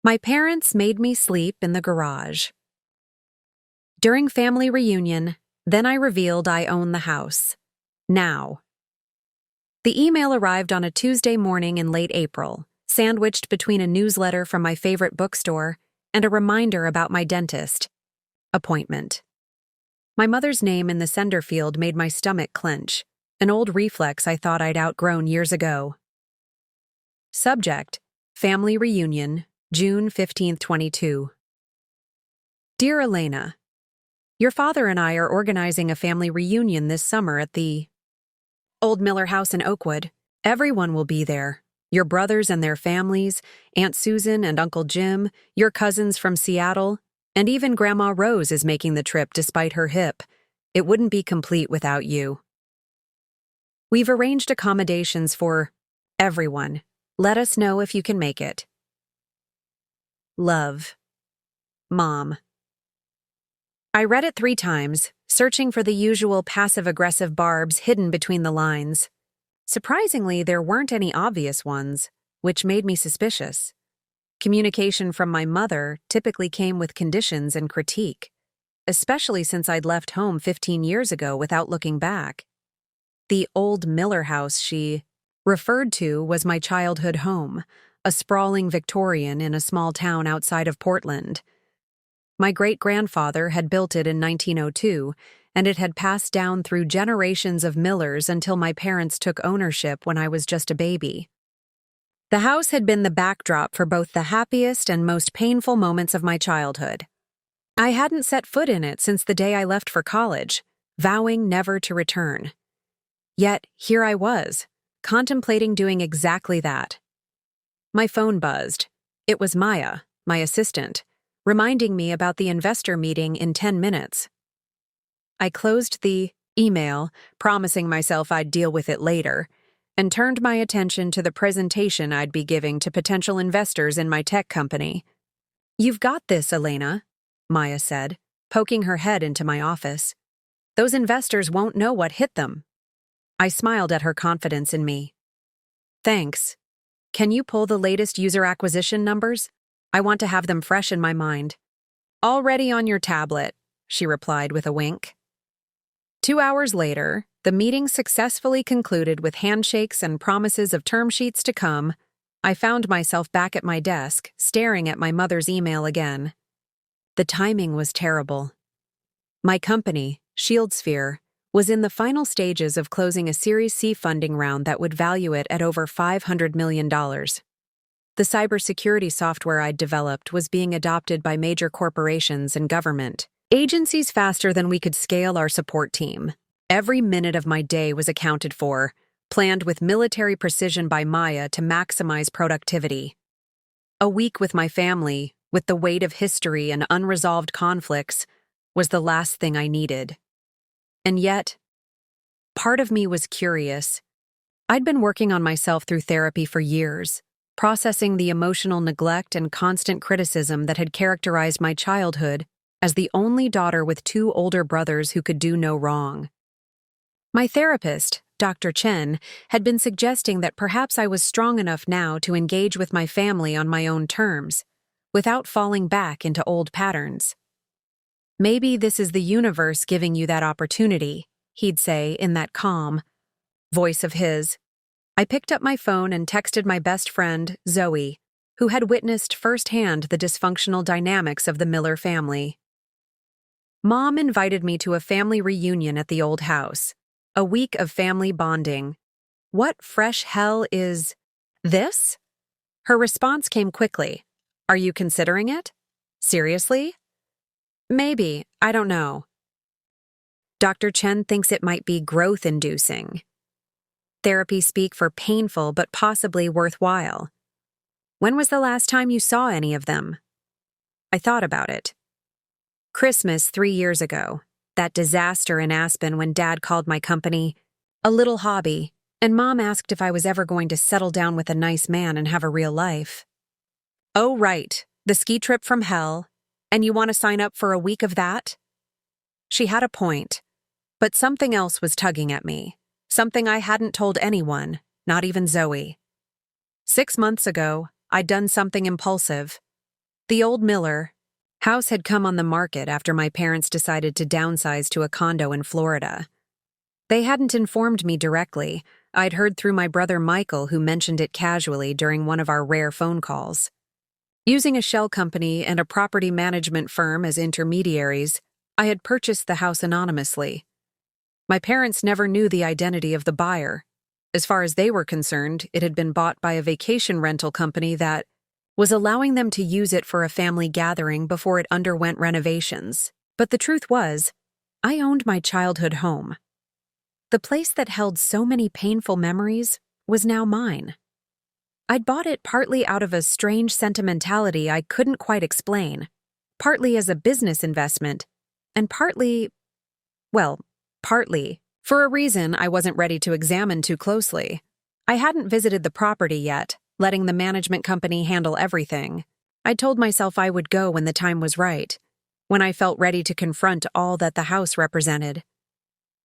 My parents made me sleep in the garage. During family reunion, then I revealed I own the house. Now. The email arrived on a Tuesday morning in late April, sandwiched between a newsletter from my favorite bookstore and a reminder about my dentist appointment. My mother's name in the sender field made my stomach clench, an old reflex I thought I'd outgrown years ago. Subject: Family Reunion, June 15, 22. Dear Elena, your father and I are organizing a family reunion this summer at the Old Miller House in Oakwood. Everyone will be there. Your brothers and their families, Aunt Susan and Uncle Jim, your cousins from Seattle, and even Grandma Rose is making the trip despite her hip. It wouldn't be complete without you. We've arranged accommodations for everyone. Let us know if you can make it. Love. Mom. I read it 3 times, searching for the usual passive-aggressive barbs hidden between the lines. Surprisingly, there weren't any obvious ones, which made me suspicious. Communication from my mother typically came with conditions and critique, especially since I'd left home 15 years ago without looking back. The Old Miller House she referred to was my childhood home, a sprawling Victorian in a small town outside of Portland. My great-grandfather had built it in 1902, and it had passed down through generations of Millers until my parents took ownership when I was just a baby. The house had been the backdrop for both the happiest and most painful moments of my childhood. I hadn't set foot in it since the day I left for college, vowing never to return. Yet here I was, contemplating doing exactly that. My phone buzzed. It was Maya, my assistant, reminding me about the investor meeting in 10 minutes. I closed the email, promising myself I'd deal with it later, and turned my attention to the presentation I'd be giving to potential investors in my tech company. "You've got this, Elena," Maya said, poking her head into my office. "Those investors won't know what hit them." I smiled at her confidence in me. "Thanks. Can you pull the latest user acquisition numbers? I want to have them fresh in my mind." "Already on your tablet," she replied with a wink. 2 hours later, the meeting successfully concluded with handshakes and promises of term sheets to come. I found myself back at my desk, staring at my mother's email again. The timing was terrible. My company, ShieldSphere, was in the final stages of closing a Series C funding round that would value it at over $500 million. The cybersecurity software I'd developed was being adopted by major corporations and government agencies faster than we could scale our support team. Every minute of my day was accounted for, planned with military precision by Maya to maximize productivity. A week with my family, with the weight of history and unresolved conflicts, was the last thing I needed. And yet, part of me was curious. I'd been working on myself through therapy for years, processing the emotional neglect and constant criticism that had characterized my childhood as the only daughter with 2 older brothers who could do no wrong. My therapist, Dr. Chen, had been suggesting that perhaps I was strong enough now to engage with my family on my own terms, without falling back into old patterns. "Maybe this is the universe giving you that opportunity," he'd say in that calm voice of his. I picked up my phone and texted my best friend, Zoe, who had witnessed firsthand the dysfunctional dynamics of the Miller family. Mom invited me to a family reunion at the old house, a week of family bonding. What fresh hell is this? Her response came quickly. "Are you considering it? Seriously?" "Maybe, I don't know." Dr. Chen thinks it might be growth-inducing. Therapy speak for painful but possibly worthwhile. When was the last time you saw any of them? I thought about it. Christmas 3 years ago, that disaster in Aspen when Dad called my company a little hobby, and Mom asked if I was ever going to settle down with a nice man and have a real life. "Oh, right, the ski trip from hell, and you want to sign up for a week of that?" She had a point, but something else was tugging at me, something I hadn't told anyone, not even Zoe. 6 months ago, I'd done something impulsive. The old Miller house had come on the market after my parents decided to downsize to a condo in Florida. They hadn't informed me directly. I'd heard through my brother Michael, who mentioned it casually during one of our rare phone calls. Using a shell company and a property management firm as intermediaries, I had purchased the house anonymously. My parents never knew the identity of the buyer. As far as they were concerned, it had been bought by a vacation rental company that was allowing them to use it for a family gathering before it underwent renovations. But the truth was, I owned my childhood home. The place that held so many painful memories was now mine. I'd bought it partly out of a strange sentimentality I couldn't quite explain, partly as a business investment, and partly for a reason I wasn't ready to examine too closely. I hadn't visited the property yet, letting the management company handle everything. I told myself I would go when the time was right, when I felt ready to confront all that the house represented.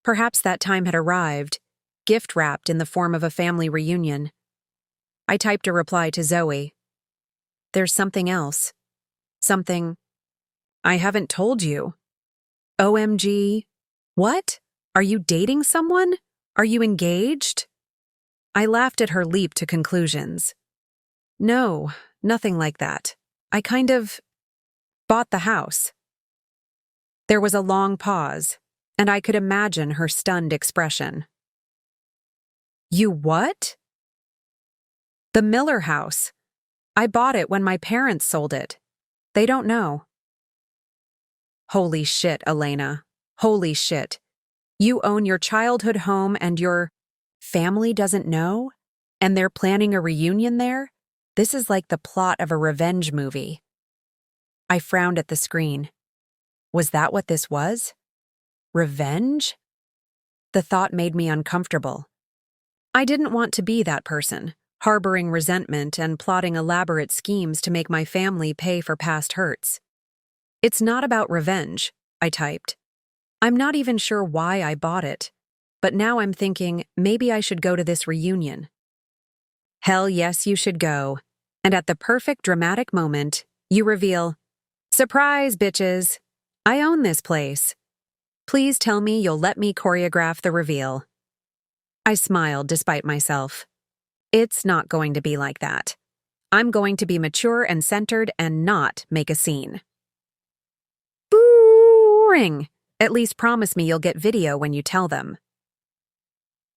Perhaps that time had arrived, gift-wrapped in the form of a family reunion. I typed a reply to Zoe. There's something else. Something I haven't told you. OMG. What? Are you dating someone? Are you engaged? I laughed at her leap to conclusions. No, nothing like that. I kind of bought the house. There was a long pause, and I could imagine her stunned expression. You what? The Miller house. I bought it when my parents sold it. They don't know. Holy shit, Elena. Holy shit. You own your childhood home and your family doesn't know? And they're planning a reunion there? This is like the plot of a revenge movie. I frowned at the screen. Was that what this was? Revenge? The thought made me uncomfortable. I didn't want to be that person, harboring resentment and plotting elaborate schemes to make my family pay for past hurts. It's not about revenge, I typed. I'm not even sure why I bought it, but now I'm thinking maybe I should go to this reunion. Hell yes, you should go. And at the perfect dramatic moment, you reveal, surprise, bitches! I own this place. Please tell me you'll let me choreograph the reveal. I smiled despite myself. It's not going to be like that. I'm going to be mature and centered and not make a scene. Boring! At least promise me you'll get video when you tell them.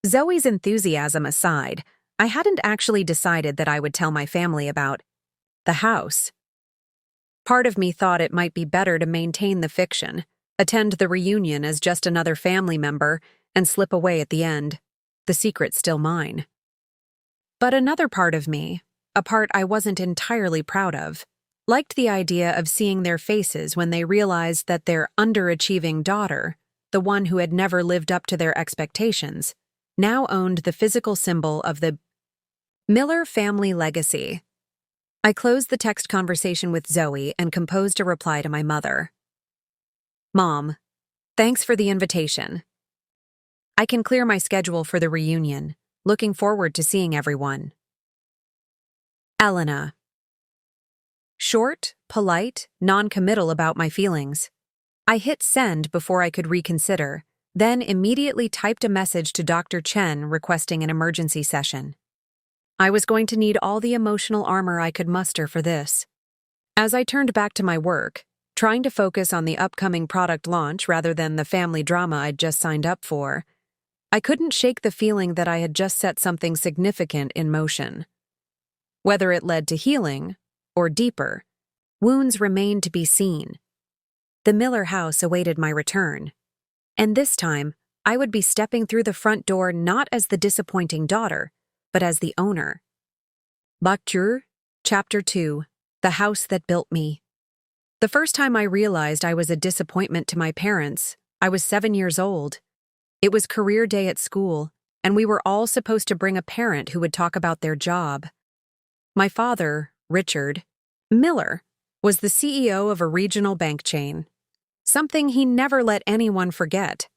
Zoe's enthusiasm aside, I hadn't actually decided that I would tell my family about the house. Part of me thought it might be better to maintain the fiction, attend the reunion as just another family member, and slip away at the end. The secret's still mine. But another part of me, a part I wasn't entirely proud of, liked the idea of seeing their faces when they realized that their underachieving daughter, the one who had never lived up to their expectations, now owned the physical symbol of the Miller family legacy. I closed the text conversation with Zoe and composed a reply to my mother. Mom, thanks for the invitation. I can clear my schedule for the reunion. Looking forward to seeing everyone. Elena. Short, polite, non-committal about my feelings. I hit send before I could reconsider, then immediately typed a message to Dr. Chen requesting an emergency session. I was going to need all the emotional armor I could muster for this. As I turned back to my work, trying to focus on the upcoming product launch rather than the family drama I'd just signed up for, I couldn't shake the feeling that I had just set something significant in motion. Whether it led to healing, or deeper, wounds remained to be seen. The Miller house awaited my return, and this time I would be stepping through the front door not as the disappointing daughter, but as the owner. Lecture, Chapter 2, The House That Built Me. The first time I realized I was a disappointment to my parents, I was 7 years old. It was career day at school, and we were all supposed to bring a parent who would talk about their job. My father, Richard Miller, was the CEO of a regional bank chain, something he never let anyone forget.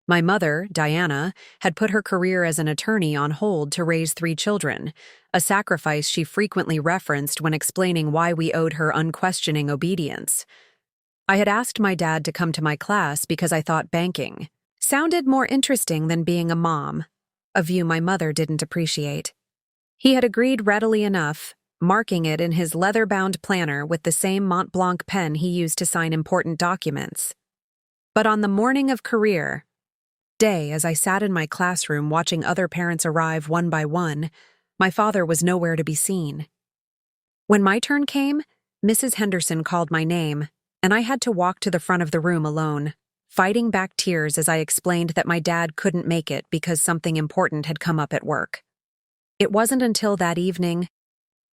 My mother, Diana, had put her career as an attorney on hold to raise 3 children, a sacrifice she frequently referenced when explaining why we owed her unquestioning obedience. I had asked my dad to come to my class because I thought banking sounded more interesting than being a mom, a view my mother didn't appreciate. He had agreed readily enough, marking it in his leather-bound planner with the same Mont Blanc pen he used to sign important documents. But on the morning of career day, as I sat in my classroom watching other parents arrive one by one, my father was nowhere to be seen. When my turn came, Mrs. Henderson called my name, and I had to walk to the front of the room alone, fighting back tears as I explained that my dad couldn't make it because something important had come up at work. It wasn't until that evening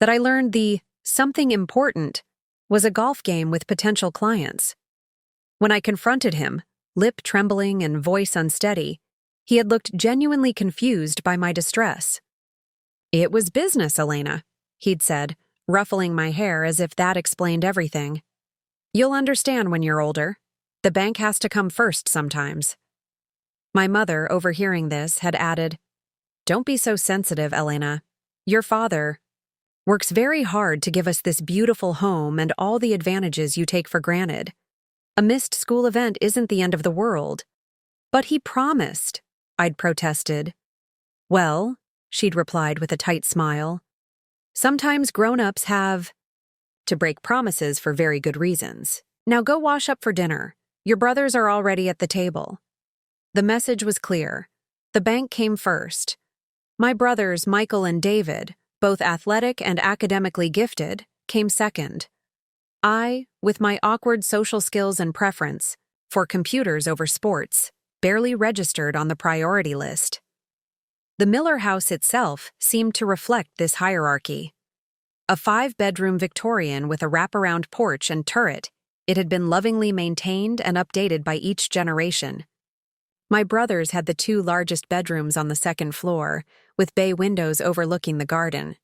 that I learned the something important was a golf game with potential clients. When I confronted him, lip trembling and voice unsteady, he had looked genuinely confused by my distress. "It was business, Elena," he'd said, ruffling my hair as if that explained everything. "You'll understand when you're older. The bank has to come first sometimes." My mother, overhearing this, had added, "Don't be so sensitive, Elena. Your father works very hard to give us this beautiful home and all the advantages you take for granted. A missed school event isn't the end of the world." "But he promised," I'd protested. "Well," she'd replied with a tight smile, "sometimes grown-ups have to break promises for very good reasons. Now go wash up for dinner. Your brothers are already at the table." The message was clear. The bank came first. My brothers, Michael and David, both athletic and academically gifted, came second. I, with my awkward social skills and preference for computers over sports, barely registered on the priority list. The Miller house itself seemed to reflect this hierarchy. A 5-bedroom Victorian with a wraparound porch and turret, it had been lovingly maintained and updated by each generation. My brothers had the 2 largest bedrooms on the second floor, with bay windows overlooking the garden.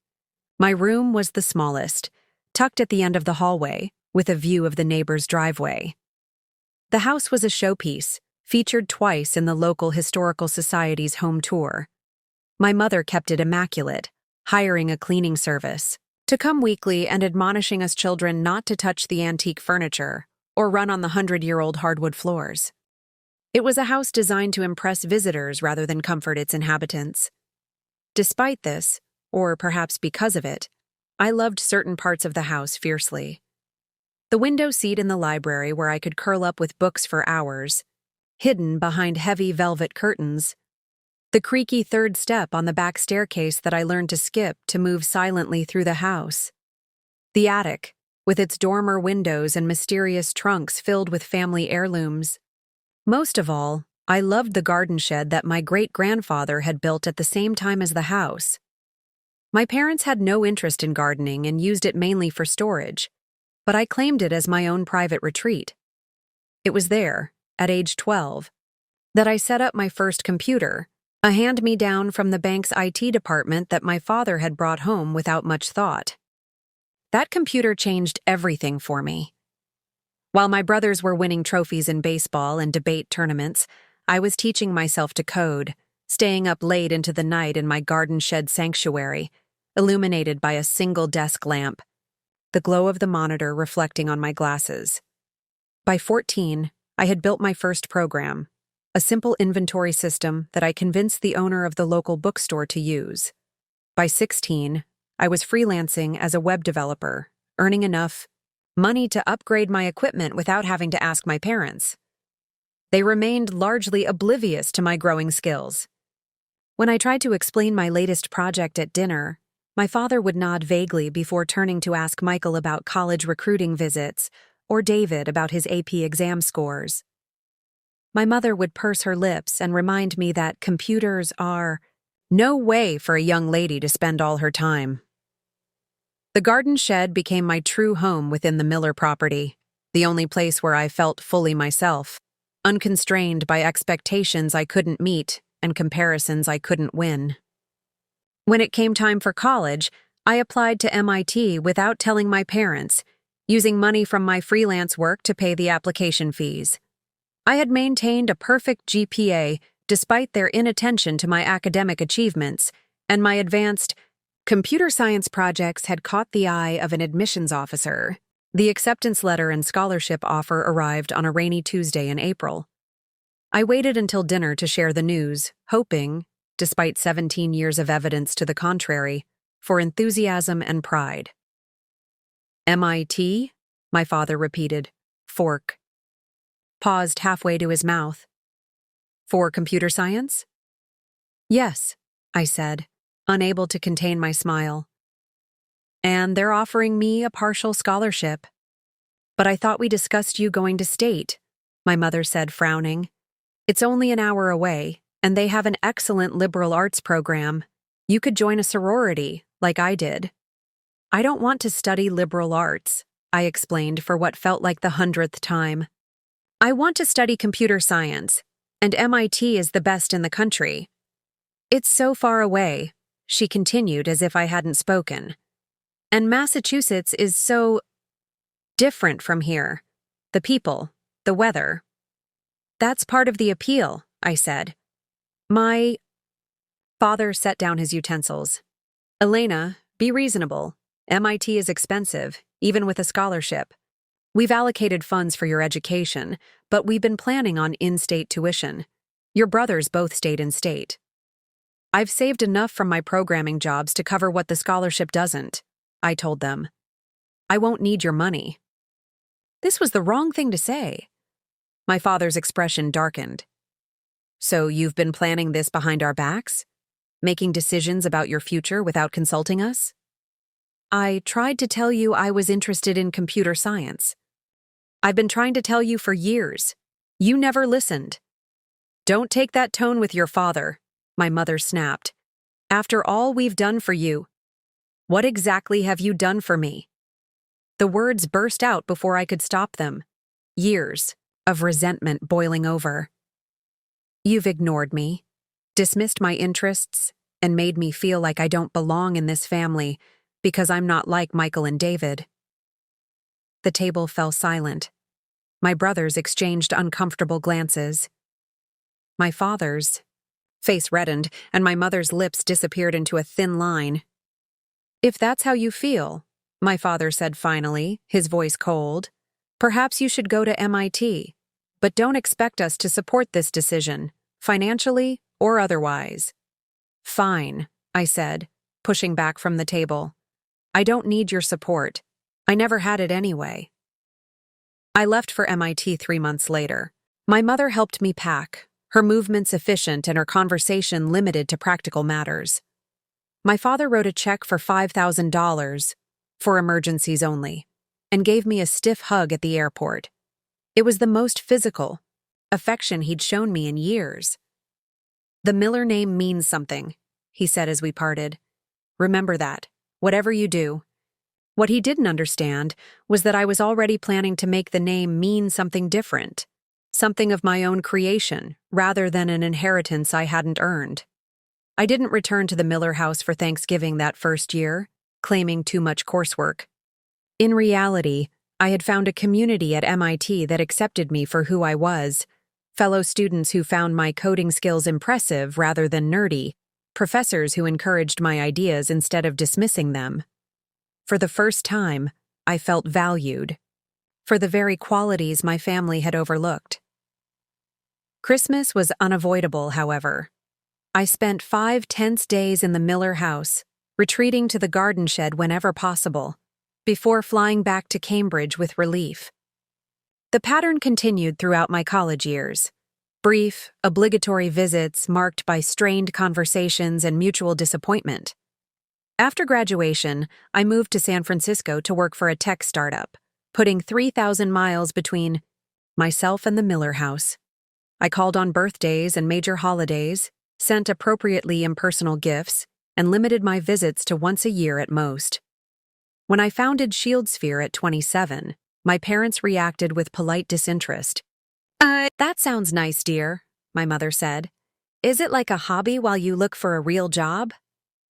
My room was the smallest, tucked at the end of the hallway, with a view of the neighbor's driveway. The house was a showpiece, featured twice in the local historical society's home tour. My mother kept it immaculate, hiring a cleaning service to come weekly and admonishing us children not to touch the antique furniture or run on the 100-year-old hardwood floors. It was a house designed to impress visitors rather than comfort its inhabitants. Despite this, or perhaps because of it, I loved certain parts of the house fiercely. The window seat in the library where I could curl up with books for hours, hidden behind heavy velvet curtains. The creaky 3rd step on the back staircase that I learned to skip to move silently through the house. The attic, with its dormer windows and mysterious trunks filled with family heirlooms. Most of all, I loved the garden shed that my great-grandfather had built at the same time as the house. My parents had no interest in gardening and used it mainly for storage, but I claimed it as my own private retreat. It was there, at age 12, that I set up my first computer, a hand-me-down from the bank's IT department that my father had brought home without much thought. That computer changed everything for me. While my brothers were winning trophies in baseball and debate tournaments, I was teaching myself to code, staying up late into the night in my garden shed sanctuary, illuminated by a single desk lamp, the glow of the monitor reflecting on my glasses. By 14, I had built my first program, a simple inventory system that I convinced the owner of the local bookstore to use. By 16, I was freelancing as a web developer, earning enough money to upgrade my equipment without having to ask my parents. They remained largely oblivious to my growing skills. When I tried to explain my latest project at dinner, my father would nod vaguely before turning to ask Michael about college recruiting visits or David about his AP exam scores. My mother would purse her lips and remind me that computers are no way for a young lady to spend all her time. The garden shed became my true home within the Miller property, the only place where I felt fully myself, unconstrained by expectations I couldn't meet and comparisons I couldn't win. When it came time for college, I applied to MIT without telling my parents, using money from my freelance work to pay the application fees. I had maintained a perfect GPA despite their inattention to my academic achievements, and my advanced Computer science projects had caught the eye of an admissions officer. The acceptance letter and scholarship offer arrived on a rainy Tuesday in April. I waited until dinner to share the news, hoping, despite 17 years of evidence to the contrary, for enthusiasm and pride. MIT? My father repeated. Fork. Paused halfway to his mouth. For computer science? Yes, I said, unable to contain my smile. And they're offering me a partial scholarship. But I thought we discussed you going to state, my mother said, frowning. It's only an hour away, and they have an excellent liberal arts program. You could join a sorority, like I did. I don't want to study liberal arts, I explained for what felt like the 100th time. I want to study computer science, and MIT is the best in the country. It's so far away, she continued as if I hadn't spoken. And Massachusetts is so different from here. The people, the weather. That's part of the appeal, I said. My father set down his utensils. Elena, be reasonable. MIT is expensive, even with a scholarship. We've allocated funds for your education, but we've been planning on in-state tuition. Your brothers both stayed in state. I've saved enough from my programming jobs to cover what the scholarship doesn't, I told them. I won't need your money. This was the wrong thing to say. My father's expression darkened. So you've been planning this behind our backs? Making decisions about your future without consulting us? I tried to tell you I was interested in computer science. I've been trying to tell you for years. You never listened. Don't take that tone with your father, my mother snapped. After all we've done for you. What exactly have you done for me? The words burst out before I could stop them. Years of resentment boiling over. You've ignored me, dismissed my interests, and made me feel like I don't belong in this family because I'm not like Michael and David. The table fell silent. My brothers exchanged uncomfortable glances. My father's face reddened, and my mother's lips disappeared into a thin line. If that's how you feel, my father said finally, his voice cold, perhaps you should go to MIT. But don't expect us to support this decision, financially or otherwise. Fine, I said, pushing back from the table. I don't need your support. I never had it anyway. I left for MIT 3 months later. My mother helped me pack, her movements efficient and her conversation limited to practical matters. My father wrote a check for $5,000, for emergencies only, and gave me a stiff hug at the airport. It was the most physical affection he'd shown me in years. The Miller name means something, he said as we parted. Remember that, whatever you do. What he didn't understand was that I was already planning to make the name mean something different, something of my own creation, rather than an inheritance I hadn't earned. I didn't return to the Miller house for Thanksgiving that first year, claiming too much coursework. In reality, I had found a community at MIT that accepted me for who I was, fellow students who found my coding skills impressive rather than nerdy, professors who encouraged my ideas instead of dismissing them. For the first time, I felt valued, for the very qualities my family had overlooked. Christmas was unavoidable, however. I spent 5 tense days in the Miller house, retreating to the garden shed whenever possible, before flying back to Cambridge with relief. The pattern continued throughout my college years. Brief, obligatory visits marked by strained conversations and mutual disappointment. After graduation, I moved to San Francisco to work for a tech startup, putting 3,000 miles between myself and the Miller house. I called on birthdays and major holidays, sent appropriately impersonal gifts, and limited my visits to once a year at most. When I founded ShieldSphere at 27, my parents reacted with polite disinterest. That sounds nice, dear, my mother said. Is it like a hobby while you look for a real job?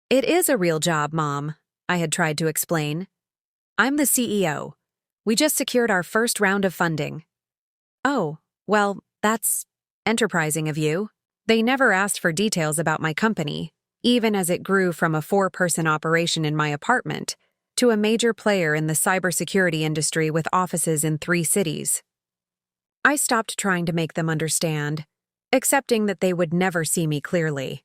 It is a real job, Mom, I had tried to explain. I'm the CEO. We just secured our first round of funding. Oh, well, that's enterprising of you. They never asked for details about my company, even as it grew from a 4-person operation in my apartment to a major player in the cybersecurity industry with offices in 3 cities. I stopped trying to make them understand, accepting that they would never see me clearly.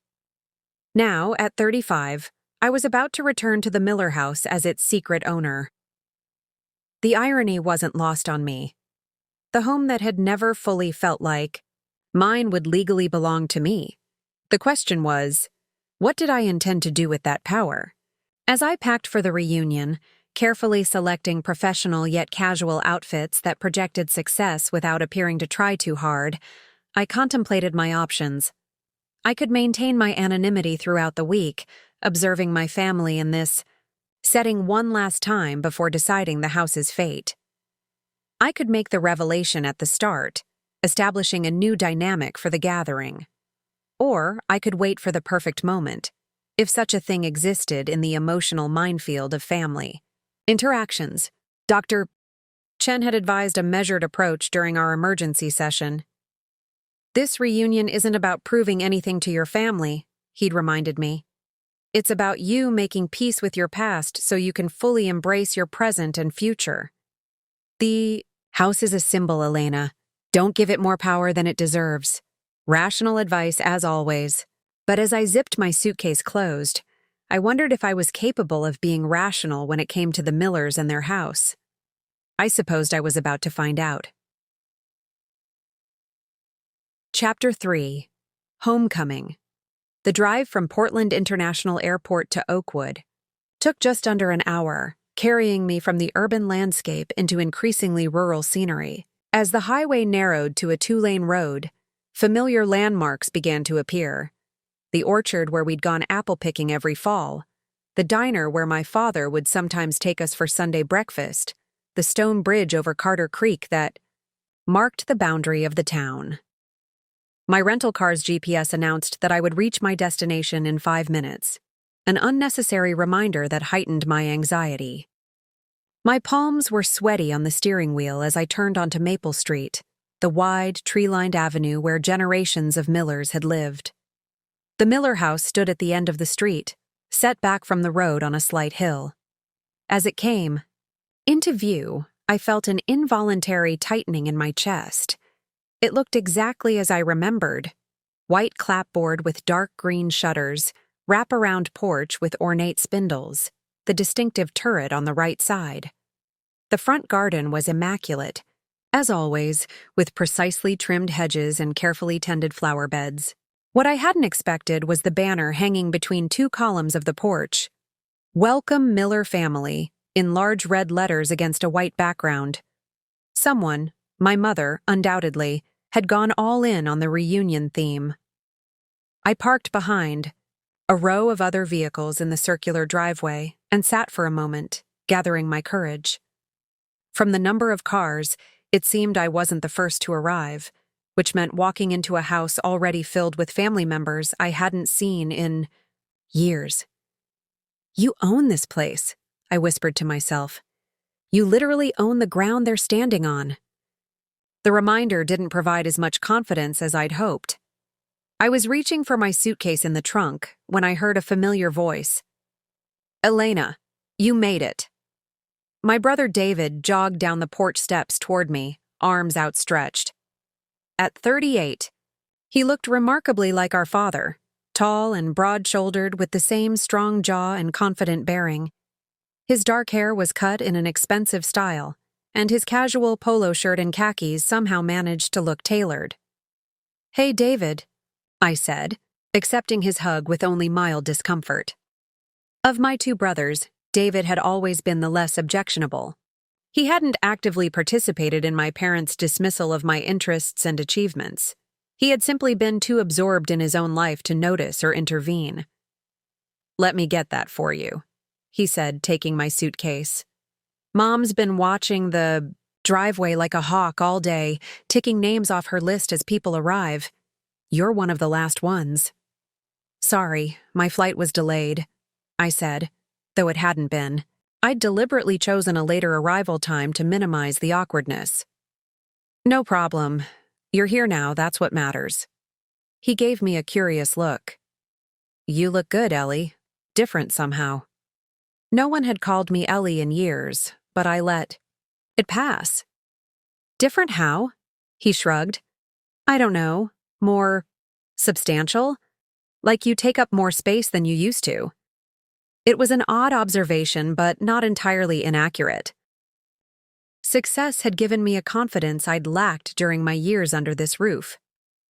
Now, at 35, I was about to return to the Miller house as its secret owner. The irony wasn't lost on me. The home that had never fully felt like mine would legally belong to me. The question was, what did I intend to do with that power? As I packed for the reunion, carefully selecting professional yet casual outfits that projected success without appearing to try too hard, I contemplated my options. I could maintain my anonymity throughout the week, observing my family in this setting one last time before deciding the house's fate. I could make the revelation at the start, establishing a new dynamic for the gathering. Or I could wait for the perfect moment, if such a thing existed in the emotional minefield of family interactions. Dr. Chen had advised a measured approach during our emergency session. This reunion isn't about proving anything to your family, he'd reminded me. It's about you making peace with your past so you can fully embrace your present and future. The house is a symbol, Elena. Don't give it more power than it deserves. Rational advice, as always. But as I zipped my suitcase closed, I wondered if I was capable of being rational when it came to the Millers and their house. I supposed I was about to find out. Chapter 3. Homecoming. The drive from Portland International Airport to Oakwood took just under an hour, carrying me from the urban landscape into increasingly rural scenery. As the highway narrowed to a 2-lane road, familiar landmarks began to appear. The orchard where we'd gone apple picking every fall, the diner where my father would sometimes take us for Sunday breakfast, the stone bridge over Carter Creek that marked the boundary of the town. My rental car's GPS announced that I would reach my destination in 5 minutes, an unnecessary reminder that heightened my anxiety. My palms were sweaty on the steering wheel as I turned onto Maple Street, the wide, tree-lined avenue where generations of Millers had lived. The Miller house stood at the end of the street, set back from the road on a slight hill. As it came into view, I felt an involuntary tightening in my chest. It looked exactly as I remembered. White clapboard with dark green shutters, wrap-around porch with ornate spindles, the distinctive turret on the right side. The front garden was immaculate, as always, with precisely trimmed hedges and carefully tended flower beds. What I hadn't expected was the banner hanging between 2 columns of the porch. Welcome Miller Family, in large red letters against a white background. Someone, my mother, undoubtedly, had gone all in on the reunion theme. I parked behind a row of other vehicles in the circular driveway and sat for a moment, gathering my courage. From the number of cars, it seemed I wasn't the first to arrive, which meant walking into a house already filled with family members I hadn't seen in years. You own this place, I whispered to myself. You literally own the ground they're standing on. The reminder didn't provide as much confidence as I'd hoped. I was reaching for my suitcase in the trunk when I heard a familiar voice. Elena, you made it. My brother David jogged down the porch steps toward me, arms outstretched. At 38, he looked remarkably like our father, tall and broad-shouldered with the same strong jaw and confident bearing. His dark hair was cut in an expensive style, and his casual polo shirt and khakis somehow managed to look tailored. Hey, David, I said, accepting his hug with only mild discomfort. Of my 2 brothers, David had always been the less objectionable. He hadn't actively participated in my parents' dismissal of my interests and achievements. He had simply been too absorbed in his own life to notice or intervene. Let me get that for you, he said, taking my suitcase. Mom's been watching the driveway like a hawk all day, ticking names off her list as people arrive. You're one of the last ones. Sorry, my flight was delayed, I said, though it hadn't been. I'd deliberately chosen a later arrival time to minimize the awkwardness. No problem. You're here now, that's what matters. He gave me a curious look. "You look good, Ellie. Different somehow." No one had called me Ellie in years, but I let it pass. "Different how?" He shrugged. "I don't know. More substantial? Like you take up more space than you used to." It was an odd observation, but not entirely inaccurate. Success had given me a confidence I'd lacked during my years under this roof.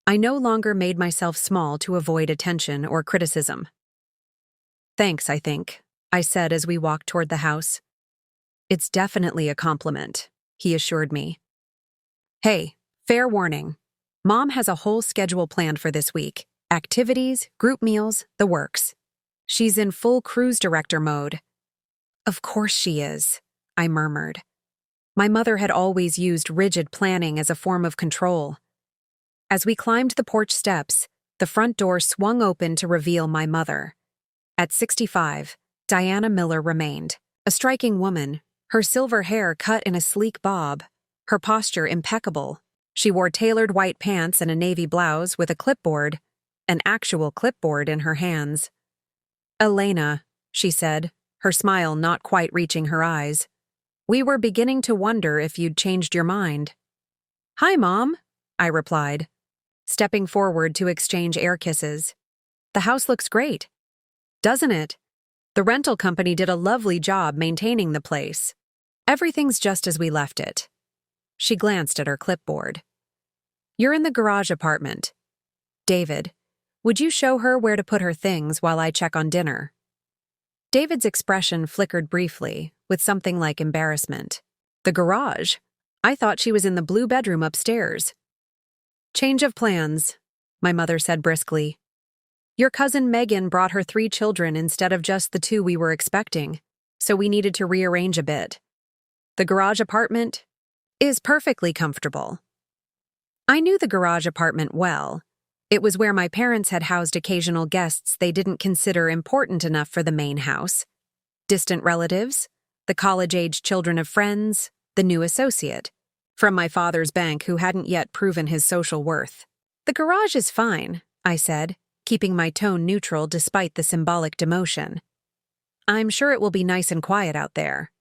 I no longer made myself small to avoid attention or criticism. "Thanks, I think," I said as we walked toward the house. "It's definitely a compliment," he assured me. "Hey, fair warning. Mom has a whole schedule planned for this week. Activities, group meals, the works. She's in full cruise director mode." "Of course she is," I murmured. My mother had always used rigid planning as a form of control. As we climbed the porch steps, the front door swung open to reveal my mother. At 65, Diana Miller remained, a striking woman, her silver hair cut in a sleek bob, her posture impeccable. She wore tailored white pants and a navy blouse with a clipboard, an actual clipboard, in her hands. "Elena," she said, her smile not quite reaching her eyes. "We were beginning to wonder if you'd changed your mind." "Hi, Mom," I replied, stepping forward to exchange air kisses. "The house looks great, doesn't it? The rental company did a lovely job maintaining the place. Everything's just as we left it." She glanced at her clipboard. "You're in the garage apartment. David, would you show her where to put her things while I check on dinner?" David's expression flickered briefly, with something like embarrassment. "The garage? I thought she was in the blue bedroom upstairs." "Change of plans," my mother said briskly. "Your cousin Megan brought her 3 children instead of just the 2 we were expecting, so we needed to rearrange a bit. The garage apartment is perfectly comfortable." I knew the garage apartment well. It was where my parents had housed occasional guests they didn't consider important enough for the main house. Distant relatives, the college-age children of friends, the new associate, from my father's bank who hadn't yet proven his social worth. "The garage is fine," I said, keeping my tone neutral despite the symbolic demotion. "I'm sure it will be nice and quiet out there."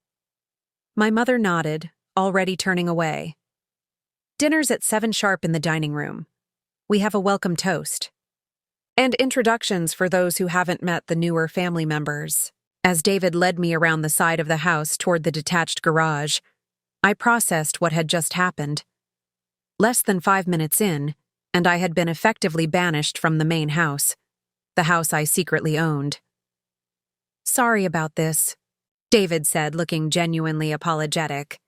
My mother nodded, already turning away. "Dinner's at 7 sharp in the dining room. We have a welcome toast. And introductions for those who haven't met the newer family members." As David led me around the side of the house toward the detached garage, I processed what had just happened. Less than 5 minutes in, and I had been effectively banished from the main house, the house I secretly owned. "Sorry about this," David said, looking genuinely apologetic.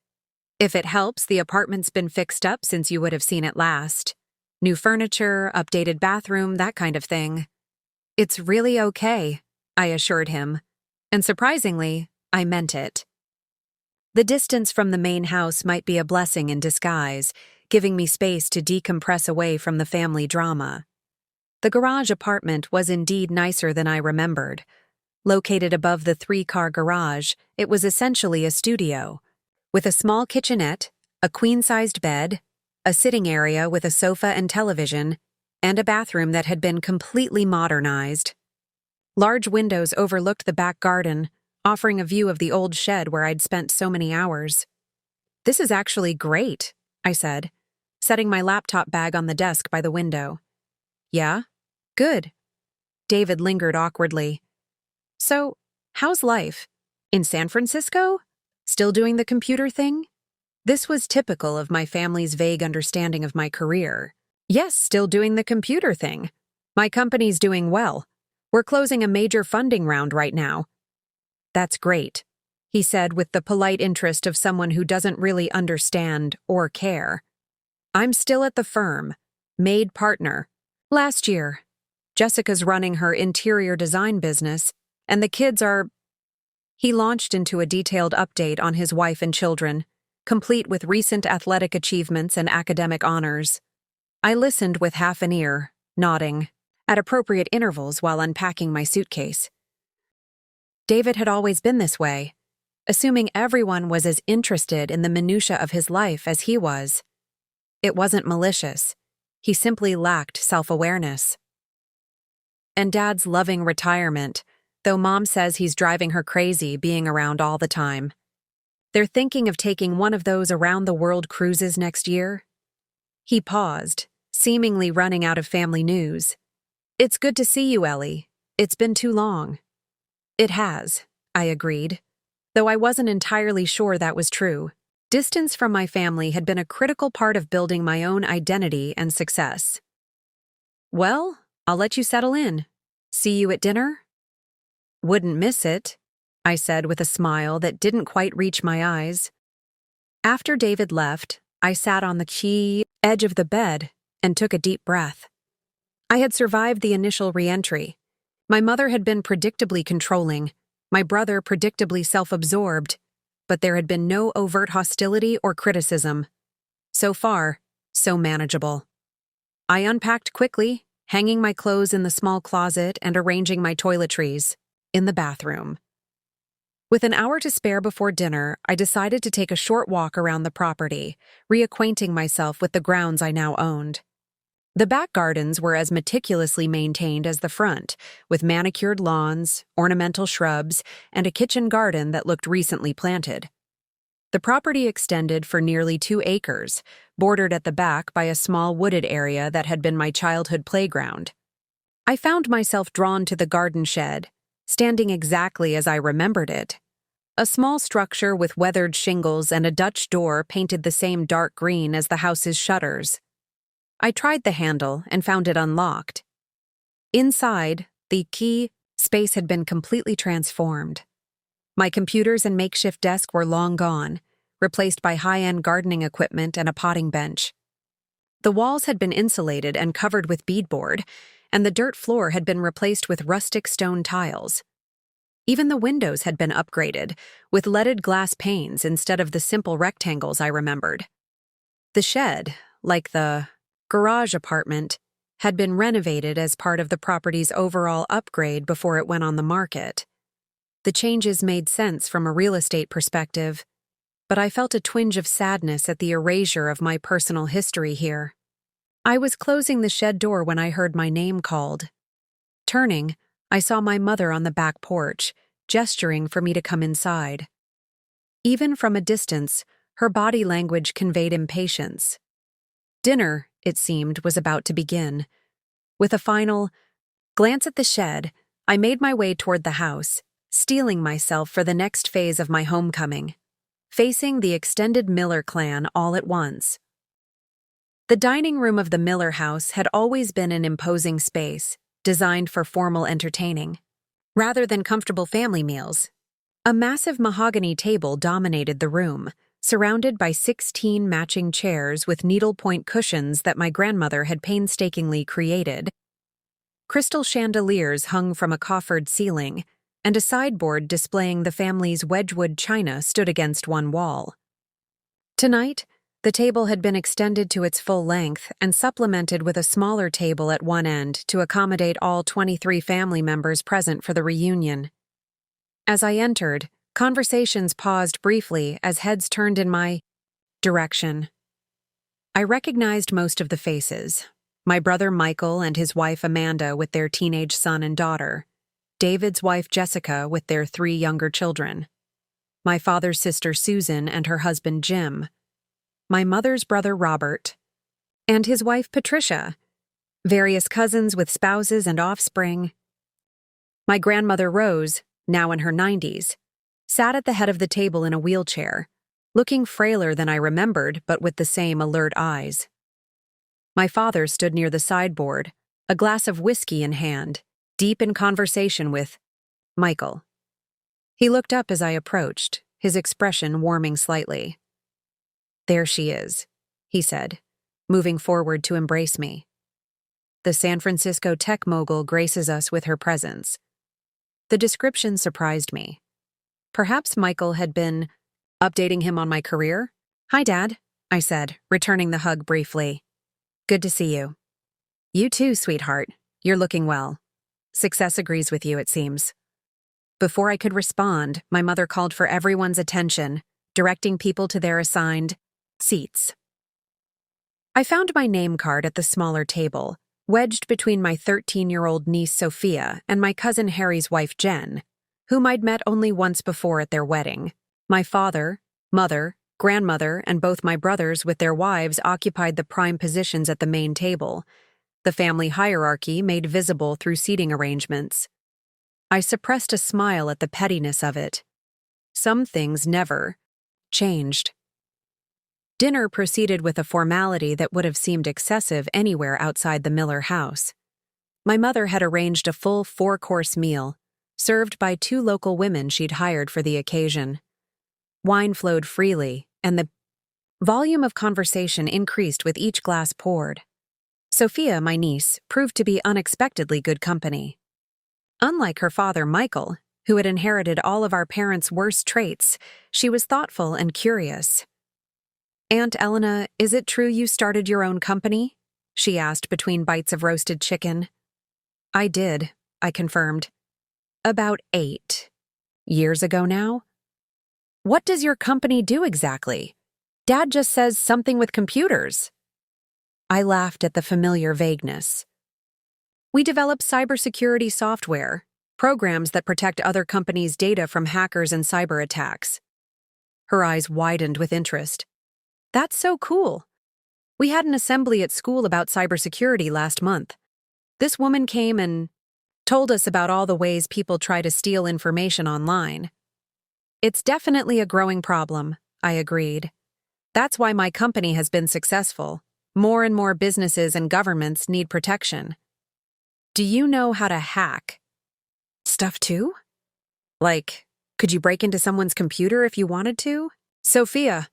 "If it helps, the apartment's been fixed up since you would have seen it last. New furniture, updated bathroom, that kind of thing." "It's really okay," I assured him. And surprisingly, I meant it. The distance from the main house might be a blessing in disguise, giving me space to decompress away from the family drama. The garage apartment was indeed nicer than I remembered. Located above the 3-car garage, it was essentially a studio, with a small kitchenette, a queen-sized bed, a sitting area with a sofa and television, and a bathroom that had been completely modernized. Large windows overlooked the back garden, offering a view of the old shed where I'd spent so many hours. "This is actually great," I said, setting my laptop bag on the desk by the window. "Yeah? Good." David lingered awkwardly. "So, how's life? In San Francisco? Still doing the computer thing?" This was typical of my family's vague understanding of my career. "Yes, still doing the computer thing. My company's doing well. We're closing a major funding round right now." "That's great," he said with the polite interest of someone who doesn't really understand or care. "I'm still at the firm, made partner. Last year. Jessica's running her interior design business, and the kids are—" He launched into a detailed update on his wife and children, complete with recent athletic achievements and academic honors. I listened with half an ear, nodding, at appropriate intervals while unpacking my suitcase. David had always been this way, assuming everyone was as interested in the minutiae of his life as he was. It wasn't malicious. He simply lacked self-awareness. and Dad's loving retirement, though Mom says he's driving her crazy being around all the time. They're thinking of taking one of those around-the-world cruises next year. He paused, seemingly running out of family news. It's good to see you, Ellie. It's been too long. It has, I agreed, though I wasn't entirely sure that was true. Distance from my family had been a critical part of building my own identity and success. Well, I'll let you settle in. See you at dinner? Wouldn't miss it, I said with a smile that didn't quite reach my eyes. After David left, I sat on the edge of the bed and took a deep breath. I had survived the initial re-entry. My mother had been predictably controlling, my brother predictably self-absorbed, but there had been no overt hostility or criticism. So far, so manageable. I unpacked quickly, hanging my clothes in the small closet and arranging my toiletries in the bathroom. With an hour to spare before dinner, I decided to take a short walk around the property, reacquainting myself with the grounds I now owned. The back gardens were as meticulously maintained as the front, with manicured lawns, ornamental shrubs, and a kitchen garden that looked recently planted. The property extended for nearly 2 acres, bordered at the back by a small wooded area that had been my childhood playground. I found myself drawn to the garden shed, standing exactly as I remembered it. A small structure with weathered shingles and a Dutch door painted the same dark green as the house's shutters. I tried the handle and found it unlocked. Inside, the key space had been completely transformed. My computers and makeshift desk were long gone, replaced by high-end gardening equipment and a potting bench. The walls had been insulated and covered with beadboard, and the dirt floor had been replaced with rustic stone tiles. Even the windows had been upgraded, with leaded glass panes instead of the simple rectangles I remembered. The shed, like the garage apartment, had been renovated as part of the property's overall upgrade before it went on the market. The changes made sense from a real estate perspective, but I felt a twinge of sadness at the erasure of my personal history here. I was closing the shed door when I heard my name called. Turning, I saw my mother on the back porch, gesturing for me to come inside. Even from a distance, her body language conveyed impatience. Dinner, it seemed, was about to begin. With a final glance at the shed, I made my way toward the house, steeling myself for the next phase of my homecoming, facing the extended Miller clan all at once. The dining room of the Miller house had always been an imposing space, designed for formal entertaining, rather than comfortable family meals. A massive mahogany table dominated the room, surrounded by 16 matching chairs with needlepoint cushions that my grandmother had painstakingly created. Crystal chandeliers hung from a coffered ceiling, and a sideboard displaying the family's Wedgwood china stood against one wall. Tonight, the table had been extended to its full length and supplemented with a smaller table at one end to accommodate all 23 family members present for the reunion. As I entered, conversations paused briefly as heads turned in my direction. I recognized most of the faces: my brother Michael and his wife Amanda with their teenage son and daughter, David's wife Jessica with their 3 younger children, my father's sister Susan and her husband Jim, my mother's brother Robert, and his wife Patricia, various cousins with spouses and offspring. My grandmother Rose, now in her 90s, sat at the head of the table in a wheelchair, looking frailer than I remembered but with the same alert eyes. My father stood near the sideboard, a glass of whiskey in hand, deep in conversation with Michael. He looked up as I approached, his expression warming slightly. "There she is," he said, moving forward to embrace me. "The San Francisco tech mogul graces us with her presence." The description surprised me. Perhaps Michael had been updating him on my career? "Hi, Dad," I said, returning the hug briefly. "Good to see you." "You too, sweetheart. You're looking well. Success agrees with you, it seems." Before I could respond, my mother called for everyone's attention, directing people to their assigned seats. I found my name card at the smaller table, wedged between my 13-year-old niece Sophia and my cousin Harry's wife Jen, whom I'd met only once before at their wedding. My father, mother, grandmother, and both my brothers with their wives occupied the prime positions at the main table, the family hierarchy made visible through seating arrangements. I suppressed a smile at the pettiness of it. Some things never changed. Dinner proceeded with a formality that would have seemed excessive anywhere outside the Miller house. My mother had arranged a full 4-course meal, served by 2 local women she'd hired for the occasion. Wine flowed freely, and the volume of conversation increased with each glass poured. Sophia, my niece, proved to be unexpectedly good company. Unlike her father, Michael, who had inherited all of our parents' worst traits, she was thoughtful and curious. "Aunt Elena, is it true you started your own company?" she asked between bites of roasted chicken. "I did," I confirmed. "About 8 years ago now?" "What does your company do exactly? Dad just says something with computers." I laughed at the familiar vagueness. "We develop cybersecurity software, programs that protect other companies' data from hackers and cyber attacks." Her eyes widened with interest. "That's so cool. We had an assembly at school about cybersecurity last month. This woman came and told us about all the ways people try to steal information online." "It's definitely a growing problem," I agreed. "That's why my company has been successful. More and more businesses and governments need protection." "Do you know how to hack stuff too? Like, could you break into someone's computer if you wanted to?" "Sophia,"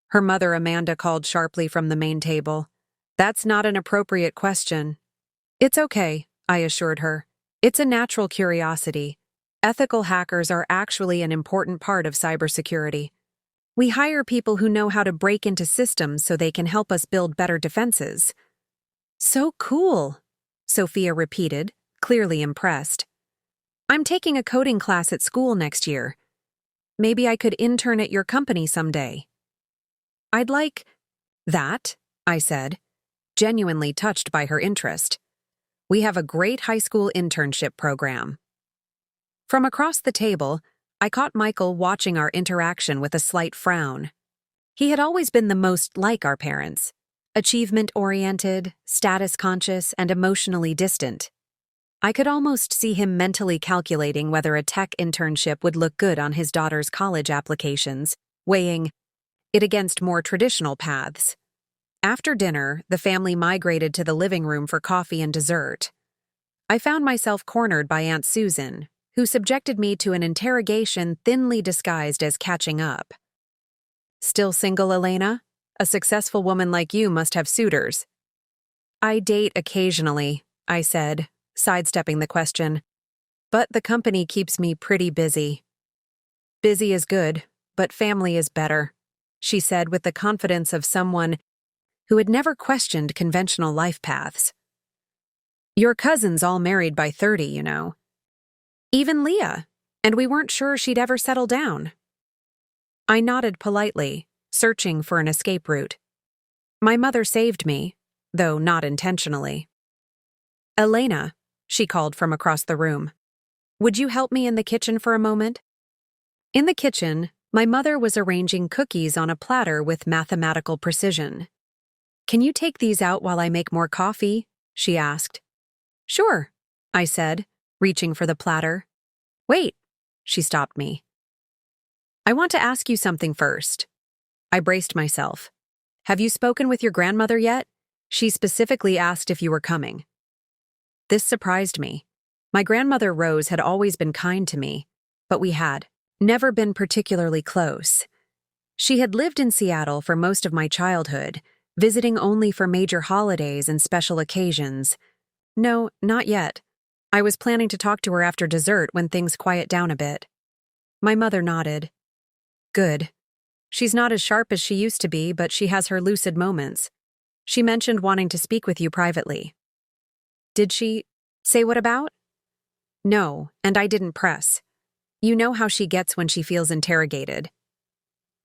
her mother Amanda called sharply from the main table. "That's not an appropriate question." "It's okay," I assured her. "It's a natural curiosity. Ethical hackers are actually an important part of cybersecurity. We hire people who know how to break into systems so they can help us build better defenses." "So cool," Sophia repeated, clearly impressed. "I'm taking a coding class at school next year. Maybe I could intern at your company someday." "I'd like that," I said, genuinely touched by her interest. "We have a great high school internship program." From across the table, I caught Michael watching our interaction with a slight frown. He had always been the most like our parents, achievement-oriented, status-conscious, and emotionally distant. I could almost see him mentally calculating whether a tech internship would look good on his daughter's college applications, weighing it against more traditional paths. After dinner, the family migrated to the living room for coffee and dessert. I found myself cornered by Aunt Susan, who subjected me to an interrogation thinly disguised as catching up. "Still single, Elena? A successful woman like you must have suitors." "I date occasionally," I said, sidestepping the question. "But the company keeps me pretty busy." "Busy is good, but family is better," she said with the confidence of someone who had never questioned conventional life paths. "Your cousin's all married by 30, you know. Even Leah, and we weren't sure she'd ever settle down." I nodded politely, searching for an escape route. My mother saved me, though not intentionally. "Elena," she called from across the room, "would you help me in the kitchen for a moment?" In the kitchen, my mother was arranging cookies on a platter with mathematical precision. "Can you take these out while I make more coffee?" she asked. "Sure," I said, reaching for the platter. "Wait," she stopped me. "I want to ask you something first." I braced myself. "Have you spoken with your grandmother yet? She specifically asked if you were coming." This surprised me. My grandmother Rose had always been kind to me, but we had never been particularly close. She had lived in Seattle for most of my childhood, visiting only for major holidays and special occasions. No, not yet. I was planning to talk to her after dessert when things quiet down a bit. My mother nodded. "Good. She's not as sharp as she used to be, but she has her lucid moments. She mentioned wanting to speak with you privately." "Did she say what about?" "No, and I didn't press. You know how she gets when she feels interrogated."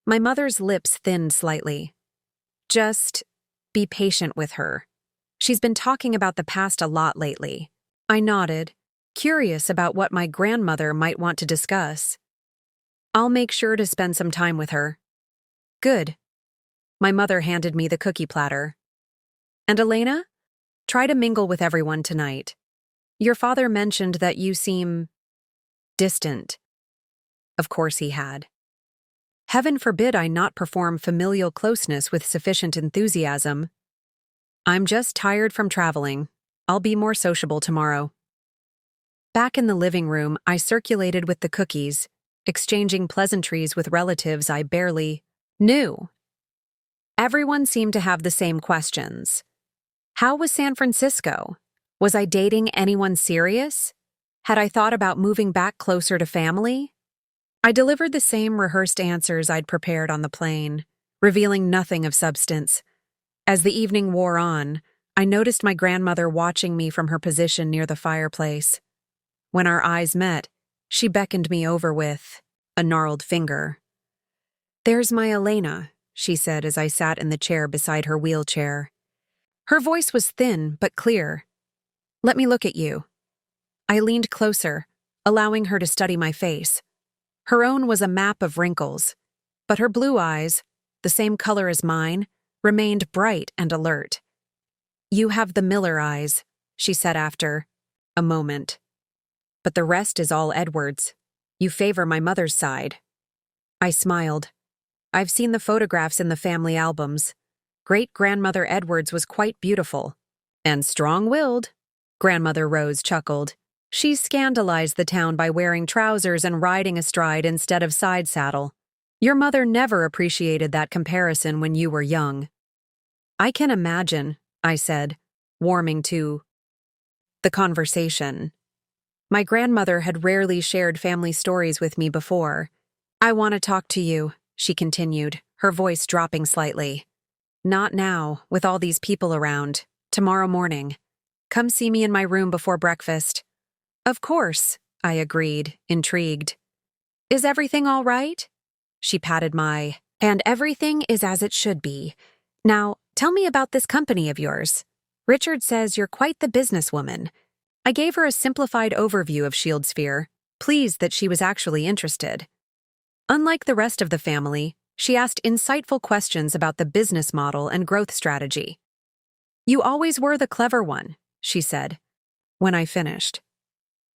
My mother's lips thinned slightly. "Just be patient with her. She's been talking about the past a lot lately. I nodded, curious about what my grandmother might want to discuss. I'll make sure to spend some time with her. Good. My mother handed me the cookie platter. And Elena? Try to mingle with everyone tonight. Your father mentioned that you seem distant. Of course he had. Heaven forbid I not perform familial closeness with sufficient enthusiasm. I'm just tired from traveling. I'll be more sociable tomorrow. Back in the living room, I circulated with the cookies, exchanging pleasantries with relatives I barely knew. Everyone seemed to have the same questions. How was San Francisco? Was I dating anyone serious? Had I thought about moving back closer to family? I delivered the same rehearsed answers I'd prepared on the plane, revealing nothing of substance. As the evening wore on, I noticed my grandmother watching me from her position near the fireplace. When our eyes met, she beckoned me over with a gnarled finger. "There's my Elena," she said as I sat in the chair beside her wheelchair. Her voice was thin but clear. "Let me look at you." I leaned closer, allowing her to study my face. Her own was a map of wrinkles, but her blue eyes, the same color as mine, remained bright and alert. "You have the Miller eyes," she said after a moment. "But the rest is all Edwards. You favor my mother's side." I smiled. "I've seen the photographs in the family albums. Great-grandmother Edwards was quite beautiful. And strong-willed." Grandmother Rose chuckled. "She scandalized the town by wearing trousers and riding astride instead of side saddle. Your mother never appreciated that comparison when you were young." "I can imagine," I said, warming to the conversation. My grandmother had rarely shared family stories with me before. "I want to talk to you," she continued, her voice dropping slightly. "Not now, with all these people around. Tomorrow morning. Come see me in my room before breakfast." "Of course," I agreed, intrigued. "Is everything all right?" She patted my, "And everything is as it should be. Now, tell me about this company of yours. Richard says you're quite the businesswoman." I gave her a simplified overview of ShieldSphere, pleased that she was actually interested. Unlike the rest of the family, she asked insightful questions about the business model and growth strategy. "You always were the clever one," she said, when I finished.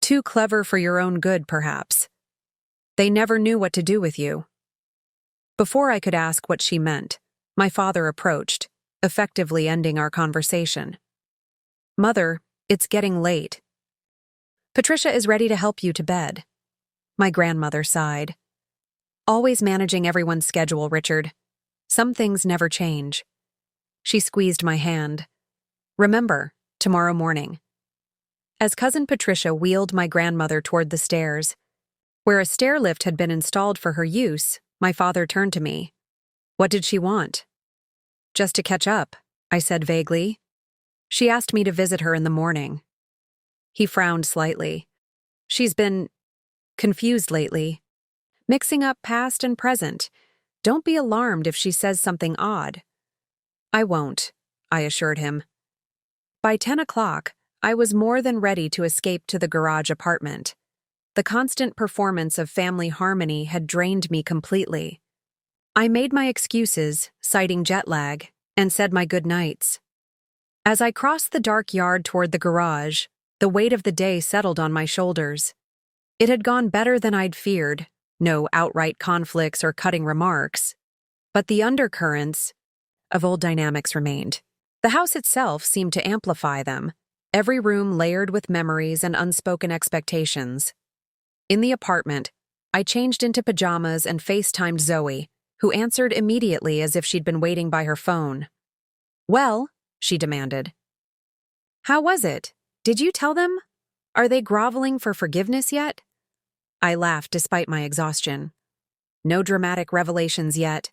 "Too clever for your own good, perhaps. They never knew what to do with you." Before I could ask what she meant, my father approached, effectively ending our conversation. "Mother, it's getting late. Patricia is ready to help you to bed." My grandmother sighed. "Always managing everyone's schedule, Richard. Some things never change." She squeezed my hand. "Remember, tomorrow morning." As Cousin Patricia wheeled my grandmother toward the stairs, where a stair lift had been installed for her use, my father turned to me. "What did she want?" "Just to catch up," I said vaguely. "She asked me to visit her in the morning." He frowned slightly. "She's been confused lately, mixing up past and present. Don't be alarmed if she says something odd." "I won't," I assured him. By 10 o'clock, I was more than ready to escape to the garage apartment. The constant performance of family harmony had drained me completely. I made my excuses, citing jet lag, and said my good nights. As I crossed the dark yard toward the garage, the weight of the day settled on my shoulders. It had gone better than I'd feared, no outright conflicts or cutting remarks. But the undercurrents of old dynamics remained. The house itself seemed to amplify them, every room layered with memories and unspoken expectations. In the apartment, I changed into pajamas and FaceTimed Zoe, who answered immediately as if she'd been waiting by her phone. "Well," she demanded. "How was it? Did you tell them? Are they groveling for forgiveness yet?" I laughed despite my exhaustion. "No dramatic revelations yet.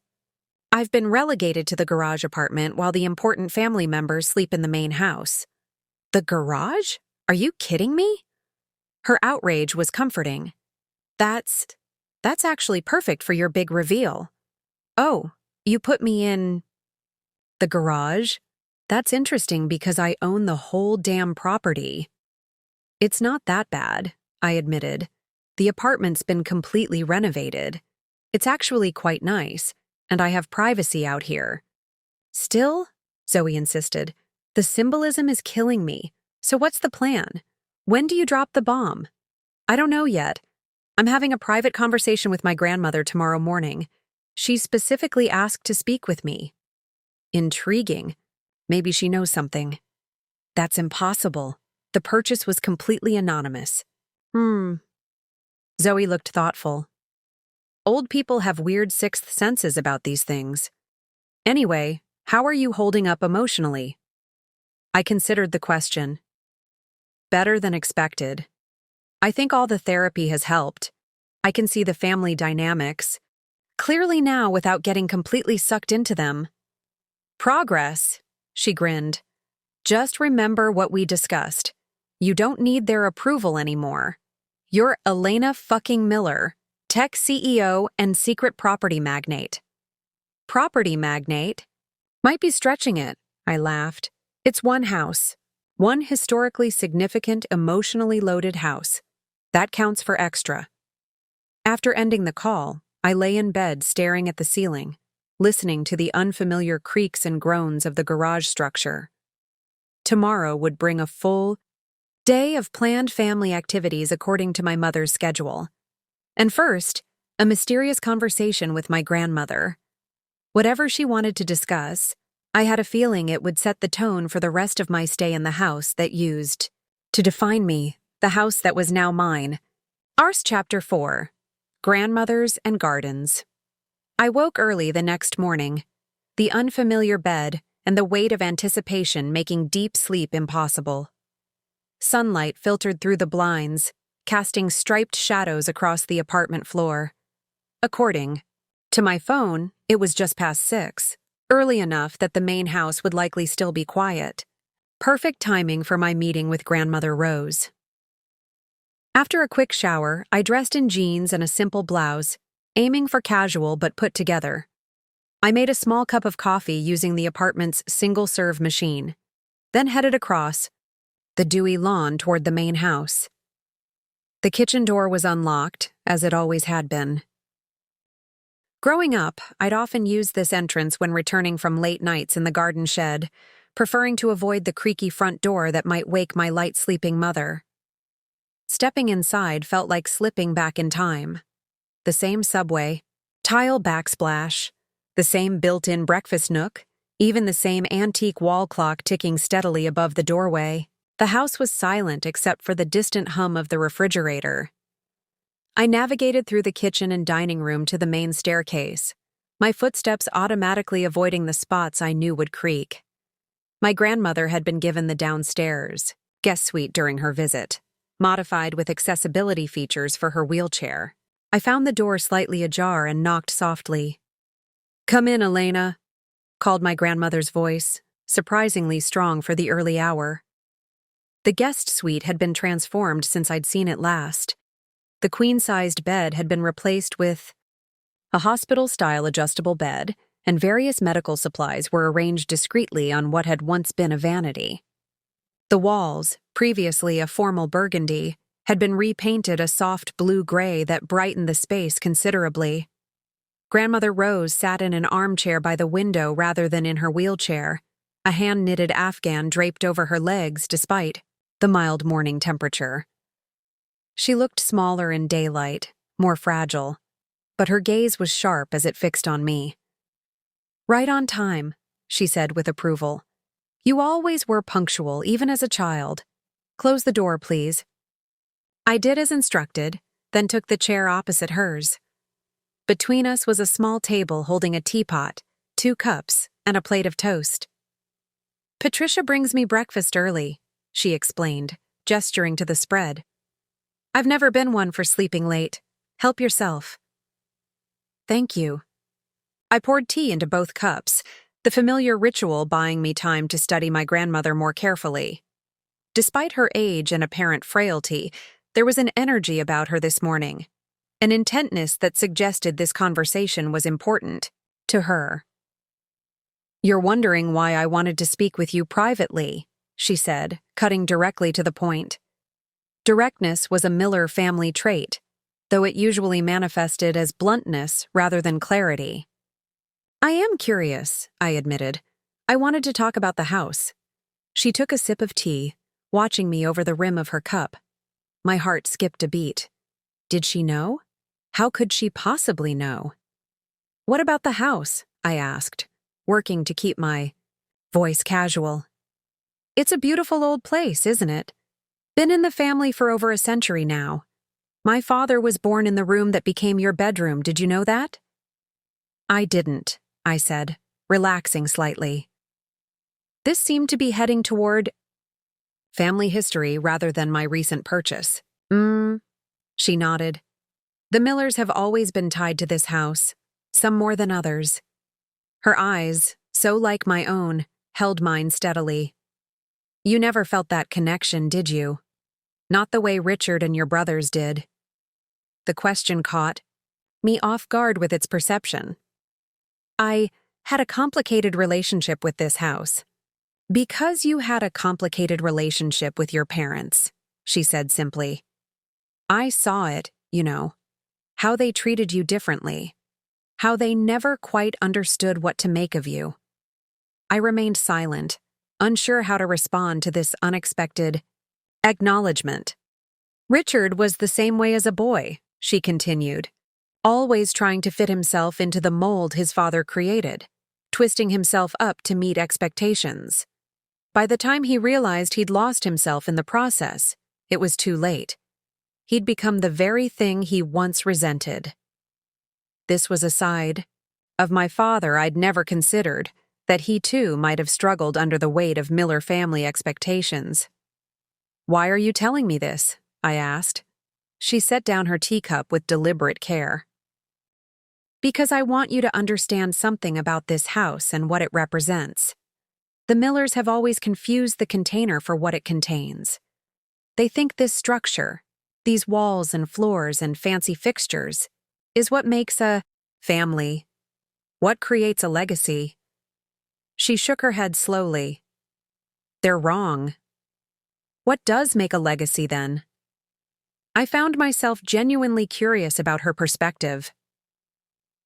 I've been relegated to the garage apartment while the important family members sleep in the main house." "The garage? Are you kidding me?" Her outrage was comforting. That's actually perfect for your big reveal." "Oh, you put me in the garage?" That's interesting because I own the whole damn property. It's not that bad, I admitted. The apartment's been completely renovated. It's actually quite nice, and I have privacy out here. Still, Zoe insisted, the symbolism is killing me. So what's the plan? When do you drop the bomb? I don't know yet. I'm having a private conversation with my grandmother tomorrow morning. She specifically asked to speak with me. Intriguing. Maybe she knows something. That's impossible. The purchase was completely anonymous. Zoe looked thoughtful. Old people have weird sixth senses about these things. Anyway, how are you holding up emotionally? I considered the question. Better than expected. I think all the therapy has helped. I can see the family dynamics clearly now without getting completely sucked into them. Progress, she grinned. Just remember what we discussed. You don't need their approval anymore. You're Elena fucking Miller, tech CEO and secret property magnate. Property magnate? Might be stretching it, I laughed. It's one house. One historically significant, emotionally loaded house. That counts for extra. After ending the call, I lay in bed staring at the ceiling, listening to the unfamiliar creaks and groans of the garage structure. Tomorrow would bring a full day of planned family activities according to my mother's schedule. And first, a mysterious conversation with my grandmother. Whatever she wanted to discuss, I had a feeling it would set the tone for the rest of my stay in the house that used to define me, the house that was now mine. Ars Chapter 4. Grandmothers and Gardens. I woke early the next morning, the unfamiliar bed and the weight of anticipation making deep sleep impossible. Sunlight filtered through the blinds, casting striped shadows across the apartment floor. According to my phone, it was just past 6, early enough that the main house would likely still be quiet. Perfect timing for my meeting with Grandmother Rose. After a quick shower, I dressed in jeans and a simple blouse, aiming for casual but put together. I made a small cup of coffee using the apartment's single-serve machine, then headed across the dewy lawn toward the main house. The kitchen door was unlocked, as it always had been. Growing up, I'd often used this entrance when returning from late nights in the garden shed, preferring to avoid the creaky front door that might wake my light-sleeping mother. Stepping inside felt like slipping back in time. The same subway, tile backsplash, the same built-in breakfast nook, even the same antique wall clock ticking steadily above the doorway. The house was silent except for the distant hum of the refrigerator. I navigated through the kitchen and dining room to the main staircase, my footsteps automatically avoiding the spots I knew would creak. My grandmother had been given the downstairs guest suite during her visit, modified with accessibility features for her wheelchair. I found the door slightly ajar and knocked softly. "Come in, Elena," called my grandmother's voice, surprisingly strong for the early hour. The guest suite had been transformed since I'd seen it last. The queen-sized bed had been replaced with a hospital-style adjustable bed, and various medical supplies were arranged discreetly on what had once been a vanity. The walls, previously a formal burgundy, had been repainted a soft blue-gray that brightened the space considerably. Grandmother Rose sat in an armchair by the window rather than in her wheelchair, a hand-knitted afghan draped over her legs despite the mild morning temperature. She looked smaller in daylight, more fragile, but her gaze was sharp as it fixed on me. "Right on time," she said with approval. "You always were punctual, even as a child. Close the door, please." I did as instructed, then took the chair opposite hers. Between us was a small table holding a teapot, 2 cups, and a plate of toast. "Patricia brings me breakfast early," she explained, gesturing to the spread. "I've never been one for sleeping late. Help yourself." "Thank you." I poured tea into both cups, the familiar ritual buying me time to study my grandmother more carefully. Despite her age and apparent frailty, there was an energy about her this morning, an intentness that suggested this conversation was important to her. "You're wondering why I wanted to speak with you privately," she said, cutting directly to the point. Directness was a Miller family trait, though it usually manifested as bluntness rather than clarity. "I am curious," I admitted. "I wanted to talk about the house." She took a sip of tea, watching me over the rim of her cup. My heart skipped a beat. Did she know? How could she possibly know? "What about the house?" I asked, working to keep my voice casual. "It's a beautiful old place, isn't it? Been in the family for over a century now. My father was born in the room that became your bedroom, did you know that?" "I didn't," I said, relaxing slightly. This seemed to be heading toward family history rather than my recent purchase. She nodded. "The Millers have always been tied to this house, some more than others." Her eyes, so like my own, held mine steadily. "You never felt that connection, did you? Not the way Richard and your brothers did." The question caught me off guard with its perception. "I had a complicated relationship with this house." "Because you had a complicated relationship with your parents," she said simply. "I saw it, you know. How they treated you differently. How they never quite understood what to make of you." I remained silent, unsure how to respond to this unexpected acknowledgement. "Richard was the same way as a boy," she continued, "always trying to fit himself into the mold his father created, twisting himself up to meet expectations. By the time he realized he'd lost himself in the process, it was too late. He'd become the very thing he once resented." This was a side of my father I'd never considered, that he too might have struggled under the weight of Miller family expectations. "Why are you telling me this?" I asked. She set down her teacup with deliberate care. "Because I want you to understand something about this house and what it represents. The Millers have always confused the container for what it contains. They think this structure, these walls and floors and fancy fixtures, is what makes a family, what creates a legacy." She shook her head slowly. "They're wrong." "What does make a legacy, then?" I found myself genuinely curious about her perspective.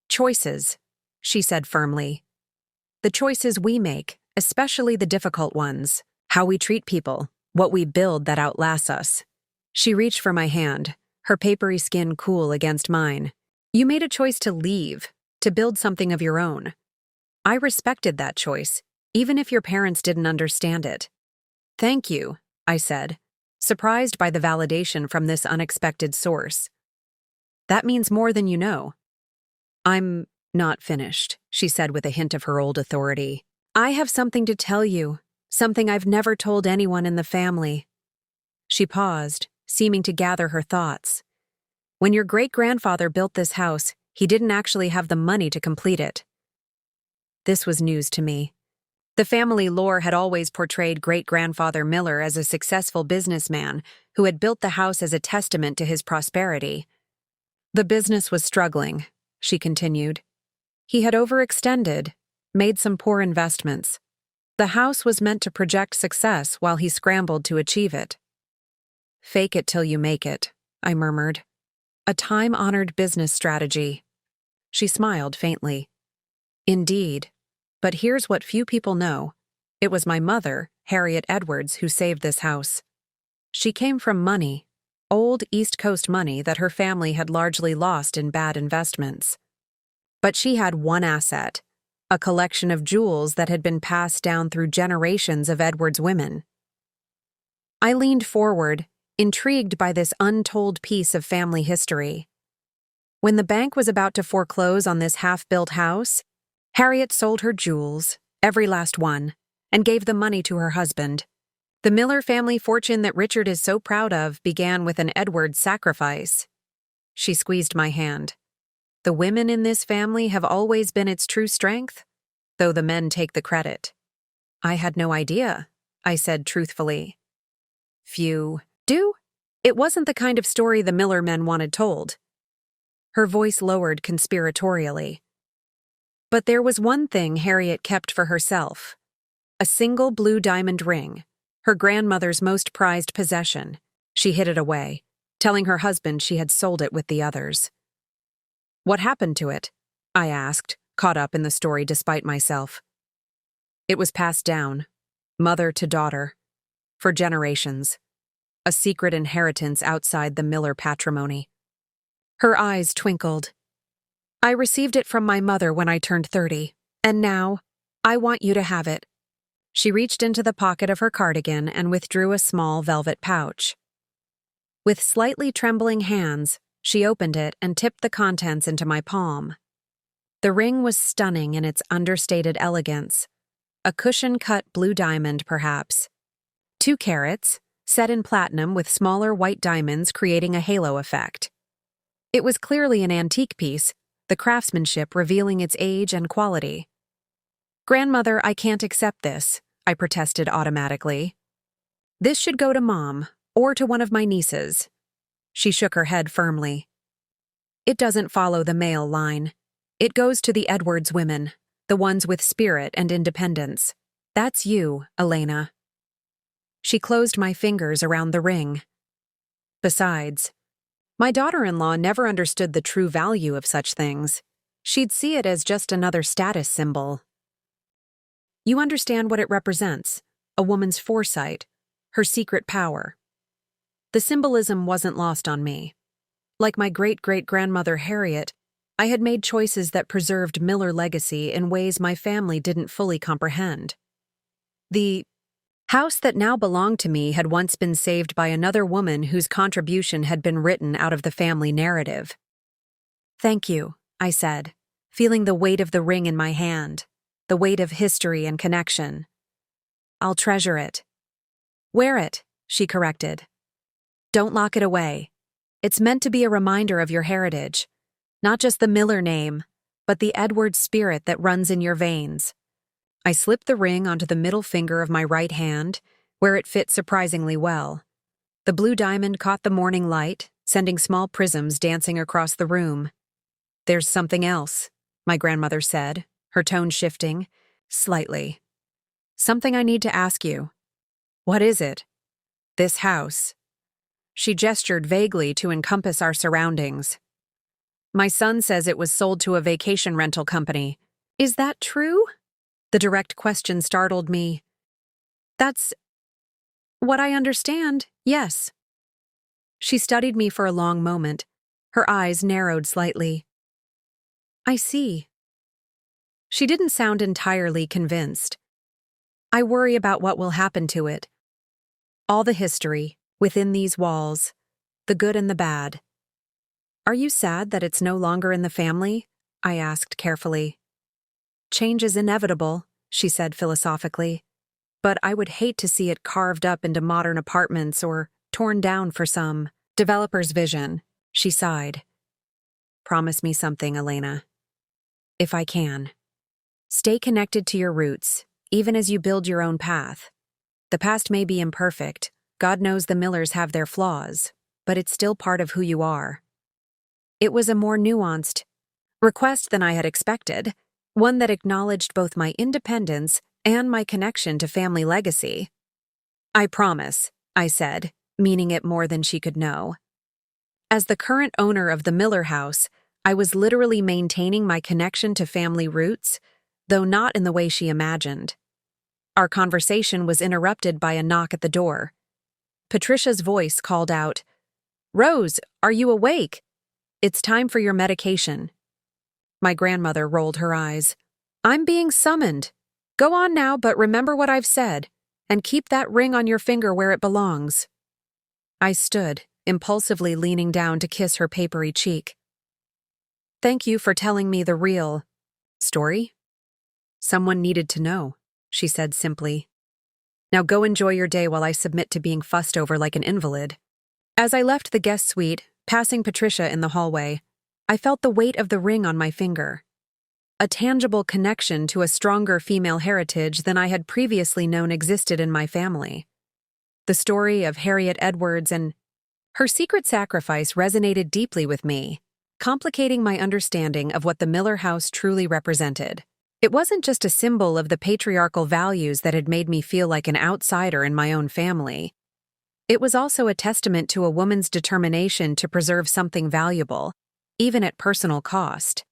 "Choices," she said firmly. "The choices we make, especially the difficult ones. How we treat people, what we build that outlasts us." She reached for my hand, her papery skin cool against mine. "You made a choice to leave, to build something of your own. I respected that choice, even if your parents didn't understand it." "Thank you," I said, surprised by the validation from this unexpected source. "That means more than you know." "I'm not finished," she said with a hint of her old authority. "I have something to tell you, something I've never told anyone in the family." She paused, seeming to gather her thoughts. "When your great-grandfather built this house, he didn't actually have the money to complete it." This was news to me. The family lore had always portrayed great-grandfather Miller as a successful businessman who had built the house as a testament to his prosperity. "The business was struggling," she continued. "He had overextended, made some poor investments. The house was meant to project success while he scrambled to achieve it." "Fake it till you make it," I murmured. "A time-honored business strategy." She smiled faintly. "Indeed. But here's what few people know. It was my mother, Harriet Edwards, who saved this house. She came from money, old East Coast money that her family had largely lost in bad investments. But she had one asset, a collection of jewels that had been passed down through generations of Edwards women." I leaned forward, intrigued by this untold piece of family history. "When the bank was about to foreclose on this half-built house, Harriet sold her jewels, every last one, and gave the money to her husband. The Miller family fortune that Richard is so proud of began with an Edwards sacrifice." She squeezed my hand. "The women in this family have always been its true strength, though the men take the credit." "I had no idea," I said truthfully. "Few do. It wasn't the kind of story the Miller men wanted told." Her voice lowered conspiratorially. But there was one thing Harriet kept for herself. A single blue diamond ring, her grandmother's most prized possession. She hid it away, telling her husband she had sold it with the others. "What happened to it?" I asked, caught up in the story despite myself. "It was passed down, mother to daughter, for generations. A secret inheritance outside the Miller patrimony." Her eyes twinkled. "I received it from my mother when I turned 30, and now, I want you to have it." She reached into the pocket of her cardigan and withdrew a small velvet pouch. With slightly trembling hands, she opened it and tipped the contents into my palm. The ring was stunning in its understated elegance. A cushion-cut blue diamond, perhaps. 2 carats, set in platinum with smaller white diamonds creating a halo effect. It was clearly an antique piece, the craftsmanship revealing its age and quality. "Grandmother, I can't accept this," I protested automatically. "This should go to Mom, or to one of my nieces." She shook her head firmly. "It doesn't follow the male line. It goes to the Edwards women, the ones with spirit and independence. That's you, Elena." She closed my fingers around the ring. Besides, my daughter-in-law never understood the true value of such things. She'd see it as just another status symbol. "You understand what it represents, a woman's foresight, her secret power." The symbolism wasn't lost on me. Like my great-great-grandmother Harriet, I had made choices that preserved Miller legacy in ways my family didn't fully comprehend. The house that now belonged to me had once been saved by another woman whose contribution had been written out of the family narrative. "Thank you," I said, feeling the weight of the ring in my hand, the weight of history and connection. "I'll treasure it." "Wear it," she corrected. "Don't lock it away. It's meant to be a reminder of your heritage, not just the Miller name, but the Edwards spirit that runs in your veins." I slipped the ring onto the middle finger of my right hand, where it fit surprisingly well. The blue diamond caught the morning light, sending small prisms dancing across the room. "There's something else," my grandmother said, her tone shifting, slightly. "Something I need to ask you." "What is it?" "This house." She gestured vaguely to encompass our surroundings. "My son says it was sold to a vacation rental company. Is that true?" The direct question startled me. "That's what I understand, yes." She studied me for a long moment. Her eyes narrowed slightly. "I see." She didn't sound entirely convinced. "I worry about what will happen to it. All the history, within these walls, the good and the bad." "Are you sad that it's no longer in the family?" I asked carefully. "Change is inevitable," she said philosophically, "but I would hate to see it carved up into modern apartments or torn down for some developer's vision." She sighed. "Promise me something, Elena. If I can. Stay connected to your roots, even as you build your own path. The past may be imperfect. God knows the Millers have their flaws, but it's still part of who you are." It was a more nuanced request than I had expected, one that acknowledged both my independence and my connection to family legacy. "I promise," I said, meaning it more than she could know. As the current owner of the Miller house, I was literally maintaining my connection to family roots, though not in the way she imagined. Our conversation was interrupted by a knock at the door. Patricia's voice called out, "Rose, are you awake? It's time for your medication." My grandmother rolled her eyes. "I'm being summoned. Go on now, but remember what I've said, and keep that ring on your finger where it belongs." I stood, impulsively leaning down to kiss her papery cheek. "Thank you for telling me the real story. Someone needed to know," she said simply. "Now go enjoy your day while I submit to being fussed over like an invalid." As I left the guest suite, passing Patricia in the hallway, I felt the weight of the ring on my finger. A tangible connection to a stronger female heritage than I had previously known existed in my family. The story of Harriet Edwards and her secret sacrifice resonated deeply with me, complicating my understanding of what the Miller house truly represented. It wasn't just a symbol of the patriarchal values that had made me feel like an outsider in my own family. It was also a testament to a woman's determination to preserve something valuable, even at personal cost.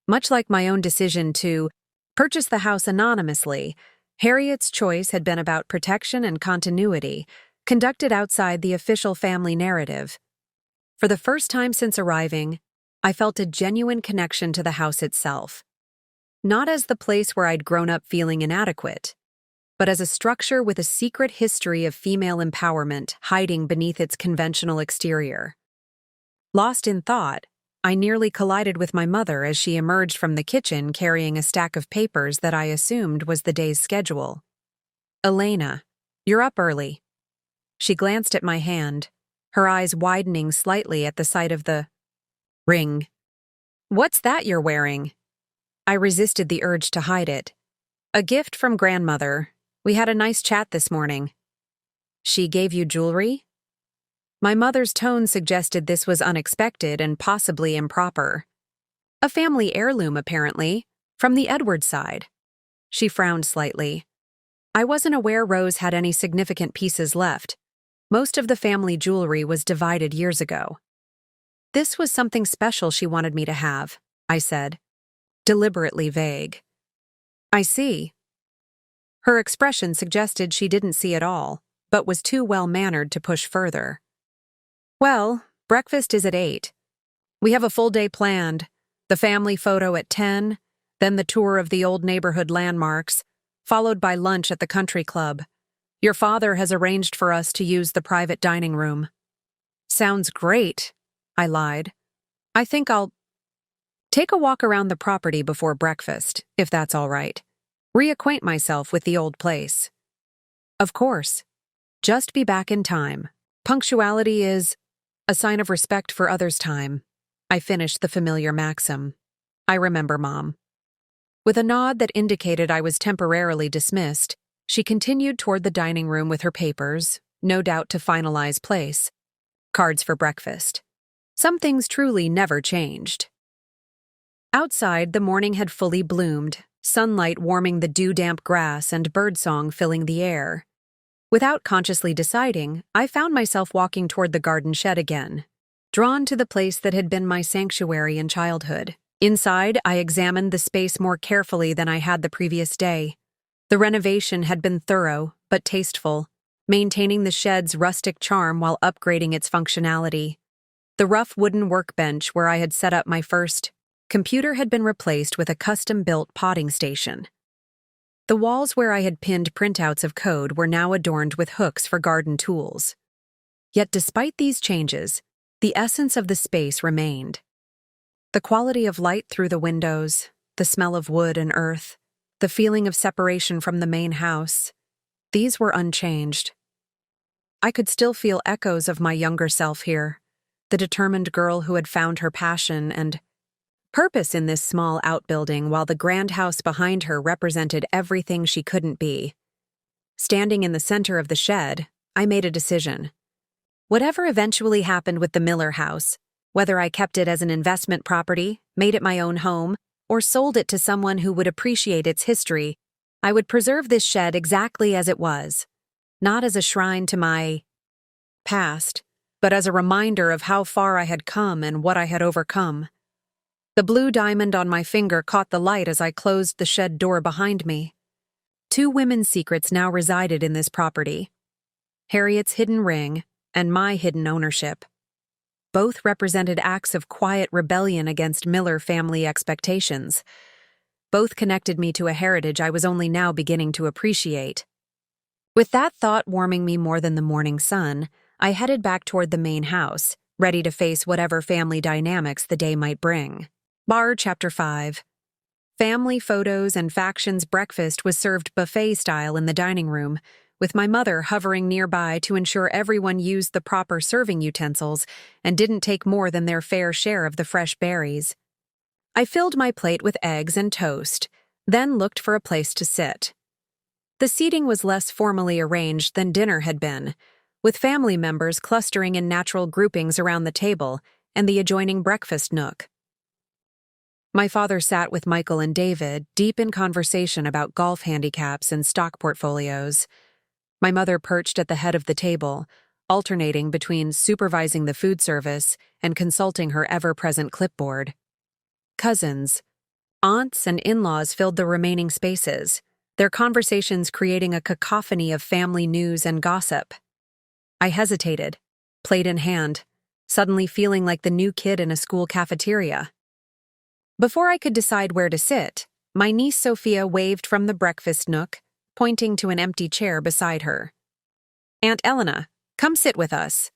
Much like my own decision to purchase the house anonymously, Harriet's choice had been about protection and continuity, conducted outside the official family narrative. For the first time since arriving, I felt a genuine connection to the house itself. Not as the place where I'd grown up feeling inadequate, but as a structure with a secret history of female empowerment hiding beneath its conventional exterior. Lost in thought, I nearly collided with my mother as she emerged from the kitchen carrying a stack of papers that I assumed was the day's schedule. "Elena, you're up early." She glanced at my hand, her eyes widening slightly at the sight of the ring. "What's that you're wearing?" I resisted the urge to hide it. "A gift from grandmother. We had a nice chat this morning." "She gave you jewelry?" My mother's tone suggested this was unexpected and possibly improper. "A family heirloom, apparently, from the Edwards side." She frowned slightly. I wasn't aware Rose had any significant pieces left. Most of the family jewelry was divided years ago. "This was something special she wanted me to have," I said, deliberately vague. "I see." Her expression suggested she didn't see at all, but was too well-mannered to push further. "Well, breakfast is at 8. We have a full day planned, the family photo at 10, then the tour of the old neighborhood landmarks, followed by lunch at the country club. Your father has arranged for us to use the private dining room." "Sounds great," I lied. "I think I'll take a walk around the property before breakfast, if that's all right. Reacquaint myself with the old place." "Of course. Just be back in time. Punctuality is a sign of respect for others' time." I finished the familiar maxim. "I remember, Mom." With a nod that indicated I was temporarily dismissed, she continued toward the dining room with her papers, no doubt to finalize place. Cards for breakfast. Some things truly never changed. Outside, the morning had fully bloomed, sunlight warming the dew-damp grass and birdsong filling the air. Without consciously deciding, I found myself walking toward the garden shed again, drawn to the place that had been my sanctuary in childhood. Inside, I examined the space more carefully than I had the previous day. The renovation had been thorough, but tasteful, maintaining the shed's rustic charm while upgrading its functionality. The rough wooden workbench where I had set up my first computer had been replaced with a custom-built potting station. The walls where I had pinned printouts of code were now adorned with hooks for garden tools. Yet despite these changes, the essence of the space remained. The quality of light through the windows, the smell of wood and earth, the feeling of separation from the main house, these were unchanged. I could still feel echoes of my younger self here, the determined girl who had found her passion and purpose in this small outbuilding, while the grand house behind her represented everything she couldn't be. Standing in the center of the shed, I made a decision. Whatever eventually happened with the Miller house, whether I kept it as an investment property, made it my own home, or sold it to someone who would appreciate its history, I would preserve this shed exactly as it was, not as a shrine to my past, but as a reminder of how far I had come and what I had overcome. The blue diamond on my finger caught the light as I closed the shed door behind me. 2 women's secrets now resided in this property: Harriet's hidden ring and my hidden ownership. Both represented acts of quiet rebellion against Miller family expectations. Both connected me to a heritage I was only now beginning to appreciate. With that thought warming me more than the morning sun, I headed back toward the main house, ready to face whatever family dynamics the day might bring. Bar Chapter 5. Family photos and factions breakfast was served buffet style in the dining room, with my mother hovering nearby to ensure everyone used the proper serving utensils and didn't take more than their fair share of the fresh berries. I filled my plate with eggs and toast, then looked for a place to sit. The seating was less formally arranged than dinner had been, with family members clustering in natural groupings around the table and the adjoining breakfast nook. My father sat with Michael and David, deep in conversation about golf handicaps and stock portfolios. My mother perched at the head of the table, alternating between supervising the food service and consulting her ever-present clipboard. Cousins, aunts, and in-laws filled the remaining spaces, their conversations creating a cacophony of family news and gossip. I hesitated, plate in hand, suddenly feeling like the new kid in a school cafeteria. Before I could decide where to sit, my niece Sophia waved from the breakfast nook, pointing to an empty chair beside her. "Aunt Elena, come sit with us."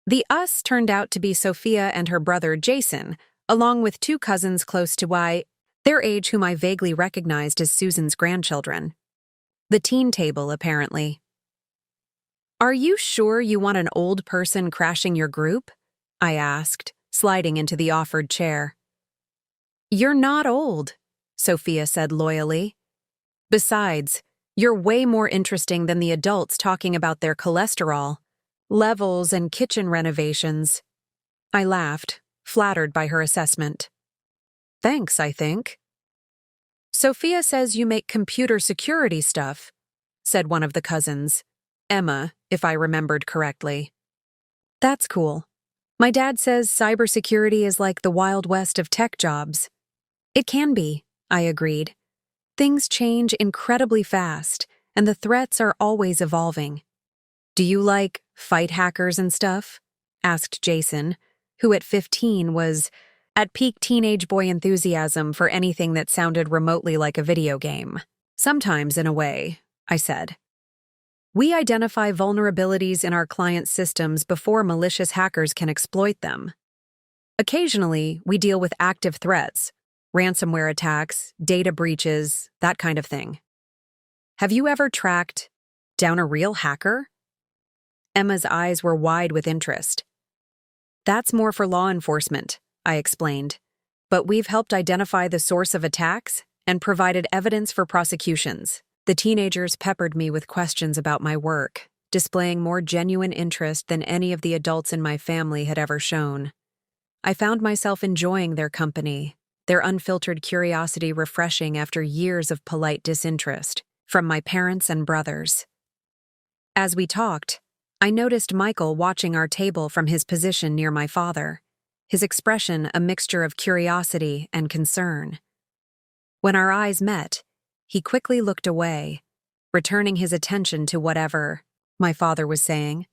The us turned out to be Sophia and her brother Jason, along with two cousins close to their age whom I vaguely recognized as Susan's grandchildren. The teen table, apparently. "Are you sure you want an old person crashing your group?" I asked, sliding into the offered chair. "You're not old," Sophia said loyally. "Besides, you're way more interesting than the adults talking about their cholesterol, levels, and kitchen renovations." I laughed, flattered by her assessment. "Thanks, I think." "Sophia says you make computer security stuff," said one of the cousins, Emma, if I remembered correctly. "That's cool. My dad says cybersecurity is like the Wild West of tech jobs." "It can be," I agreed. "Things change incredibly fast, and the threats are always evolving." "Do you fight hackers and stuff?" asked Jason, who at 15 was at peak teenage boy enthusiasm for anything that sounded remotely like a video game. "Sometimes, in a way," I said. "We identify vulnerabilities in our clients' systems before malicious hackers can exploit them. Occasionally, we deal with active threats, ransomware attacks, data breaches, that kind of thing." "Have you ever tracked down a real hacker?" Emma's eyes were wide with interest. "That's more for law enforcement," I explained. "But we've helped identify the source of attacks and provided evidence for prosecutions." The teenagers peppered me with questions about my work, displaying more genuine interest than any of the adults in my family had ever shown. I found myself enjoying their company, their unfiltered curiosity refreshing after years of polite disinterest from my parents and brothers. As we talked, I noticed Michael watching our table from his position near my father, his expression a mixture of curiosity and concern. When our eyes met, he quickly looked away, returning his attention to whatever my father was saying.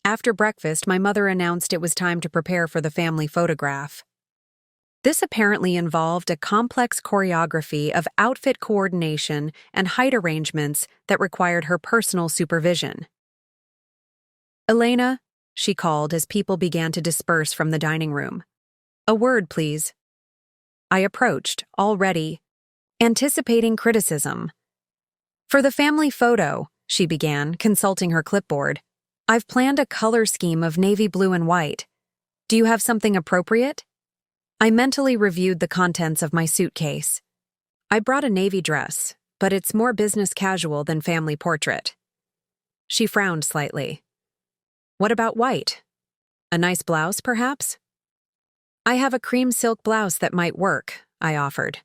After breakfast, my mother announced it was time to prepare for the family photograph. This apparently involved a complex choreography of outfit coordination and height arrangements that required her personal supervision. "Elena," she called as people began to disperse from the dining room. "A word, please." I approached, already anticipating criticism. "For the family photo," she began, consulting her clipboard, "I've planned a color scheme of navy blue and white. Do you have something appropriate?" I mentally reviewed the contents of my suitcase. I brought a navy dress, but it's more business casual than family portrait. She frowned slightly. "What about white? A nice blouse, perhaps?" "I have a cream silk blouse that might work," I offered.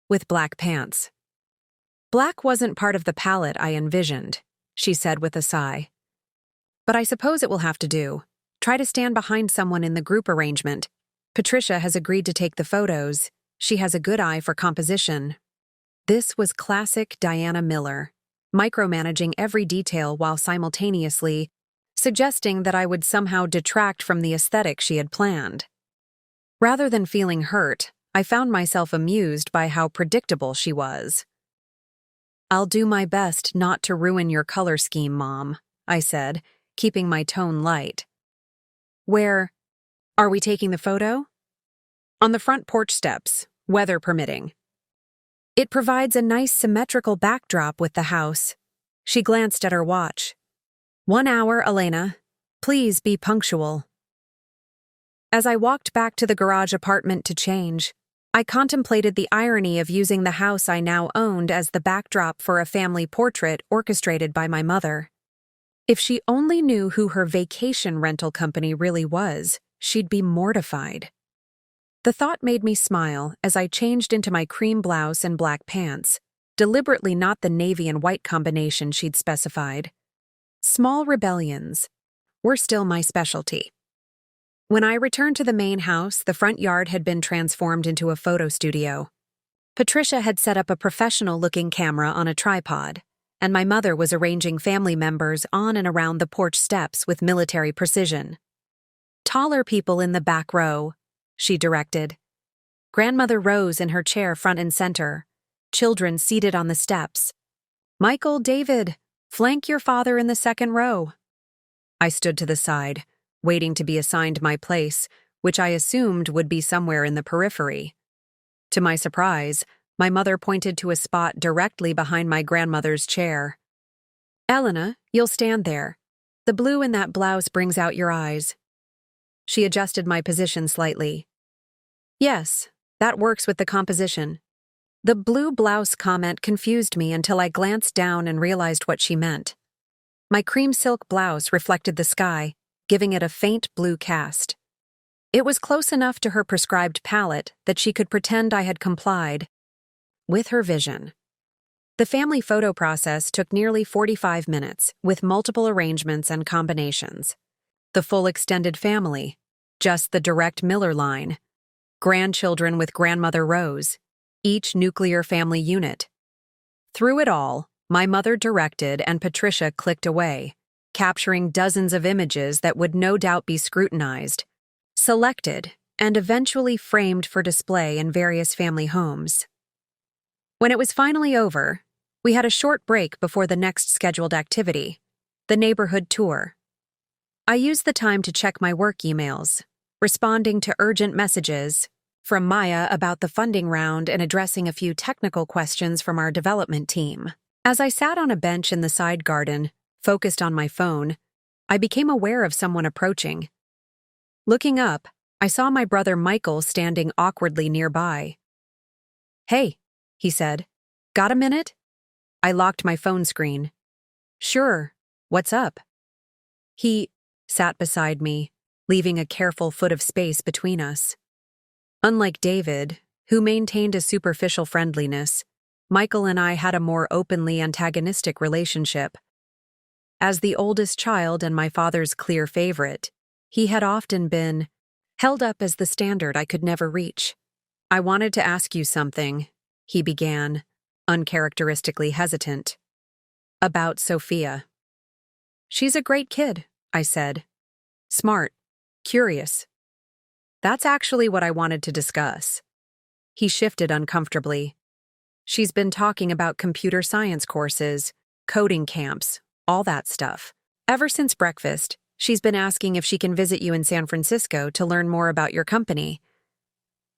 "With black pants." "Black wasn't part of the palette I envisioned," she said with a sigh. "But I suppose it will have to do. Try to stand behind someone in the group arrangement. Patricia has agreed to take the photos. She has a good eye for composition." This was classic Diana Miller, micromanaging every detail while simultaneously suggesting that I would somehow detract from the aesthetic she had planned. Rather than feeling hurt, I found myself amused by how predictable she was. "I'll do my best not to ruin your color scheme, Mom," I said, keeping my tone light. "Where are we taking the photo?" "On the front porch steps, weather permitting. It provides a nice symmetrical backdrop with the house." She glanced at her watch. "1 hour, Elena. Please be punctual." As I walked back to the garage apartment to change, I contemplated the irony of using the house I now owned as the backdrop for a family portrait orchestrated by my mother. If she only knew who her vacation rental company really was, she'd be mortified. The thought made me smile as I changed into my cream blouse and black pants, deliberately not the navy and white combination she'd specified. Small rebellions were still my specialty. When I returned to the main house, the front yard had been transformed into a photo studio. Patricia had set up a professional-looking camera on a tripod, and my mother was arranging family members on and around the porch steps with military precision. "Taller people in the back row," she directed. Grandmother rose in her chair front and center, children seated on the steps. "Michael, David, flank your father in the second row." I stood to the side, waiting to be assigned my place, which I assumed would be somewhere in the periphery. To my surprise, my mother pointed to a spot directly behind my grandmother's chair. "Elena, you'll stand there. The blue in that blouse brings out your eyes." She adjusted my position slightly. "Yes, that works with the composition." The blue blouse comment confused me until I glanced down and realized what she meant. My cream silk blouse reflected the sky, giving it a faint blue cast. It was close enough to her prescribed palette that she could pretend I had complied with her vision. The family photo process took nearly 45 minutes, with multiple arrangements and combinations. The full extended family, just the direct Miller line, grandchildren with grandmother Rose, each nuclear family unit. Through it all, my mother directed and Patricia clicked away, capturing dozens of images that would no doubt be scrutinized, selected, and eventually framed for display in various family homes. When it was finally over, we had a short break before the next scheduled activity, the neighborhood tour. I used the time to check my work emails, responding to urgent messages from Maya about the funding round and addressing a few technical questions from our development team. As I sat on a bench in the side garden, focused on my phone, I became aware of someone approaching. Looking up, I saw my brother Michael standing awkwardly nearby. "Hey," he said. "Got a minute?" I locked my phone screen. "Sure. What's up?" He sat beside me, leaving a careful foot of space between us. Unlike David, who maintained a superficial friendliness, Michael and I had a more openly antagonistic relationship. As the oldest child and my father's clear favorite, he had often been held up as the standard I could never reach. "I wanted to ask you something," he began, uncharacteristically hesitant. "About Sophia." "She's a great kid," I said. "Smart, curious." "That's actually what I wanted to discuss." He shifted uncomfortably. "She's been talking about computer science courses, coding camps, all that stuff. Ever since breakfast, she's been asking if she can visit you in San Francisco to learn more about your company."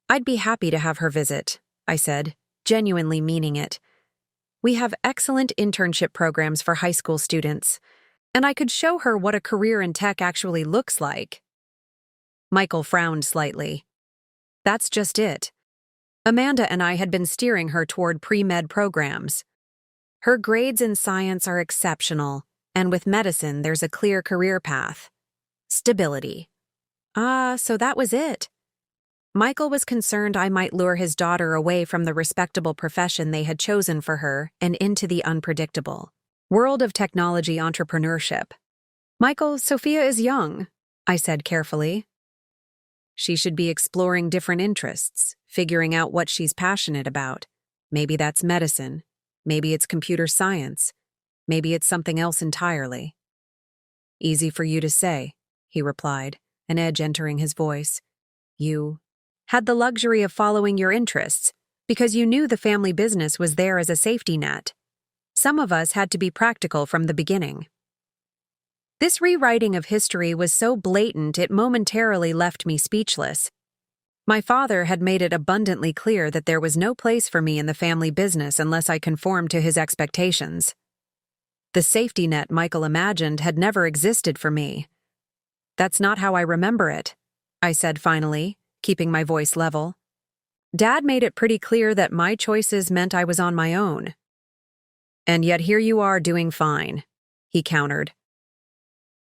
"I'd be happy to have her visit," I said, genuinely meaning it. "We have excellent internship programs for high school students, and I could show her what a career in tech actually looks like." Michael frowned slightly. "That's just it. Amanda and I had been steering her toward pre-med programs. Her grades in science are exceptional, and with medicine there's a clear career path. Stability." "Ah, so that was it." Michael was concerned I might lure his daughter away from the respectable profession they had chosen for her and into the unpredictable world of technology entrepreneurship. "Michael, Sophia is young," I said carefully. "She should be exploring different interests, figuring out what she's passionate about. Maybe that's medicine. Maybe it's computer science. Maybe it's something else entirely." "Easy for you to say," he replied, an edge entering his voice. "You had the luxury of following your interests because you knew the family business was there as a safety net. Some of us had to be practical from the beginning." This rewriting of history was so blatant it momentarily left me speechless. My father had made it abundantly clear that there was no place for me in the family business unless I conformed to his expectations. The safety net Michael imagined had never existed for me. "That's not how I remember it," I said finally, keeping my voice level. "Dad made it pretty clear that my choices meant I was on my own." "And yet here you are doing fine," he countered.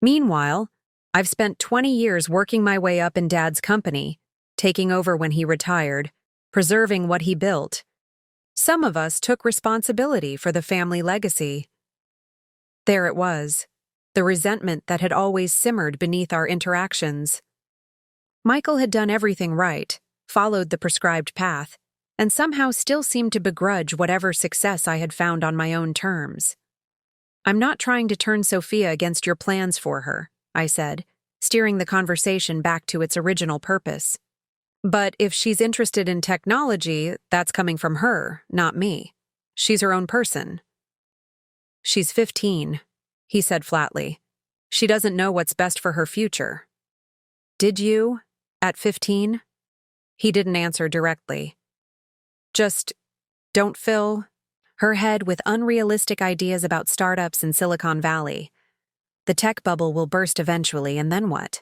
Meanwhile, I've spent 20 years working my way up in Dad's company, taking over when he retired, preserving what he built. Some of us took responsibility for the family legacy. There it was, the resentment that had always simmered beneath our interactions. Michael had done everything right, followed the prescribed path, and somehow still seemed to begrudge whatever success I had found on my own terms. "I'm not trying to turn Sophia against your plans for her," I said, steering the conversation back to its original purpose. "But if she's interested in technology, that's coming from her, not me. She's her own person." "She's 15, he said flatly. "She doesn't know what's best for her future." "Did you, at 15? He didn't answer directly. "Just don't fill her head with unrealistic ideas about startups in Silicon Valley. The tech bubble will burst eventually, and then what?"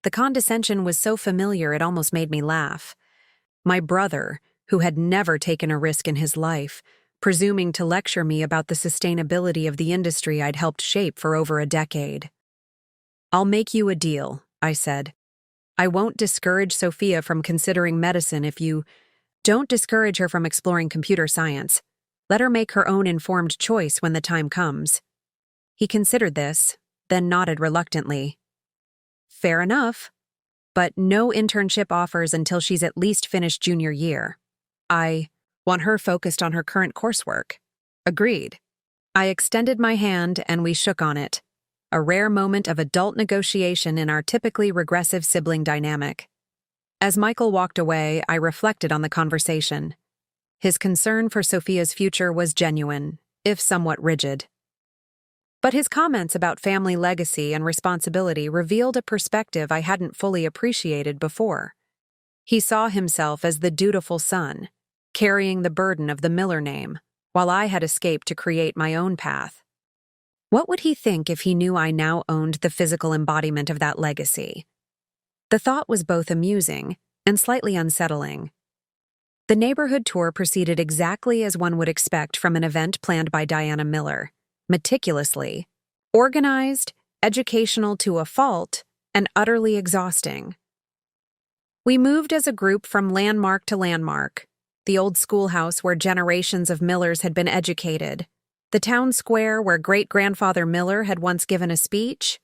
The condescension was so familiar it almost made me laugh. My brother, who had never taken a risk in his life, presuming to lecture me about the sustainability of the industry I'd helped shape for over a decade. "I'll make you a deal," I said. "I won't discourage Sophia from considering medicine if you don't discourage her from exploring computer science. Let her make her own informed choice when the time comes." He considered this, then nodded reluctantly. "Fair enough. But no internship offers until she's at least finished junior year. I want her focused on her current coursework." "Agreed." I extended my hand and we shook on it, a rare moment of adult negotiation in our typically regressive sibling dynamic. As Michael walked away, I reflected on the conversation. His concern for Sophia's future was genuine, if somewhat rigid. But his comments about family legacy and responsibility revealed a perspective I hadn't fully appreciated before. He saw himself as the dutiful son, carrying the burden of the Miller name, while I had escaped to create my own path. What would he think if he knew I now owned the physical embodiment of that legacy? The thought was both amusing and slightly unsettling. The neighborhood tour proceeded exactly as one would expect from an event planned by Diana Miller. Meticulously, organized, educational to a fault, and utterly exhausting. We moved as a group from landmark to landmark, the old schoolhouse where generations of Millers had been educated, the town square where great-grandfather Miller had once given a speech,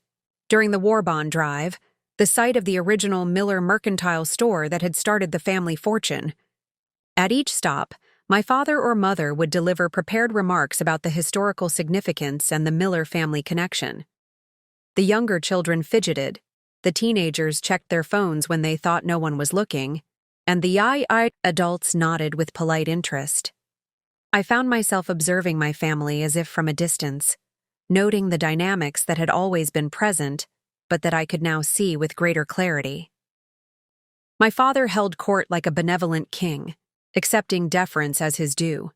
during the war bond drive, the site of the original Miller mercantile store that had started the family fortune. At each stop, my father or mother would deliver prepared remarks about the historical significance and the Miller family connection. The younger children fidgeted, the teenagers checked their phones when they thought no one was looking, and the adults nodded with polite interest. I found myself observing my family as if from a distance, noting the dynamics that had always been present, but that I could now see with greater clarity. My father held court like a benevolent king, accepting deference as his due.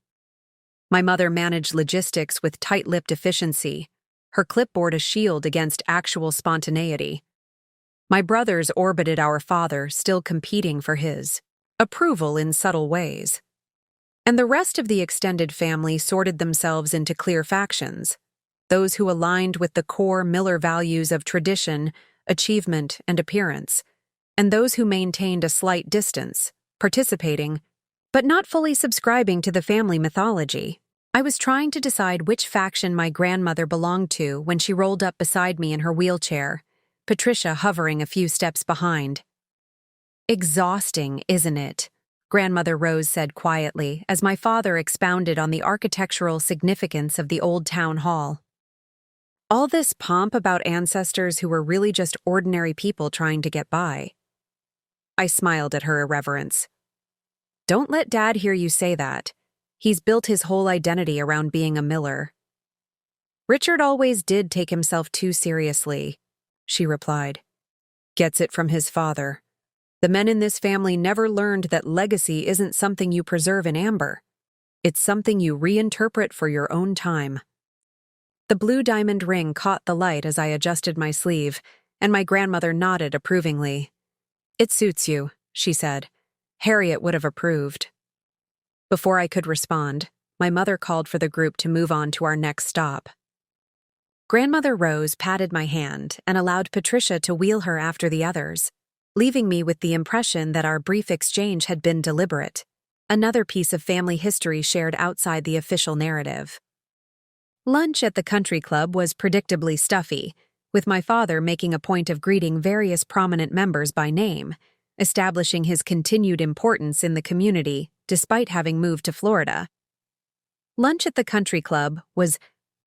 My mother managed logistics with tight-lipped efficiency, her clipboard a shield against actual spontaneity. My brothers orbited our father, still competing for his approval in subtle ways. And the rest of the extended family sorted themselves into clear factions, those who aligned with the core Miller values of tradition, achievement, and appearance, and those who maintained a slight distance, participating, but not fully subscribing to the family mythology. I was trying to decide which faction my grandmother belonged to when she rolled up beside me in her wheelchair, Patricia hovering a few steps behind. "Exhausting, isn't it?" Grandmother Rose said quietly as my father expounded on the architectural significance of the old town hall. All this pomp about ancestors who were really just ordinary people trying to get by. I smiled at her irreverence. "Don't let Dad hear you say that. He's built his whole identity around being a Miller." "Richard always did take himself too seriously," she replied. "Gets it from his father. The men in this family never learned that legacy isn't something you preserve in amber. It's something you reinterpret for your own time." The blue diamond ring caught the light as I adjusted my sleeve, and my grandmother nodded approvingly. "It suits you," she said. "Harriet would have approved." Before I could respond, my mother called for the group to move on to our next stop. Grandmother Rose patted my hand and allowed Patricia to wheel her after the others, leaving me with the impression that our brief exchange had been deliberate, another piece of family history shared outside the official narrative. Lunch at the country club was predictably stuffy, with my father making a point of greeting various prominent members by name, establishing his continued importance in the community despite having moved to Florida. Lunch at the country club was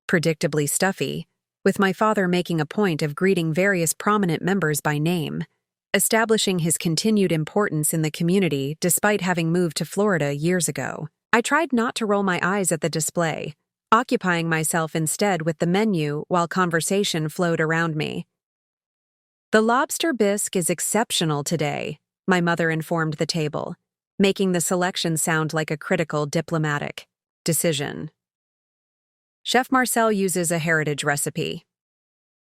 predictably stuffy, with my father making a point of greeting various prominent members by name, establishing his continued importance in the community despite having moved to Florida years ago. I tried not to roll my eyes at the display, occupying myself instead with the menu while conversation flowed around me. "The lobster bisque is exceptional today," my mother informed the table, making the selection sound like a critical diplomatic decision. "Chef Marcel uses a heritage recipe."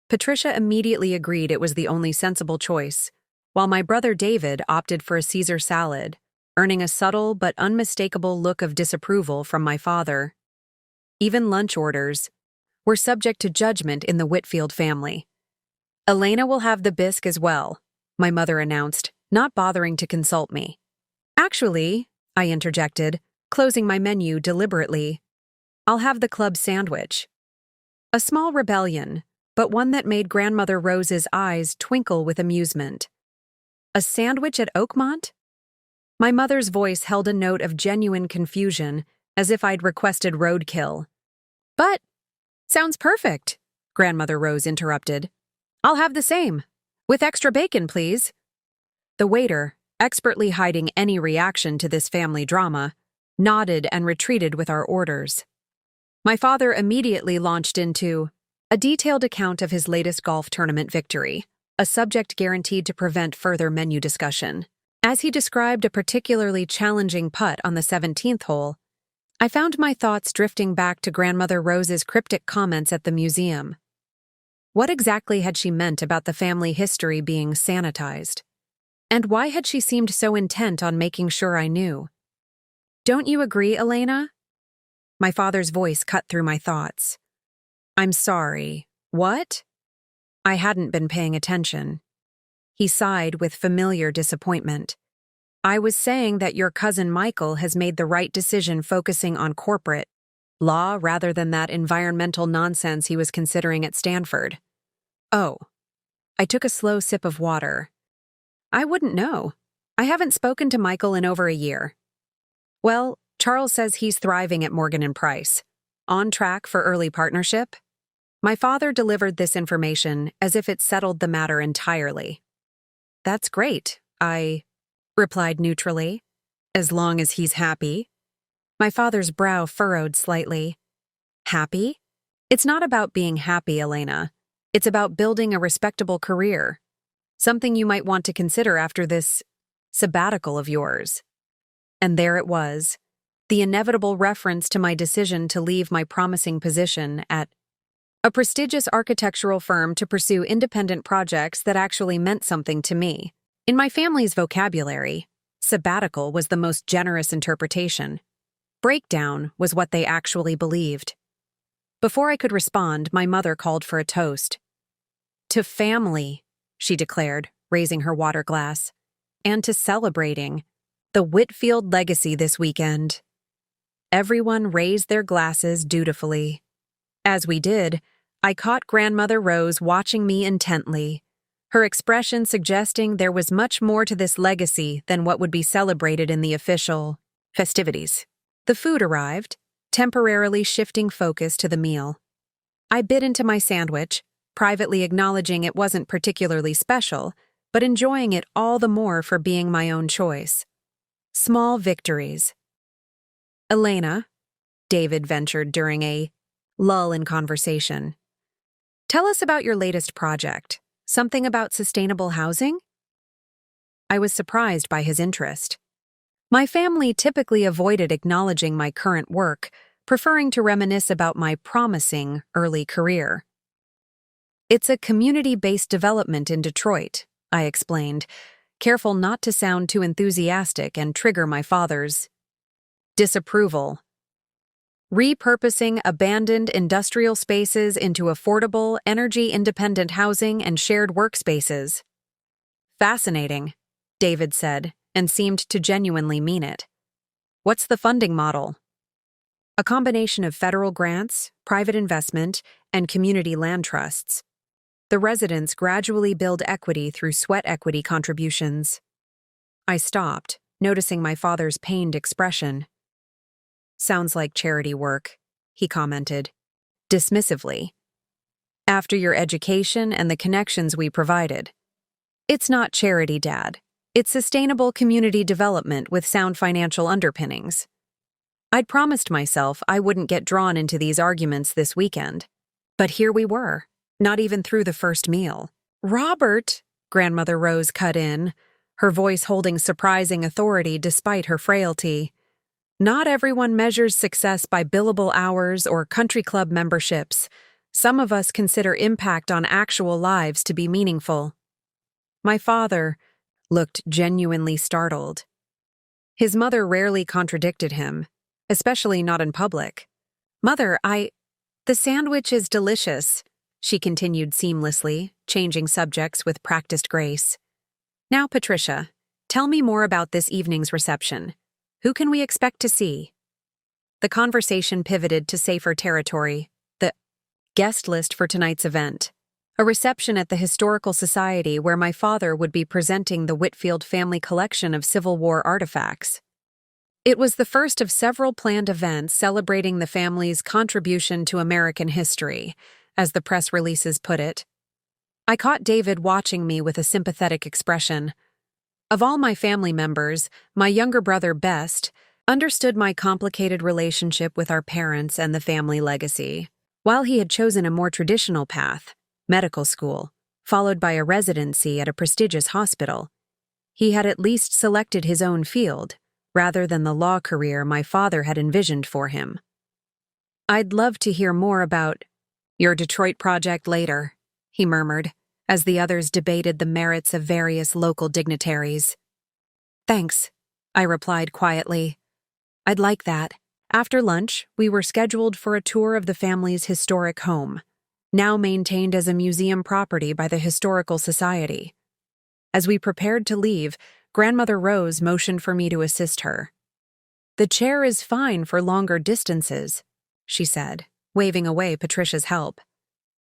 Patricia immediately agreed it was the only sensible choice, while my brother David opted for a Caesar salad, earning a subtle but unmistakable look of disapproval from my father. Even lunch orders were subject to judgment in the Whitfield family. "Elena will have the bisque as well," my mother announced, not bothering to consult me. "Actually," I interjected, closing my menu deliberately, "I'll have the club sandwich." A small rebellion, but one that made Grandmother Rose's eyes twinkle with amusement. "A sandwich at Oakmont?" My mother's voice held a note of genuine confusion, as if I'd requested roadkill. "But, sounds perfect," Grandmother Rose interrupted. "I'll have the same. With extra bacon, please." The waiter, expertly hiding any reaction to this family drama, nodded and retreated with our orders. My father immediately launched into a detailed account of his latest golf tournament victory, a subject guaranteed to prevent further menu discussion. As he described a particularly challenging putt on the 17th hole, I found my thoughts drifting back to Grandmother Rose's cryptic comments at the museum. What exactly had she meant about the family history being sanitized? And why had she seemed so intent on making sure I knew? "Don't you agree, Elena?" My father's voice cut through my thoughts. "I'm sorry. What?" I hadn't been paying attention. He sighed with familiar disappointment. "I was saying that your cousin Michael has made the right decision focusing on corporate law rather than that environmental nonsense he was considering at Stanford." "Oh." I took a slow sip of water. "I wouldn't know. I haven't spoken to Michael in over a year." "Well, Charles says he's thriving at Morgan & Price. On track for early partnership?" My father delivered this information as if it settled the matter entirely. "That's great," I replied neutrally. "As long as he's happy." My father's brow furrowed slightly. "Happy? It's not about being happy, Elena. It's about building a respectable career. Something you might want to consider after this sabbatical of yours." And there it was, the inevitable reference to my decision to leave my promising position at a prestigious architectural firm to pursue independent projects that actually meant something to me. In my family's vocabulary, sabbatical was the most generous interpretation. Breakdown was what they actually believed. Before I could respond, my mother called for a toast. "To family," she declared, raising her water glass, "and to celebrating the Whitfield legacy this weekend." Everyone raised their glasses dutifully. As we did, I caught Grandmother Rose watching me intently, her expression suggesting there was much more to this legacy than what would be celebrated in the official festivities. The food arrived, temporarily shifting focus to the meal. I bit into my sandwich, privately acknowledging it wasn't particularly special, but enjoying it all the more for being my own choice. Small victories. "Elena," David ventured during a lull in conversation, "tell us about your latest project. Something about sustainable housing?" I was surprised by his interest. My family typically avoided acknowledging my current work, preferring to reminisce about my promising early career. "It's a community-based development in Detroit," I explained, careful not to sound too enthusiastic and trigger my father's disapproval. repurposing abandoned industrial spaces into affordable, energy-independent housing and shared workspaces. Fascinating, David said, and seemed to genuinely mean it. What's the funding model? A combination of federal grants, private investment, and community land trusts. The residents gradually build equity through sweat equity contributions. I stopped, noticing my father's pained expression. Sounds like charity work, he commented, dismissively. After your education and the connections we provided. It's not charity, Dad. It's sustainable community development with sound financial underpinnings. I'd promised myself I wouldn't get drawn into these arguments this weekend. But here we were, not even through the first meal. Robert, Grandmother Rose cut in, her voice holding surprising authority despite her frailty. Not everyone measures success by billable hours or country club memberships. Some of us consider impact on actual lives to be meaningful. My father looked genuinely startled. His mother rarely contradicted him, especially not in public. Mother, the sandwich is delicious, she continued seamlessly, changing subjects with practiced grace. Now, Patricia, tell me more about this evening's reception. Who can we expect to see? The conversation pivoted to safer territory, the guest list for tonight's event. A reception at the Historical Society where my father would be presenting the Whitfield family collection of Civil War artifacts. It was the first of several planned events celebrating the family's contribution to American history, as the press releases put it. I caught David watching me with a sympathetic expression. Of all my family members, my younger brother best understood my complicated relationship with our parents and the family legacy. While he had chosen a more traditional path, medical school, followed by a residency at a prestigious hospital, he had at least selected his own field, rather than the law career my father had envisioned for him. I'd love to hear more about your Detroit project later, he murmured, as the others debated the merits of various local dignitaries. Thanks, I replied quietly. I'd like that. After lunch, we were scheduled for a tour of the family's historic home, now maintained as a museum property by the Historical Society. As we prepared to leave, Grandmother Rose motioned for me to assist her. The chair is fine for longer distances, she said, waving away Patricia's help.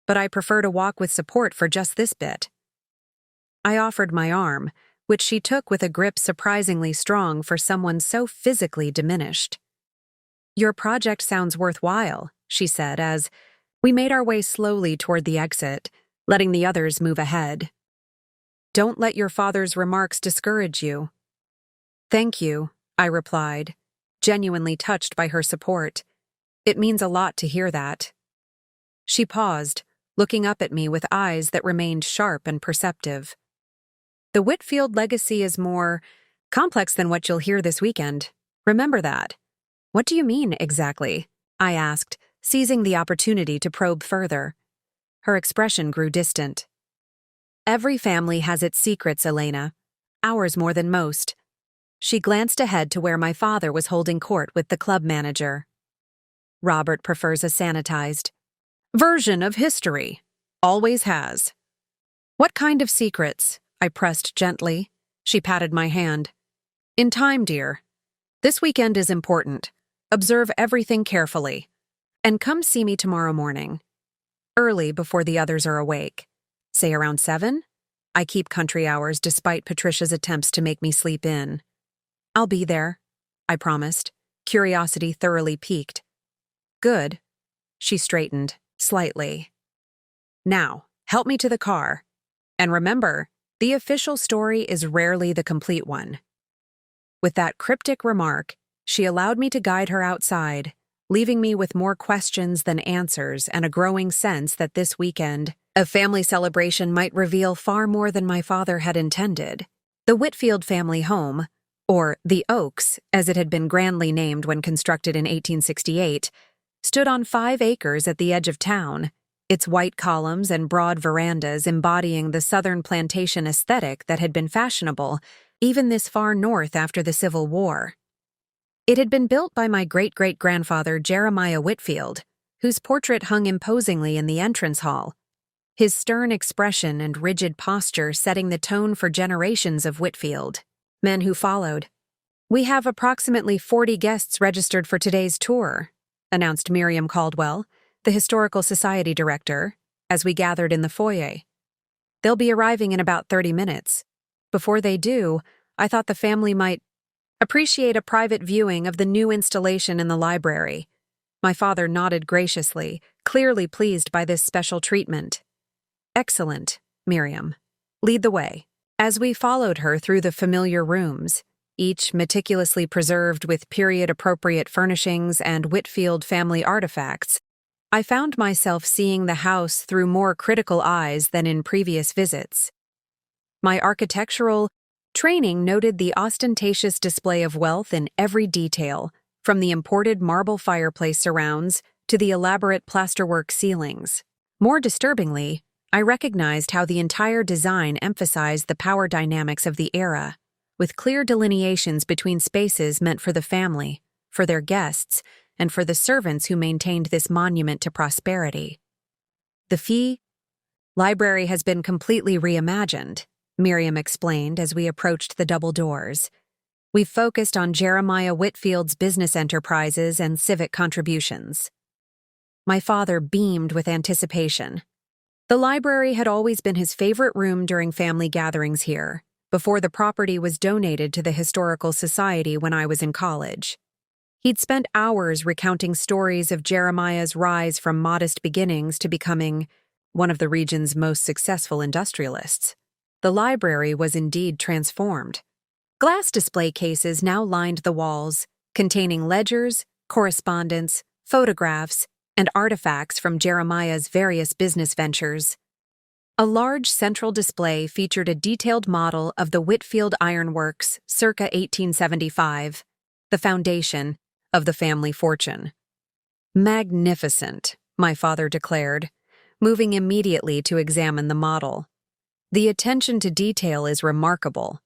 But I prefer to walk with support for just this bit. I offered my arm, which she took with a grip surprisingly strong for someone so physically diminished. Your project sounds worthwhile, she said as we made our way slowly toward the exit, letting the others move ahead. Don't let your father's remarks discourage you. Thank you, I replied, genuinely touched by her support. It means a lot to hear that. She paused, looking up at me with eyes that remained sharp and perceptive. The Whitfield legacy is more complex than what you'll hear this weekend. Remember that. What do you mean, exactly? I asked, seizing the opportunity to probe further. Her expression grew distant. Every family has its secrets, Elena. Ours more than most. She glanced ahead to where my father was holding court with the club manager. Robert prefers a sanitized version of history. Always has. What kind of secrets? I pressed gently. She patted my hand. In time, dear. This weekend is important. Observe everything carefully. And come see me tomorrow morning. Early before the others are awake. Say around 7? I keep country hours despite Patricia's attempts to make me sleep in. I'll be there, I promised, curiosity thoroughly piqued. Good. She straightened, slightly. Now, help me to the car. And remember, the official story is rarely the complete one. With that cryptic remark, she allowed me to guide her outside, leaving me with more questions than answers and a growing sense that this weekend, a family celebration might reveal far more than my father had intended. The Whitfield family home, or the Oaks, as it had been grandly named when constructed in 1868, stood on 5 acres at the edge of town, its white columns and broad verandas embodying the Southern plantation aesthetic that had been fashionable even this far north after the Civil War. It had been built by my great-great-grandfather Jeremiah Whitfield, whose portrait hung imposingly in the entrance hall, his stern expression and rigid posture setting the tone for generations of Whitfield men who followed. "We have approximately 40 guests registered for today's tour," announced Miriam Caldwell, the Historical Society director, as we gathered in the foyer. "They'll be arriving in about 30 minutes. Before they do, I thought the family might appreciate a private viewing of the new installation in the library." My father nodded graciously, clearly pleased by this special treatment. "Excellent, Miriam. Lead the way." As we followed her through the familiar rooms, each meticulously preserved with period-appropriate furnishings and Whitfield family artifacts, I found myself seeing the house through more critical eyes than in previous visits. My architectural training noted the ostentatious display of wealth in every detail, from the imported marble fireplace surrounds to the elaborate plasterwork ceilings. More disturbingly, I recognized how the entire design emphasized the power dynamics of the era, with clear delineations between spaces meant for the family, for their guests, and for the servants who maintained this monument to prosperity. "The Fee Library has been completely reimagined," Miriam explained as we approached the double doors. "We've focused on Jeremiah Whitfield's business enterprises and civic contributions." My father beamed with anticipation. The library had always been his favorite room during family gatherings here, before the property was donated to the Historical Society when I was in college. He'd spent hours recounting stories of Jeremiah's rise from modest beginnings to becoming one of the region's most successful industrialists. The library was indeed transformed. Glass display cases now lined the walls, containing ledgers, correspondence, photographs, and artifacts from Jeremiah's various business ventures. A large central display featured a detailed model of the Whitfield Iron Works circa 1875, the foundation of the family fortune. "Magnificent," my father declared, moving immediately to examine the model. "The attention to detail is remarkable.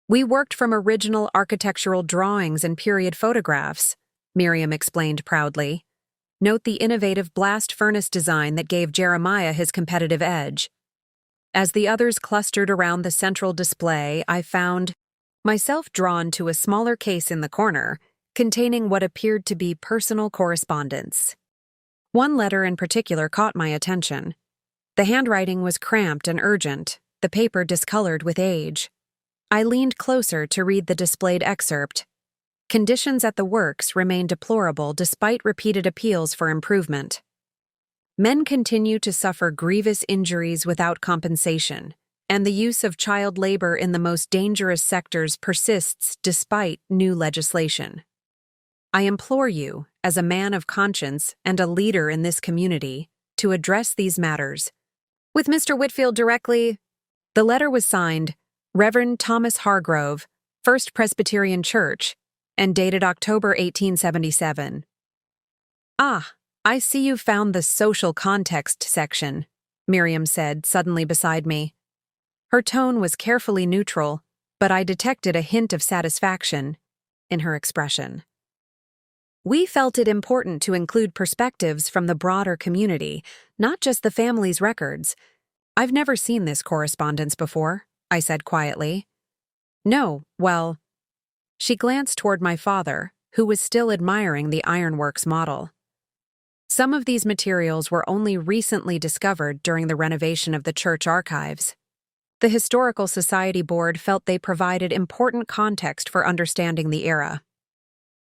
We worked from original architectural drawings and period photographs," Miriam explained proudly. "Note the innovative blast furnace design that gave Jeremiah his competitive edge." As the others clustered around the central display, I found myself drawn to a smaller case in the corner, containing what appeared to be personal correspondence. One letter in particular caught my attention. The handwriting was cramped and urgent, the paper discolored with age. I leaned closer to read the displayed excerpt. Conditions at the works remain deplorable despite repeated appeals for improvement. Men continue to suffer grievous injuries without compensation, and the use of child labor in the most dangerous sectors persists despite new legislation. I implore you, as a man of conscience and a leader in this community, to address these matters. With Mr. Whitfield directly. The letter was signed, Reverend Thomas Hargrove, First Presbyterian Church, and dated October 1877. "Ah, I see you found the social context section," Miriam said, suddenly beside me. Her tone was carefully neutral, but I detected a hint of satisfaction in her expression. "We felt it important to include perspectives from the broader community, not just the family's records. I've never seen this correspondence before," I said quietly. "No, well..." She glanced toward my father, who was still admiring the ironworks model. "Some of these materials were only recently discovered during the renovation of the church archives. The Historical Society Board felt they provided important context for understanding the era."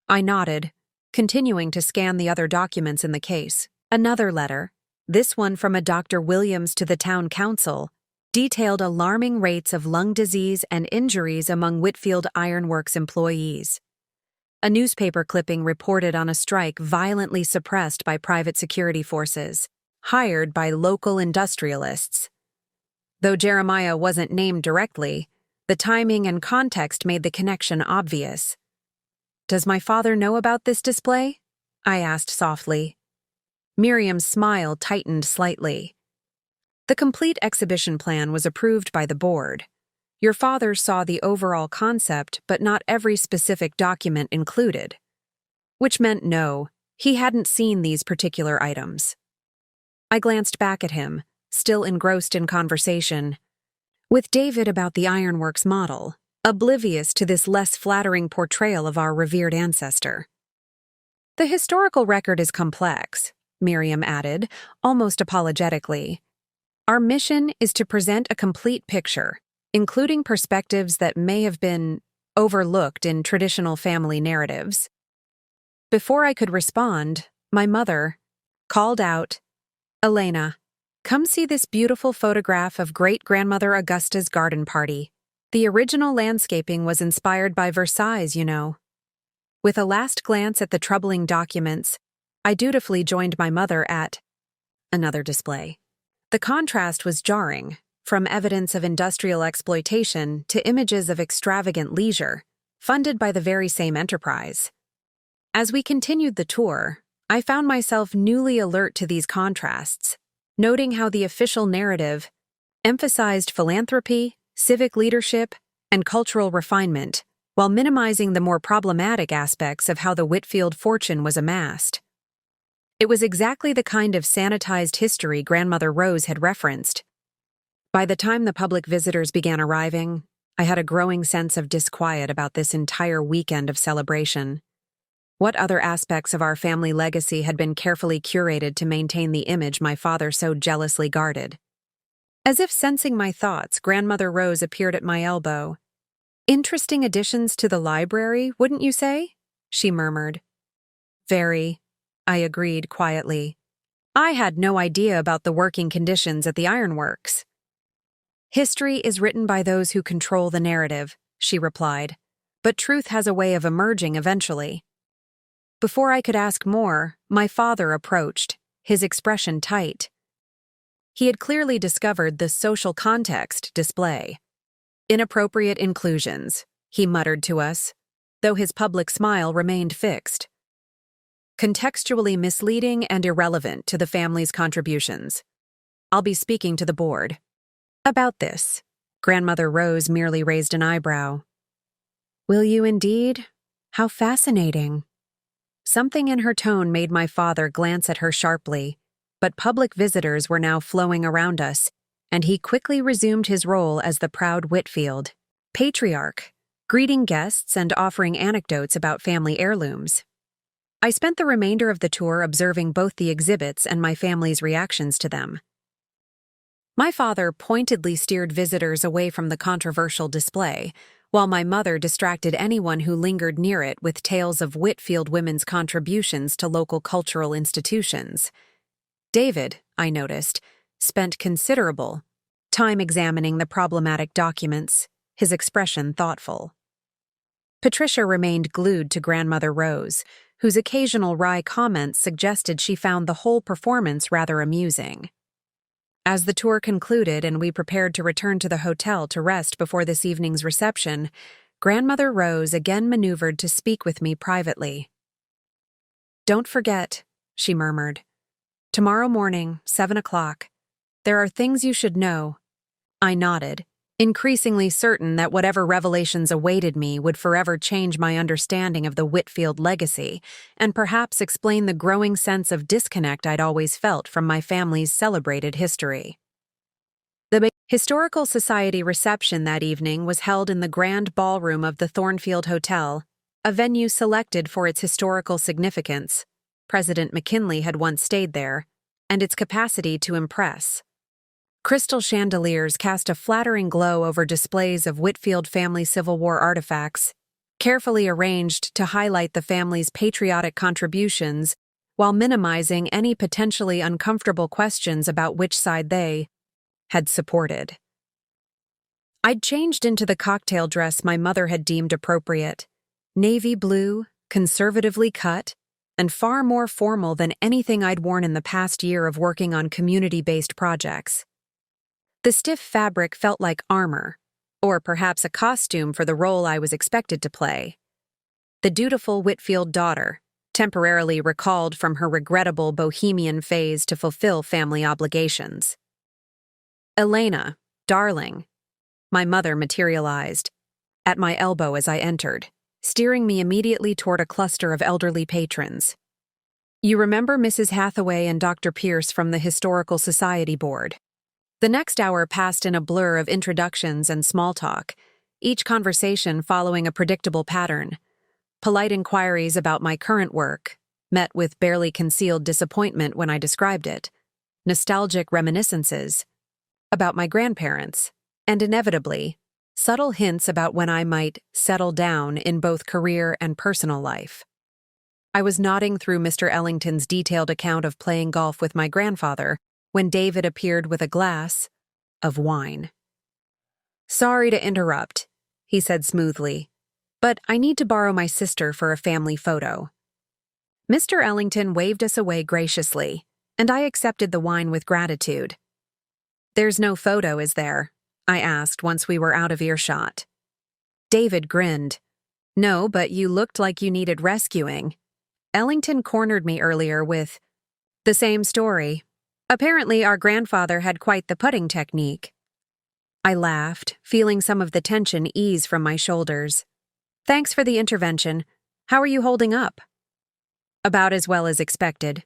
I nodded, continuing to scan the other documents in the case. Another letter, this one from a Dr. Williams to the town council, detailed alarming rates of lung disease and injuries among Whitfield Ironworks employees. A newspaper clipping reported on a strike violently suppressed by private security forces, hired by local industrialists. Though Jeremiah wasn't named directly, the timing and context made the connection obvious. "Does my father know about this display?" I asked softly. Miriam's smile tightened slightly. "The complete exhibition plan was approved by the board. Your father saw the overall concept, but not every specific document included. Which meant no, he hadn't seen these particular items. I glanced back at him, still engrossed in conversation with David about the ironworks model, oblivious to this less flattering portrayal of our revered ancestor. The historical record is complex, Miriam added, almost apologetically. Our mission is to present a complete picture, including perspectives that may have been overlooked in traditional family narratives. Before I could respond, my mother called out, "Elena, come see this beautiful photograph of great-grandmother Augusta's garden party. The original landscaping was inspired by Versailles, you know." With a last glance at the troubling documents, I dutifully joined my mother at another display. The contrast was jarring, from evidence of industrial exploitation to images of extravagant leisure, funded by the very same enterprise. As we continued the tour, I found myself newly alert to these contrasts, noting how the official narrative emphasized philanthropy, civic leadership, and cultural refinement, while minimizing the more problematic aspects of how the Whitfield fortune was amassed. It was exactly the kind of sanitized history Grandmother Rose had referenced. By the time the public visitors began arriving, I had a growing sense of disquiet about this entire weekend of celebration. What other aspects of our family legacy had been carefully curated to maintain the image my father so jealously guarded? As if sensing my thoughts, Grandmother Rose appeared at my elbow. "Interesting additions to the library, wouldn't you say?" she murmured. "Very," I agreed quietly. I had no idea about the working conditions at the ironworks. "History is written by those who control the narrative," she replied, "but truth has a way of emerging eventually." Before I could ask more, my father approached, his expression tight. He had clearly discovered the social context display. "Inappropriate inclusions," he muttered to us, though his public smile remained fixed. "Contextually misleading and irrelevant to the family's contributions. I'll be speaking to the board." About this, Grandmother Rose merely raised an eyebrow. "Will you indeed? How fascinating." Something in her tone made my father glance at her sharply, but public visitors were now flowing around us, and he quickly resumed his role as the proud Whitfield patriarch, greeting guests and offering anecdotes about family heirlooms. I spent the remainder of the tour observing both the exhibits and my family's reactions to them. My father pointedly steered visitors away from the controversial display, while my mother distracted anyone who lingered near it with tales of Whitfield women's contributions to local cultural institutions. David, I noticed, spent considerable time examining the problematic documents, his expression thoughtful. Patricia remained glued to Grandmother Rose, whose occasional wry comments suggested she found the whole performance rather amusing. As the tour concluded and we prepared to return to the hotel to rest before this evening's reception, Grandmother Rose again maneuvered to speak with me privately. "Don't forget," she murmured. "Tomorrow morning, 7 o'clock. There are things you should know." I nodded, increasingly certain that whatever revelations awaited me would forever change my understanding of the Whitfield legacy and perhaps explain the growing sense of disconnect I'd always felt from my family's celebrated history. The Historical Society reception that evening was held in the grand ballroom of the Thornfield Hotel, a venue selected for its historical significance. President McKinley had once stayed there, and its capacity to impress. Crystal chandeliers cast a flattering glow over displays of Whitfield family Civil War artifacts, carefully arranged to highlight the family's patriotic contributions while minimizing any potentially uncomfortable questions about which side they had supported. I'd changed into the cocktail dress my mother had deemed appropriate, navy blue, conservatively cut, and far more formal than anything I'd worn in the past year of working on community-based projects. The stiff fabric felt like armor, or perhaps a costume for the role I was expected to play. The dutiful Whitfield daughter, temporarily recalled from her regrettable bohemian phase to fulfill family obligations. "Elena, darling," My mother materialized at my elbow as I entered, steering me immediately toward a cluster of elderly patrons. You remember Mrs. Hathaway and Dr. Pierce from the Historical Society Board. The next hour passed in a blur of introductions and small talk, each conversation following a predictable pattern. Polite inquiries about my current work, met with barely concealed disappointment when I described it, nostalgic reminiscences about my grandparents, and inevitably, subtle hints about when I might settle down in both career and personal life. I was nodding through Mr. Ellington's detailed account of playing golf with my grandfather when David appeared with a glass of wine. "Sorry to interrupt," he said smoothly, "but I need to borrow my sister for a family photo." Mr. Ellington waved us away graciously, and I accepted the wine with gratitude. "There's no photo, is there?" I asked once we were out of earshot. David grinned. "No, but you looked like you needed rescuing. Ellington cornered me earlier with the same story. Apparently, our grandfather had quite the putting technique." I laughed, feeling some of the tension ease from my shoulders. "Thanks for the intervention. How are you holding up?" "About as well as expected."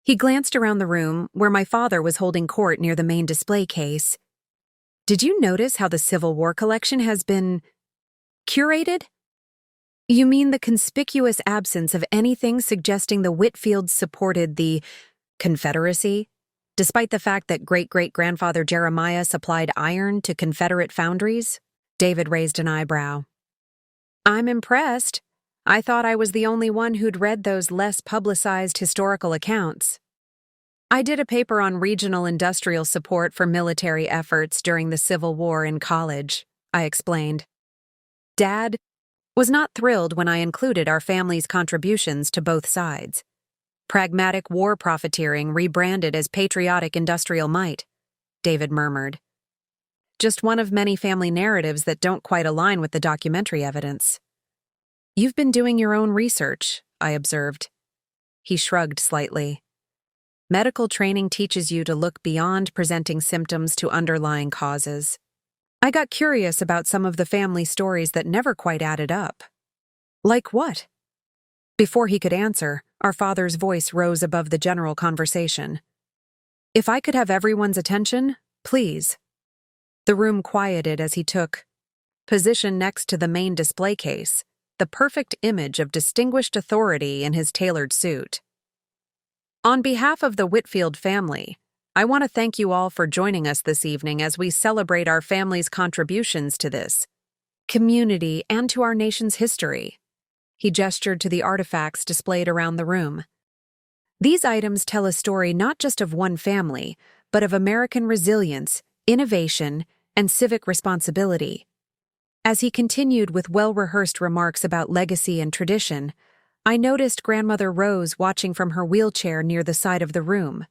He glanced around the room where my father was holding court near the main display case. "Did you notice how the Civil War collection has been curated?" "You mean the conspicuous absence of anything suggesting the Whitfields supported the Confederacy, despite the fact that great-great-grandfather Jeremiah supplied iron to Confederate foundries?" David raised an eyebrow. "I'm impressed. I thought I was the only one who'd read those less publicized historical accounts." "I did a paper on regional industrial support for military efforts during the Civil War in college," I explained. Dad was not thrilled when I included our family's contributions to both sides. "Pragmatic war profiteering rebranded as patriotic industrial might," David murmured. "Just one of many family narratives that don't quite align with the documentary evidence." "You've been doing your own research," I observed. He shrugged slightly. "Medical training teaches you to look beyond presenting symptoms to underlying causes. I got curious about some of the family stories that never quite added up." "Like what?" Before he could answer, our father's voice rose above the general conversation. "If I could have everyone's attention, please." The room quieted as he took position next to the main display case, the perfect image of distinguished authority in his tailored suit. "On behalf of the Whitfield family, I want to thank you all for joining us this evening as we celebrate our family's contributions to this community and to our nation's history." He gestured to the artifacts displayed around the room. "These items tell a story not just of one family, but of American resilience, innovation, and civic responsibility." As he continued with well-rehearsed remarks about legacy and tradition, I noticed Grandmother Rose watching from her wheelchair near the side of the room.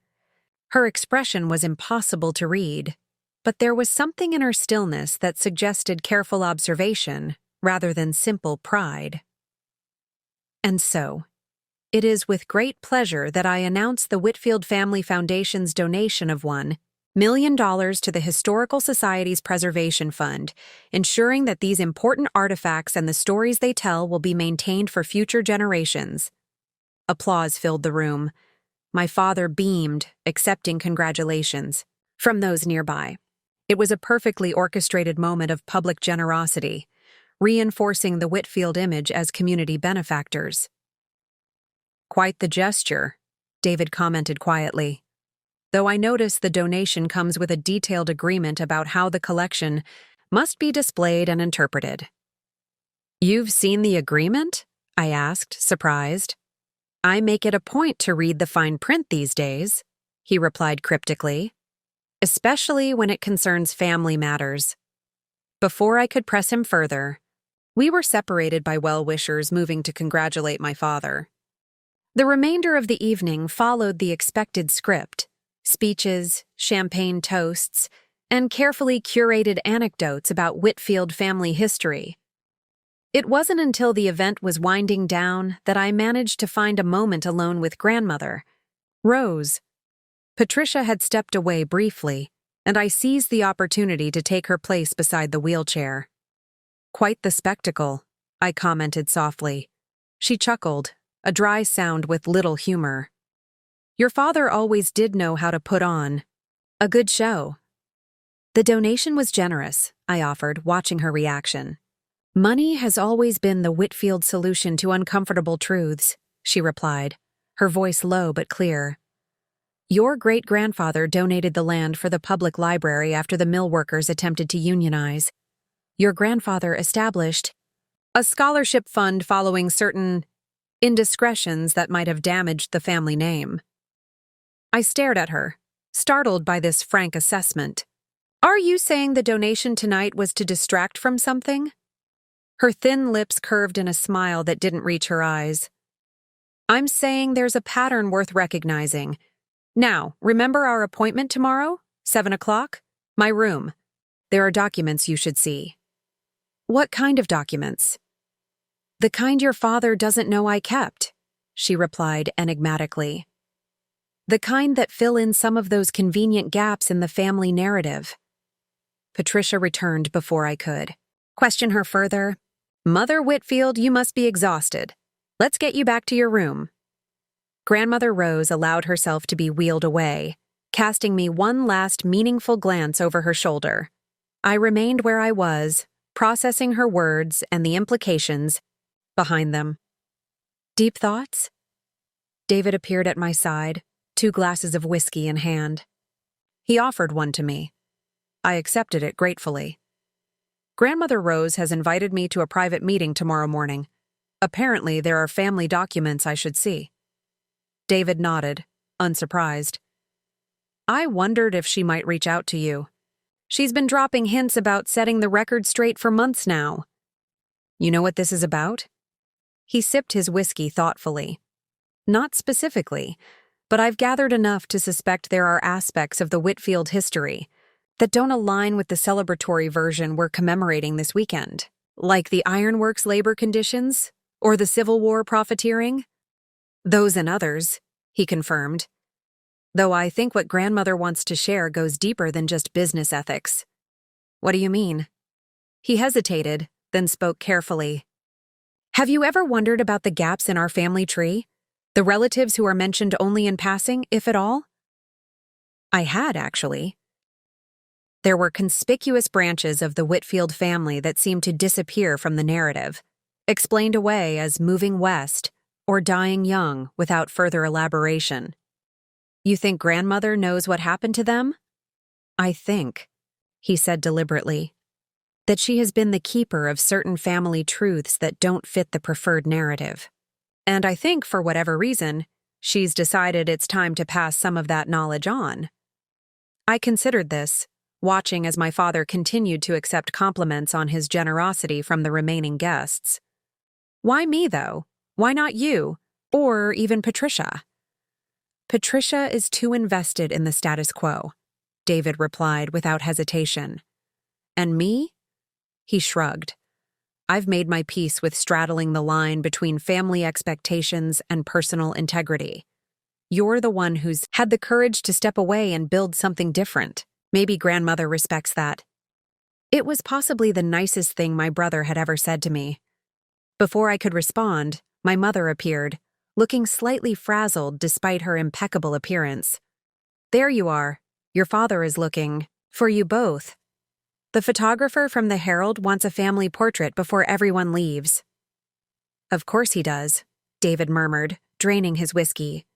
Her expression was impossible to read, but there was something in her stillness that suggested careful observation rather than simple pride. And so, it is with great pleasure that I announce the Whitfield Family Foundation's donation of $1 million to the Historical Society's Preservation Fund, ensuring that these important artifacts and the stories they tell will be maintained for future generations. Applause filled the room. My father beamed, accepting congratulations from those nearby. It was a perfectly orchestrated moment of public generosity, reinforcing the Whitfield image as community benefactors. "Quite the gesture," David commented quietly, though I notice the donation comes with a detailed agreement about how the collection must be displayed and interpreted. "You've seen the agreement?" I asked, surprised. "I make it a point to read the fine print these days," he replied cryptically, "especially when it concerns family matters." Before I could press him further, we were separated by well-wishers moving to congratulate my father. The remainder of the evening followed the expected script: speeches, champagne toasts, and carefully curated anecdotes about Whitfield family history. It wasn't until the event was winding down that I managed to find a moment alone with Grandmother Rose. Patricia had stepped away briefly, and I seized the opportunity to take her place beside the wheelchair. "Quite the spectacle," I commented softly. She chuckled, a dry sound with little humor. "Your father always did know how to put on a good show." "The donation was generous," I offered, watching her reaction. "Money has always been the Whitfield solution to uncomfortable truths," she replied, her voice low but clear. "Your great-grandfather donated the land for the public library after the mill workers attempted to unionize. Your grandfather established a scholarship fund following certain indiscretions that might have damaged the family name." I stared at her, startled by this frank assessment. "Are you saying the donation tonight was to distract from something?" Her thin lips curved in a smile that didn't reach her eyes. "I'm saying there's a pattern worth recognizing. Now, remember our appointment tomorrow? 7 o'clock? My room. There are documents you should see." "What kind of documents?" "The kind your father doesn't know I kept," she replied enigmatically. "The kind that fill in some of those convenient gaps in the family narrative." Patricia returned before I could question her further. "Mother Whitfield, you must be exhausted. Let's get you back to your room." Grandmother Rose allowed herself to be wheeled away, casting me one last meaningful glance over her shoulder. I remained where I was, processing her words and the implications behind them. "Deep thoughts?" David appeared at my side, 2 glasses of whiskey in hand. He offered one to me. I accepted it gratefully. "Grandmother Rose has invited me to a private meeting tomorrow morning. Apparently, there are family documents I should see." David nodded, unsurprised. "I wondered if she might reach out to you. She's been dropping hints about setting the record straight for months now." "You know what this is about?" He sipped his whiskey thoughtfully. "Not specifically, but I've gathered enough to suspect there are aspects of the Whitfield history that don't align with the celebratory version we're commemorating this weekend, like the ironworks labor conditions or the Civil War profiteering." "Those and others," he confirmed. "Though I think what grandmother wants to share goes deeper than just business ethics." "What do you mean?" He hesitated, then spoke carefully. "Have you ever wondered about the gaps in our family tree? The relatives who are mentioned only in passing, if at all?" I had, actually. There were conspicuous branches of the Whitfield family that seemed to disappear from the narrative, explained away as moving west or dying young without further elaboration. "You think grandmother knows what happened to them?" "I think," he said deliberately, "that she has been the keeper of certain family truths that don't fit the preferred narrative. And I think, for whatever reason, she's decided it's time to pass some of that knowledge on." I considered this, watching as my father continued to accept compliments on his generosity from the remaining guests. "Why me, though? Why not you? Or even Patricia?" "Patricia is too invested in the status quo," David replied without hesitation. "And me?" He shrugged. "I've made my peace with straddling the line between family expectations and personal integrity. You're the one who's had the courage to step away and build something different. Maybe grandmother respects that." It was possibly the nicest thing my brother had ever said to me. Before I could respond, my mother appeared, looking slightly frazzled despite her impeccable appearance. "There you are. Your father is looking for you both. The photographer from the Herald wants a family portrait before everyone leaves." "Of course he does," David murmured, draining his whiskey.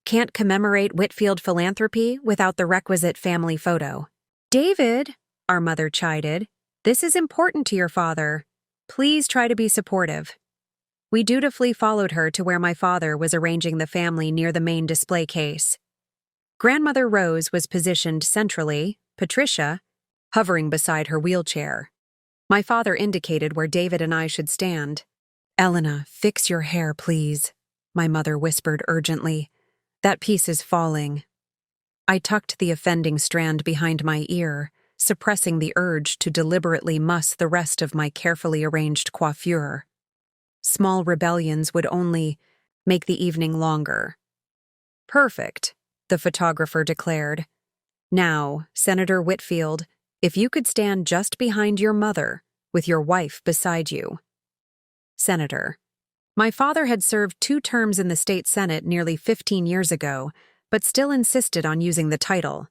"Can't commemorate Whitfield philanthropy without the requisite family photo." "David," our mother chided, "this is important to your father. Please try to be supportive." We dutifully followed her to where my father was arranging the family near the main display case. Grandmother Rose was positioned centrally, Patricia hovering beside her wheelchair. My father indicated where David and I should stand. "Elena, fix your hair, please," my mother whispered urgently. "That piece is falling." I tucked the offending strand behind my ear, suppressing the urge to deliberately muss the rest of my carefully arranged coiffure. Small rebellions would only make the evening longer. "Perfect," the photographer declared. Now, Senator Whitfield, if you could stand just behind your mother, with your wife beside you. Senator. My father had served 2 terms in the state Senate nearly 15 years ago, but still insisted on using the title.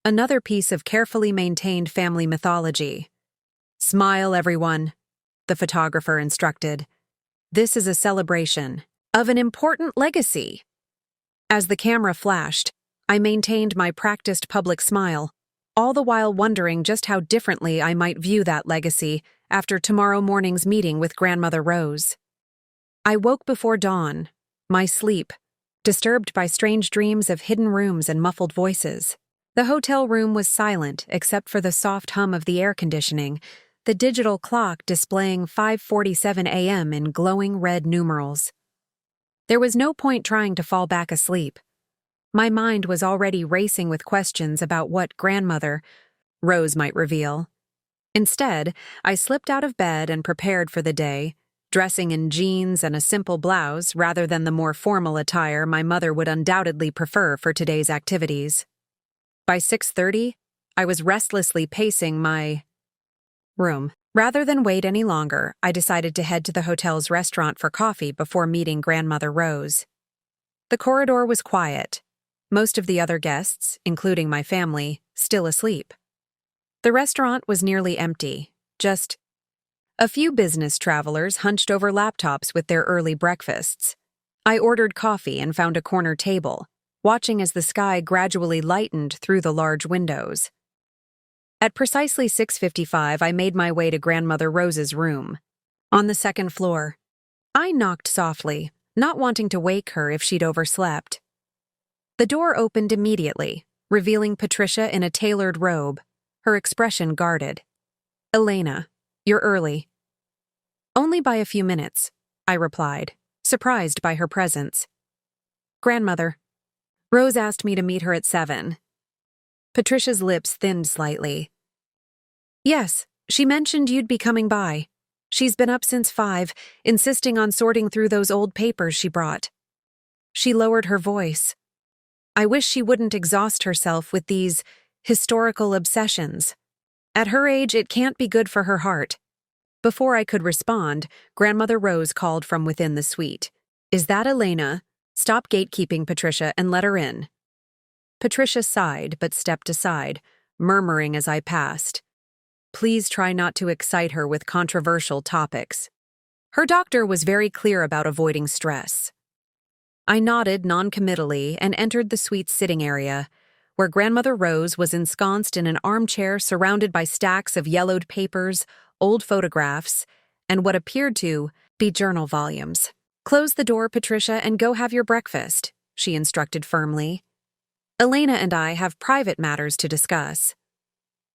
Another piece of carefully maintained family mythology. Smile, everyone, the photographer instructed. This is a celebration of an important legacy. As the camera flashed, I maintained my practiced public smile, all the while wondering just how differently I might view that legacy after tomorrow morning's meeting with Grandmother Rose. I woke before dawn, my sleep, disturbed by strange dreams of hidden rooms and muffled voices. The hotel room was silent except for the soft hum of the air conditioning, the digital clock displaying 5:47 a.m. in glowing red numerals. There was no point trying to fall back asleep. My mind was already racing with questions about what Grandmother Rose might reveal. Instead, I slipped out of bed and prepared for the day, dressing in jeans and a simple blouse rather than the more formal attire my mother would undoubtedly prefer for today's activities. By 6:30, I was restlessly pacing my room. Rather than wait any longer, I decided to head to the hotel's restaurant for coffee before meeting Grandmother Rose. The corridor was quiet. Most of the other guests, including my family, still asleep. The restaurant was nearly empty, just a few business travelers hunched over laptops with their early breakfasts. I ordered coffee and found a corner table, watching as the sky gradually lightened through the large windows. At precisely 6:55, I made my way to Grandmother Rose's room, on the 2nd floor. I knocked softly, not wanting to wake her if she'd overslept. The door opened immediately, revealing Patricia in a tailored robe, her expression guarded. "Elena, you're early." "Only by a few minutes," I replied, surprised by her presence. "Grandmother, Rose asked me to meet her at 7. Patricia's lips thinned slightly. "Yes, she mentioned you'd be coming by. She's been up since 5, insisting on sorting through those old papers she brought." She lowered her voice. "I wish she wouldn't exhaust herself with these historical obsessions. At her age, it can't be good for her heart." Before I could respond, Grandmother Rose called from within the suite. "Is that Elena? Stop gatekeeping, Patricia, and let her in." Patricia sighed but stepped aside, murmuring as I passed, "Please try not to excite her with controversial topics." Her doctor was very clear about avoiding stress. I nodded noncommittally and entered the suite's sitting area, where Grandmother Rose was ensconced in an armchair surrounded by stacks of yellowed papers, old photographs, and what appeared to be journal volumes. "Close the door, Patricia, and go have your breakfast," she instructed firmly. "Elena and I have private matters to discuss."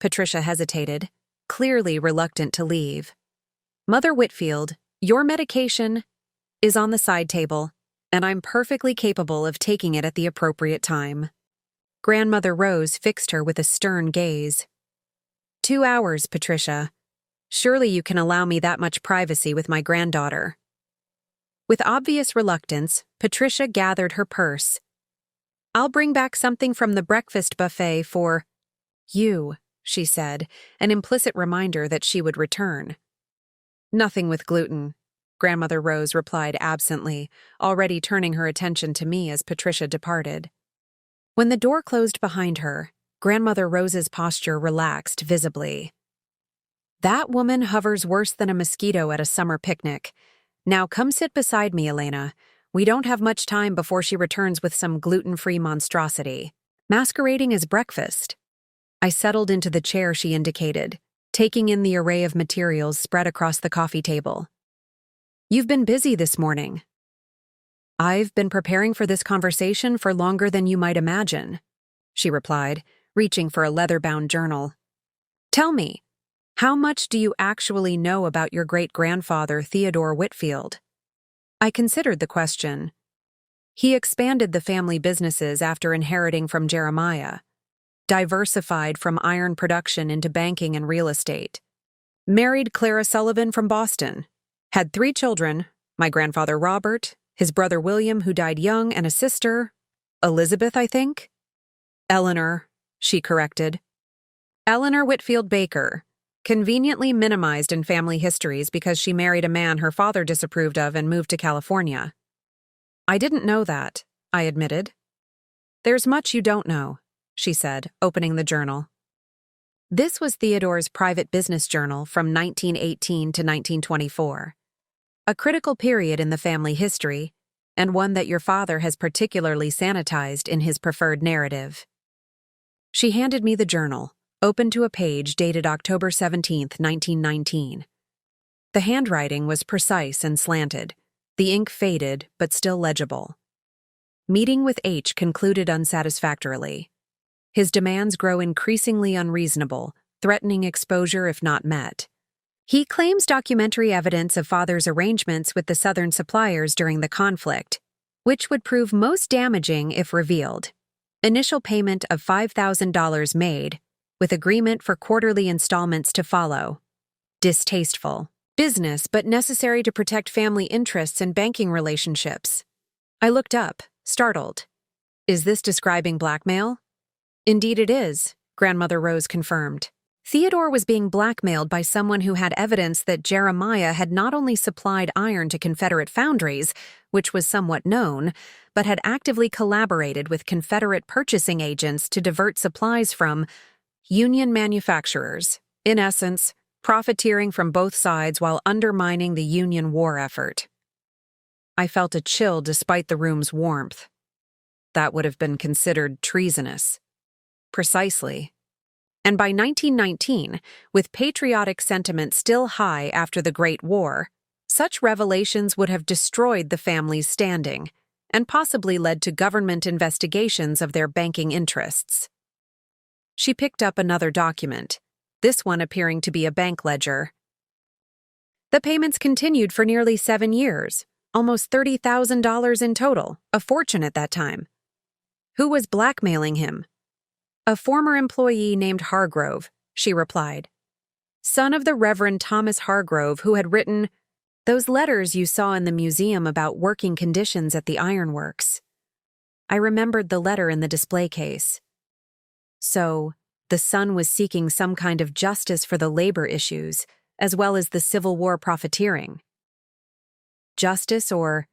Patricia hesitated, clearly reluctant to leave. "Mother Whitfield, your medication is on the side table, and I'm perfectly capable of taking it at the appropriate time." Grandmother Rose fixed her with a stern gaze. 2 hours, Patricia. Surely you can allow me that much privacy with my granddaughter." With obvious reluctance, Patricia gathered her purse. "I'll bring back something from the breakfast buffet for you," she said, an implicit reminder that she would return. "Nothing with gluten," Grandmother Rose replied absently, already turning her attention to me as Patricia departed. When the door closed behind her, Grandmother Rose's posture relaxed visibly. "That woman hovers worse than a mosquito at a summer picnic. Now come sit beside me, Elena. We don't have much time before she returns with some gluten-free monstrosity, masquerading as breakfast." I settled into the chair she indicated, taking in the array of materials spread across the coffee table. "You've been busy this morning." "I've been preparing for this conversation for longer than you might imagine," she replied, reaching for a leather-bound journal. "Tell me, how much do you actually know about your great-grandfather, Theodore Whitfield?" I considered the question. He expanded the family businesses after inheriting from Jeremiah, diversified from iron production into banking and real estate, married Clara Sullivan from Boston, had 3 children, my grandfather Robert, his brother William, who died young, and a sister, Elizabeth, I think? Eleanor, she corrected. Eleanor Whitfield Baker, conveniently minimized in family histories because she married a man her father disapproved of and moved to California. I didn't know that, I admitted. There's much you don't know, she said, opening the journal. This was Theodore's private business journal from 1918 to 1924. A critical period in the family history, and one that your father has particularly sanitized in his preferred narrative. She handed me the journal, open to a page dated October 17, 1919. The handwriting was precise and slanted, the ink faded but still legible. Meeting with H concluded unsatisfactorily. His demands grow increasingly unreasonable, threatening exposure if not met. He claims documentary evidence of father's arrangements with the Southern suppliers during the conflict, which would prove most damaging if revealed. Initial payment of $5,000 made, with agreement for quarterly installments to follow. Distasteful. Business, but necessary to protect family interests and banking relationships. I looked up, startled. Is this describing blackmail? Indeed it is, Grandmother Rose confirmed. Theodore was being blackmailed by someone who had evidence that Jeremiah had not only supplied iron to Confederate foundries, which was somewhat known, but had actively collaborated with Confederate purchasing agents to divert supplies from Union manufacturers, in essence, profiteering from both sides while undermining the Union war effort. I felt a chill despite the room's warmth. That would have been considered treasonous. Precisely. And by 1919, with patriotic sentiment still high after the Great War, such revelations would have destroyed the family's standing and possibly led to government investigations of their banking interests. She picked up another document, this one appearing to be a bank ledger. The payments continued for nearly 7 years, almost $30,000 in total, a fortune at that time. Who was blackmailing him? A former employee named Hargrove, she replied. Son of the Reverend Thomas Hargrove, who had written those letters you saw in the museum about working conditions at the ironworks. I remembered the letter in the display case. So, the son was seeking some kind of justice for the labor issues, as well as the Civil War profiteering. Justice or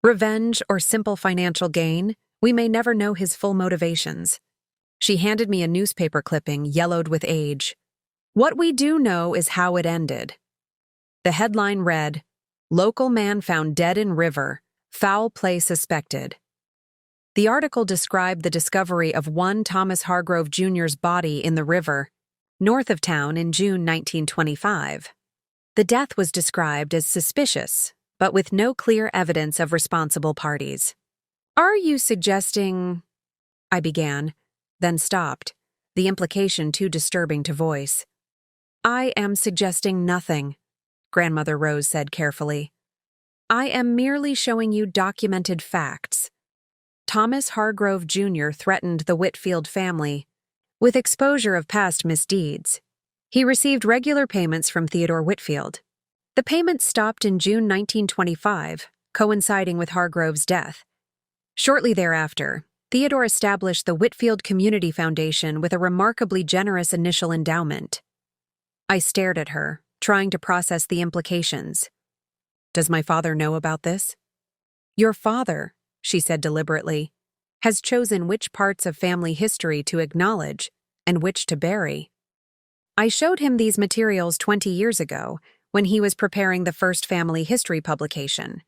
revenge or simple financial gain, we may never know his full motivations. She handed me a newspaper clipping yellowed with age. What we do know is how it ended. The headline read, Local man found dead in river, foul play suspected. The article described the discovery of one Thomas Hargrove Jr.'s body in the river, north of town in June 1925. The death was described as suspicious, but with no clear evidence of responsible parties. Are you suggesting... I began, then stopped, the implication too disturbing to voice. I am suggesting nothing, Grandmother Rose said carefully. I am merely showing you documented facts. Thomas Hargrove Jr. threatened the Whitfield family with exposure of past misdeeds. He received regular payments from Theodore Whitfield. The payments stopped in June 1925, coinciding with Hargrove's death. Shortly thereafter, Theodore established the Whitfield Community Foundation with a remarkably generous initial endowment. I stared at her, trying to process the implications. Does my father know about this? Your father, she said deliberately, has chosen which parts of family history to acknowledge and which to bury. I showed him these materials 20 years ago when he was preparing the first family history publication.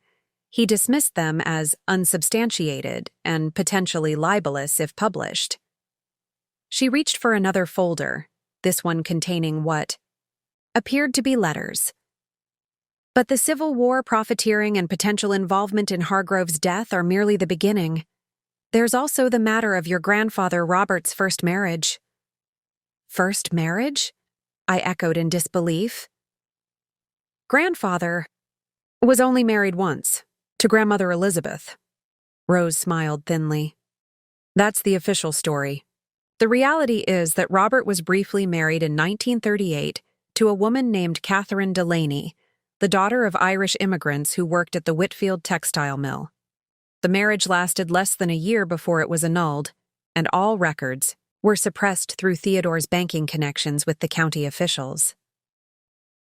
He dismissed them as unsubstantiated and potentially libelous if published. She reached for another folder, this one containing what appeared to be letters. But the Civil War profiteering and potential involvement in Hargrove's death are merely the beginning. There's also the matter of your grandfather Robert's first marriage. First marriage? I echoed in disbelief. Grandfather was only married once. To Grandmother Elizabeth. Rose smiled thinly. That's the official story. The reality is that Robert was briefly married in 1938 to a woman named Catherine Delaney, the daughter of Irish immigrants who worked at the Whitfield textile mill. The marriage lasted less than a year before it was annulled, and all records, were suppressed through Theodore's banking connections with the county officials.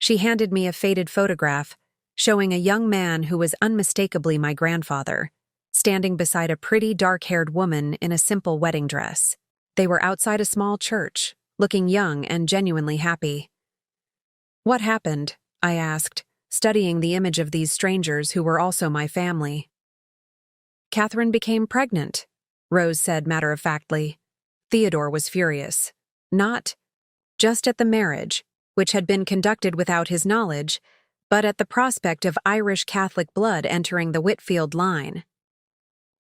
She handed me a faded photograph showing a young man who was unmistakably my grandfather, standing beside a pretty dark-haired woman in a simple wedding dress. They were outside a small church, looking young and genuinely happy. "What happened?" I asked, studying the image of these strangers who were also my family. "Catherine became pregnant," Rose said matter-of-factly. Theodore was furious. Not just at the marriage, which had been conducted without his knowledge, but at the prospect of Irish Catholic blood entering the Whitfield line.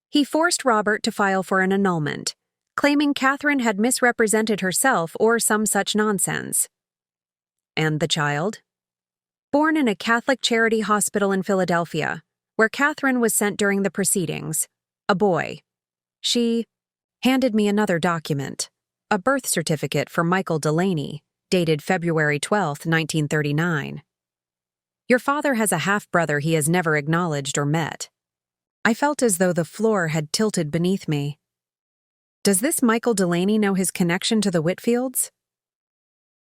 He forced Robert to file for an annulment, claiming Catherine had misrepresented herself or some such nonsense. "And the child?" "Born in a Catholic charity hospital in Philadelphia, where Catherine was sent during the proceedings. A boy. She handed me another document, a birth certificate for Michael Delaney, dated February 12, 1939. Your father has a half-brother he has never acknowledged or met." I felt as though the floor had tilted beneath me. Does this Michael Delaney know his connection to the Whitfields?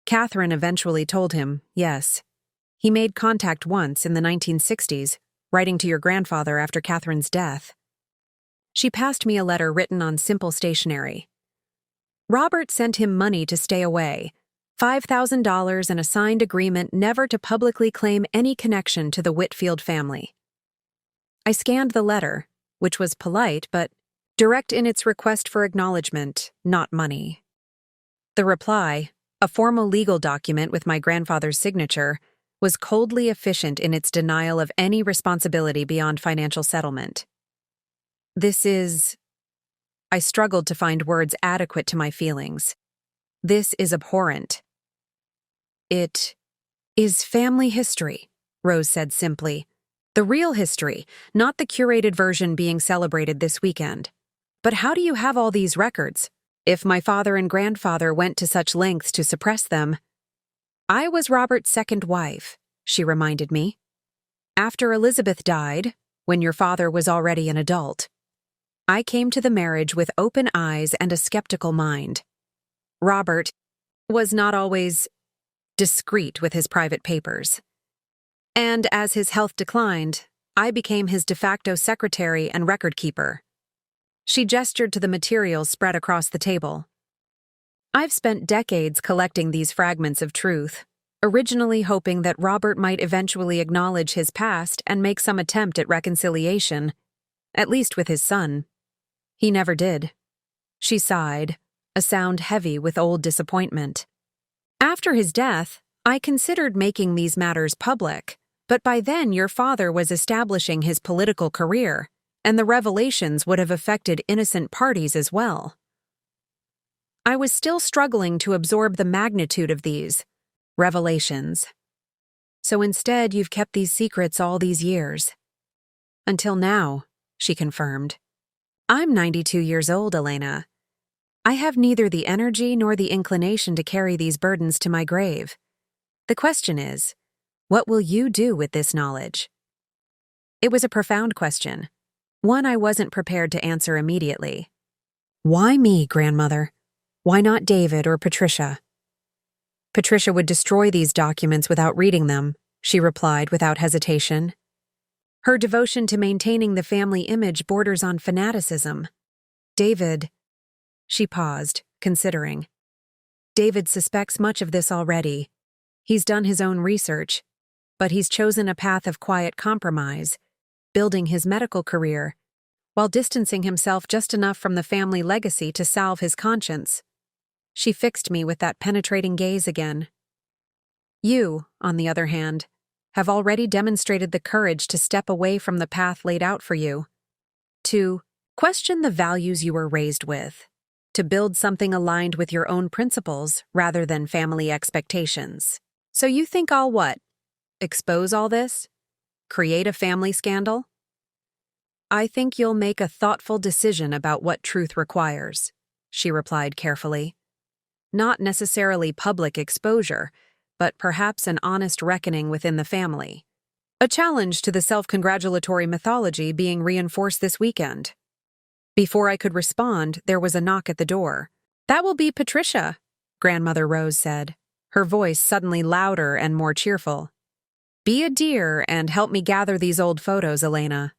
Catherine eventually told him, yes. He made contact once in the 1960s, writing to your grandfather after Catherine's death. She passed me a letter written on simple stationery. Robert sent him money to stay away, $5,000 and a signed agreement never to publicly claim any connection to the Whitfield family. I scanned the letter, which was polite but direct in its request for acknowledgement, not money. The reply, a formal legal document with my grandfather's signature, was coldly efficient in its denial of any responsibility beyond financial settlement. I struggled to find words adequate to my feelings. This is abhorrent. It is family history, Rose said simply. The real history, not the curated version being celebrated this weekend. But how do you have all these records, if my father and grandfather went to such lengths to suppress them? I was Robert's second wife, she reminded me. After Elizabeth died, when your father was already an adult, I came to the marriage with open eyes and a skeptical mind. Robert was not always discreet with his private papers. And as his health declined, I became his de facto secretary and record keeper. She gestured to the materials spread across the table. I've spent decades collecting these fragments of truth, originally hoping that Robert might eventually acknowledge his past and make some attempt at reconciliation, at least with his son. He never did. She sighed, a sound heavy with old disappointment. After his death, I considered making these matters public, but by then your father was establishing his political career, and the revelations would have affected innocent parties as well. I was still struggling to absorb the magnitude of these revelations. So instead, you've kept these secrets all these years. Until now, she confirmed. I'm 92 years old, Elena. I have neither the energy nor the inclination to carry these burdens to my grave. The question is, what will you do with this knowledge? It was a profound question, one I wasn't prepared to answer immediately. Why me, grandmother? Why not David or Patricia? Patricia would destroy these documents without reading them, she replied without hesitation. Her devotion to maintaining the family image borders on fanaticism. David... She paused, considering. David suspects much of this already. He's done his own research, but he's chosen a path of quiet compromise, building his medical career, while distancing himself just enough from the family legacy to salve his conscience. She fixed me with that penetrating gaze again. You, on the other hand, have already demonstrated the courage to step away from the path laid out for you, to question the values you were raised with, to build something aligned with your own principles rather than family expectations. So you think I'll what? Expose all this? Create a family scandal? I think you'll make a thoughtful decision about what truth requires, she replied carefully. Not necessarily public exposure, but perhaps an honest reckoning within the family. A challenge to the self-congratulatory mythology being reinforced this weekend. Before I could respond, there was a knock at the door. That will be Patricia, Grandmother Rose said, her voice suddenly louder and more cheerful. Be a dear and help me gather these old photos, Elena.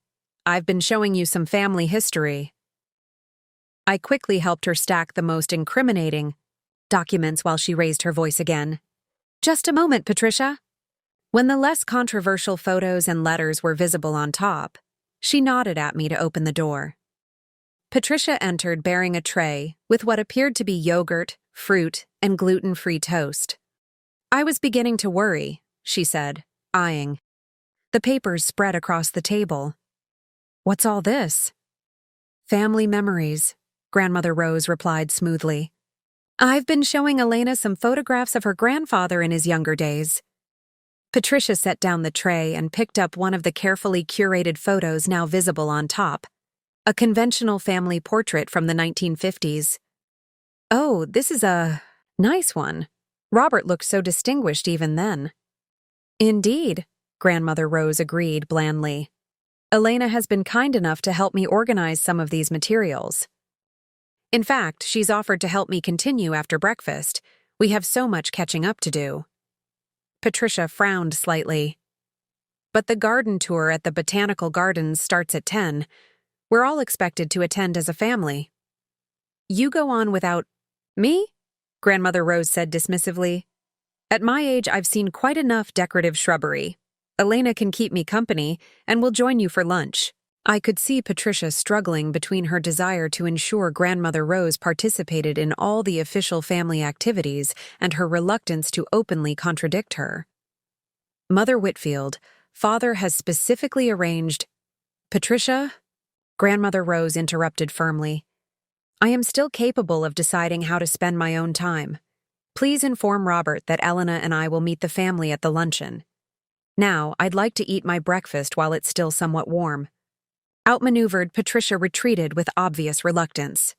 I've been showing you some family history. I quickly helped her stack the most incriminating documents while she raised her voice again. Just a moment, Patricia. When the less controversial photos and letters were visible on top, she nodded at me to open the door. Patricia entered bearing a tray with what appeared to be yogurt, fruit, and gluten-free toast. I was beginning to worry, she said, eyeing. The papers spread across the table. What's all this? Family memories, Grandmother Rose replied smoothly. I've been showing Elena some photographs of her grandfather in his younger days. Patricia set down the tray and picked up one of the carefully curated photos now visible on top. A conventional family portrait from the 1950s. Oh, this is a nice one. Robert looked so distinguished even then. Indeed, Grandmother Rose agreed blandly. Elena has been kind enough to help me organize some of these materials. In fact, she's offered to help me continue after breakfast. We have so much catching up to do. Patricia frowned slightly. But the garden tour at the Botanical Gardens starts at 10. We're all expected to attend as a family. You go on without me? Grandmother Rose said dismissively. At my age, I've seen quite enough decorative shrubbery. Elena can keep me company, and we'll join you for lunch. I could see Patricia struggling between her desire to ensure Grandmother Rose participated in all the official family activities and her reluctance to openly contradict her. Mother Whitfield, Father has specifically arranged— Patricia? Grandmother Rose interrupted firmly. I am still capable of deciding how to spend my own time. Please inform Robert that Elena and I will meet the family at the luncheon. Now, I'd like to eat my breakfast while it's still somewhat warm. Outmaneuvered, Patricia retreated with obvious reluctance.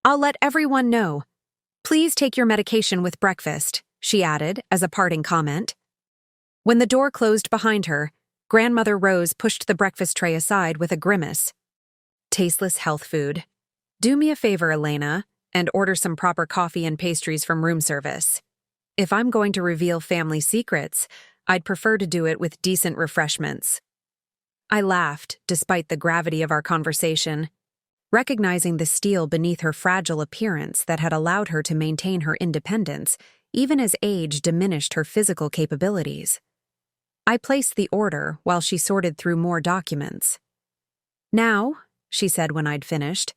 I'll let everyone know. Please take your medication with breakfast, she added as a parting comment. When the door closed behind her, Grandmother Rose pushed the breakfast tray aside with a grimace. Tasteless health food. Do me a favor, Elena, and order some proper coffee and pastries from room service. If I'm going to reveal family secrets, I'd prefer to do it with decent refreshments. I laughed, despite the gravity of our conversation, recognizing the steel beneath her fragile appearance that had allowed her to maintain her independence, even as age diminished her physical capabilities. I placed the order while she sorted through more documents. Now, she said when I'd finished,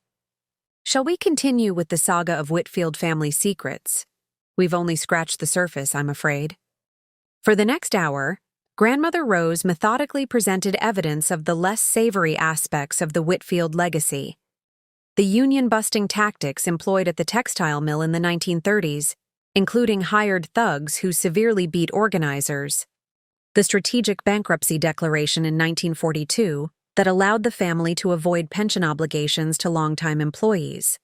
shall we continue with the saga of Whitfield family secrets? We've only scratched the surface, I'm afraid. For the next hour, Grandmother Rose methodically presented evidence of the less savory aspects of the Whitfield legacy. The union-busting tactics employed at the textile mill in the 1930s, including hired thugs who severely beat organizers. The strategic bankruptcy declaration in 1942 that allowed the family to avoid pension obligations to longtime employees.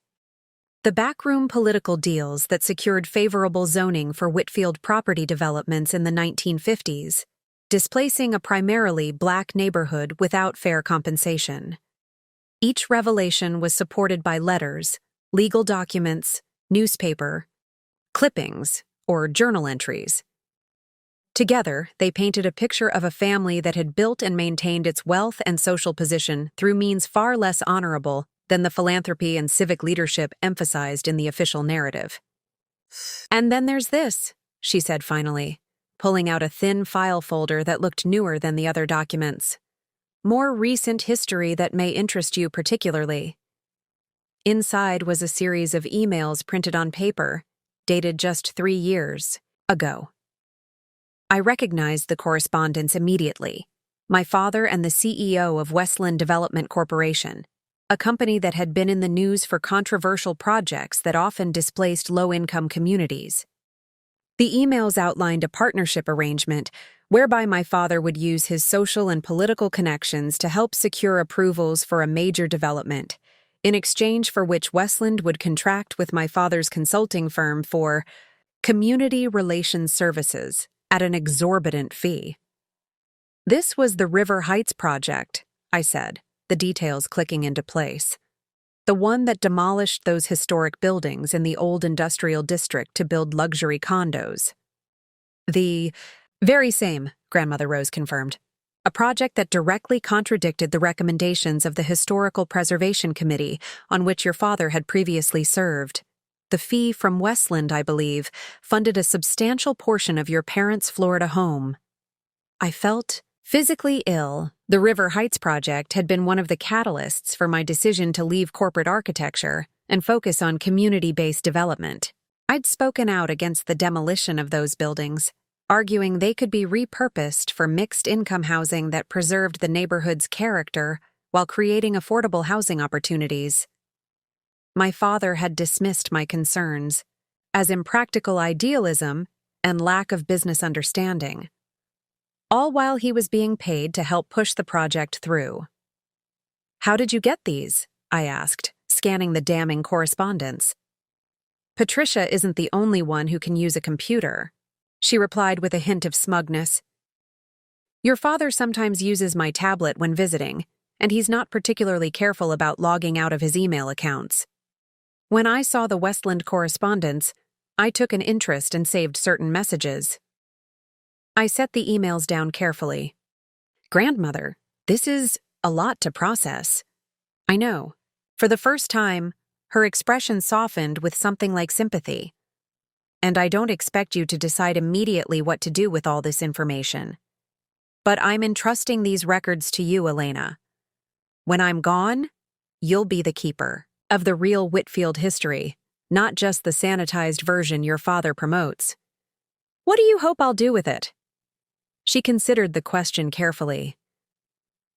The backroom political deals that secured favorable zoning for Whitfield property developments in the 1950s, displacing a primarily black neighborhood without fair compensation. Each revelation was supported by letters, legal documents, newspaper, clippings, or journal entries. Together, they painted a picture of a family that had built and maintained its wealth and social position through means far less honorable than the philanthropy and civic leadership emphasized in the official narrative. And then there's this, she said finally, pulling out a thin file folder that looked newer than the other documents. More recent history that may interest you particularly. Inside was a series of emails printed on paper, dated just 3 years ago. I recognized the correspondence immediately. My father and the CEO of Westland Development Corporation, a company that had been in the news for controversial projects that often displaced low-income communities. The emails outlined a partnership arrangement whereby my father would use his social and political connections to help secure approvals for a major development, in exchange for which Westland would contract with my father's consulting firm for community relations services at an exorbitant fee. This was the River Heights project, I said, the details clicking into place. The one that demolished those historic buildings in the old industrial district to build luxury condos. The very same, Grandmother Rose confirmed. A project that directly contradicted the recommendations of the Historical Preservation Committee on which your father had previously served. The fee from Westland, I believe, funded a substantial portion of your parents' Florida home. I felt physically ill. The River Heights project had been one of the catalysts for my decision to leave corporate architecture and focus on community-based development. I'd spoken out against the demolition of those buildings, arguing they could be repurposed for mixed-income housing that preserved the neighborhood's character while creating affordable housing opportunities. My father had dismissed my concerns as impractical idealism and lack of business understanding, all while he was being paid to help push the project through. "How did you get these?" I asked, scanning the damning correspondence. "Patricia isn't the only one who can use a computer," she replied with a hint of smugness. "Your father sometimes uses my tablet when visiting, and he's not particularly careful about logging out of his email accounts. When I saw the Westland correspondence, I took an interest and saved certain messages." I set the emails down carefully. "Grandmother, this is a lot to process." I know. For the first time, her expression softened with something like sympathy. "And I don't expect you to decide immediately what to do with all this information. But I'm entrusting these records to you, Elena. When I'm gone, you'll be the keeper of the real Whitfield history, not just the sanitized version your father promotes. What do you hope I'll do with it?" She considered the question carefully.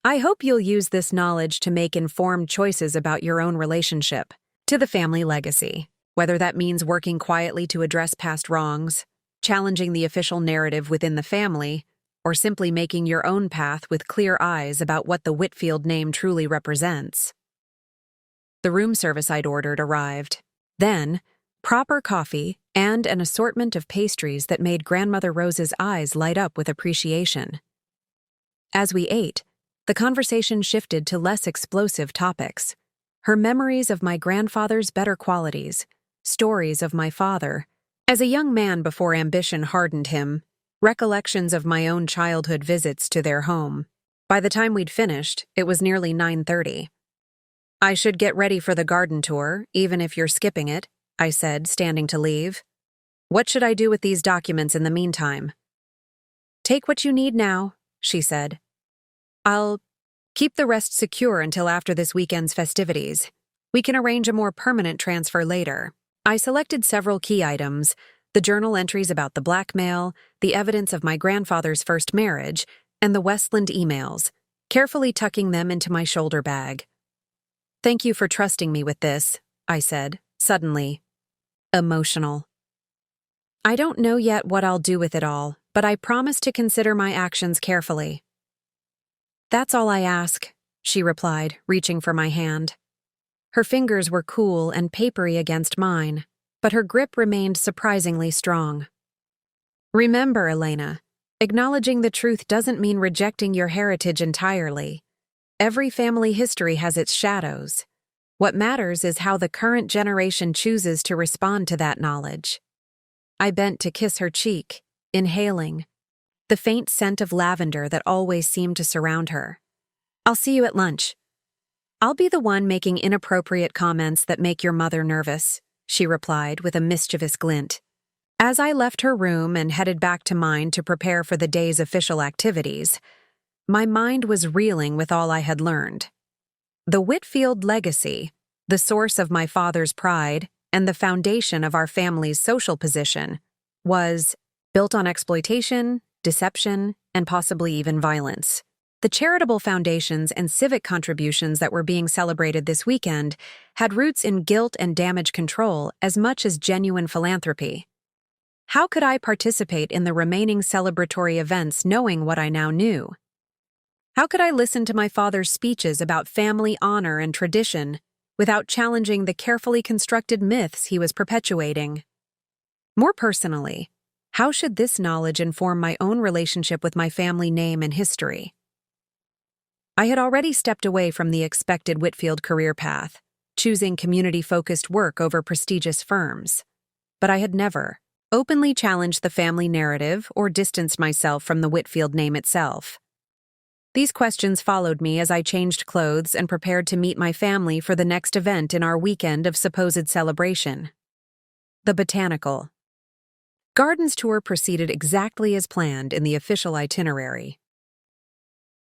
"I hope you'll use this knowledge to make informed choices about your own relationship to the family legacy, whether that means working quietly to address past wrongs, challenging the official narrative within the family, or simply making your own path with clear eyes about what the Whitfield name truly represents." The room service I'd ordered arrived. Then, proper coffee and an assortment of pastries that made Grandmother Rose's eyes light up with appreciation. As we ate, the conversation shifted to less explosive topics. Her memories of my grandfather's better qualities, stories of my father, as a young man before ambition hardened him, recollections of my own childhood visits to their home. By the time we'd finished, it was nearly 9:30. "I should get ready for the garden tour, even if you're skipping it," I said, standing to leave. "What should I do with these documents in the meantime?" "Take what you need now," she said. "I'll keep the rest secure until after this weekend's festivities. We can arrange a more permanent transfer later." I selected several key items: the journal entries about the blackmail, the evidence of my grandfather's first marriage, and the Westland emails, carefully tucking them into my shoulder bag. "Thank you for trusting me with this," I said, suddenly emotional. "I don't know yet what I'll do with it all, but I promise to consider my actions carefully." "That's all I ask," she replied, reaching for my hand. Her fingers were cool and papery against mine, but her grip remained surprisingly strong. "Remember, Elena, acknowledging the truth doesn't mean rejecting your heritage entirely. Every family history has its shadows. What matters is how the current generation chooses to respond to that knowledge." I bent to kiss her cheek, inhaling the faint scent of lavender that always seemed to surround her. "I'll see you at lunch." "I'll be the one making inappropriate comments that make your mother nervous," she replied with a mischievous glint. As I left her room and headed back to mine to prepare for the day's official activities, my mind was reeling with all I had learned. The Whitfield legacy, the source of my father's pride and the foundation of our family's social position, was built on exploitation, deception, and possibly even violence. The charitable foundations and civic contributions that were being celebrated this weekend had roots in guilt and damage control as much as genuine philanthropy. How could I participate in the remaining celebratory events knowing what I now knew? How could I listen to my father's speeches about family honor and tradition without challenging the carefully constructed myths he was perpetuating? More personally, how should this knowledge inform my own relationship with my family name and history? I had already stepped away from the expected Whitfield career path, choosing community-focused work over prestigious firms. But I had never openly challenged the family narrative or distanced myself from the Whitfield name itself. These questions followed me as I changed clothes and prepared to meet my family for the next event in our weekend of supposed celebration. The Botanical Gardens tour proceeded exactly as planned in the official itinerary.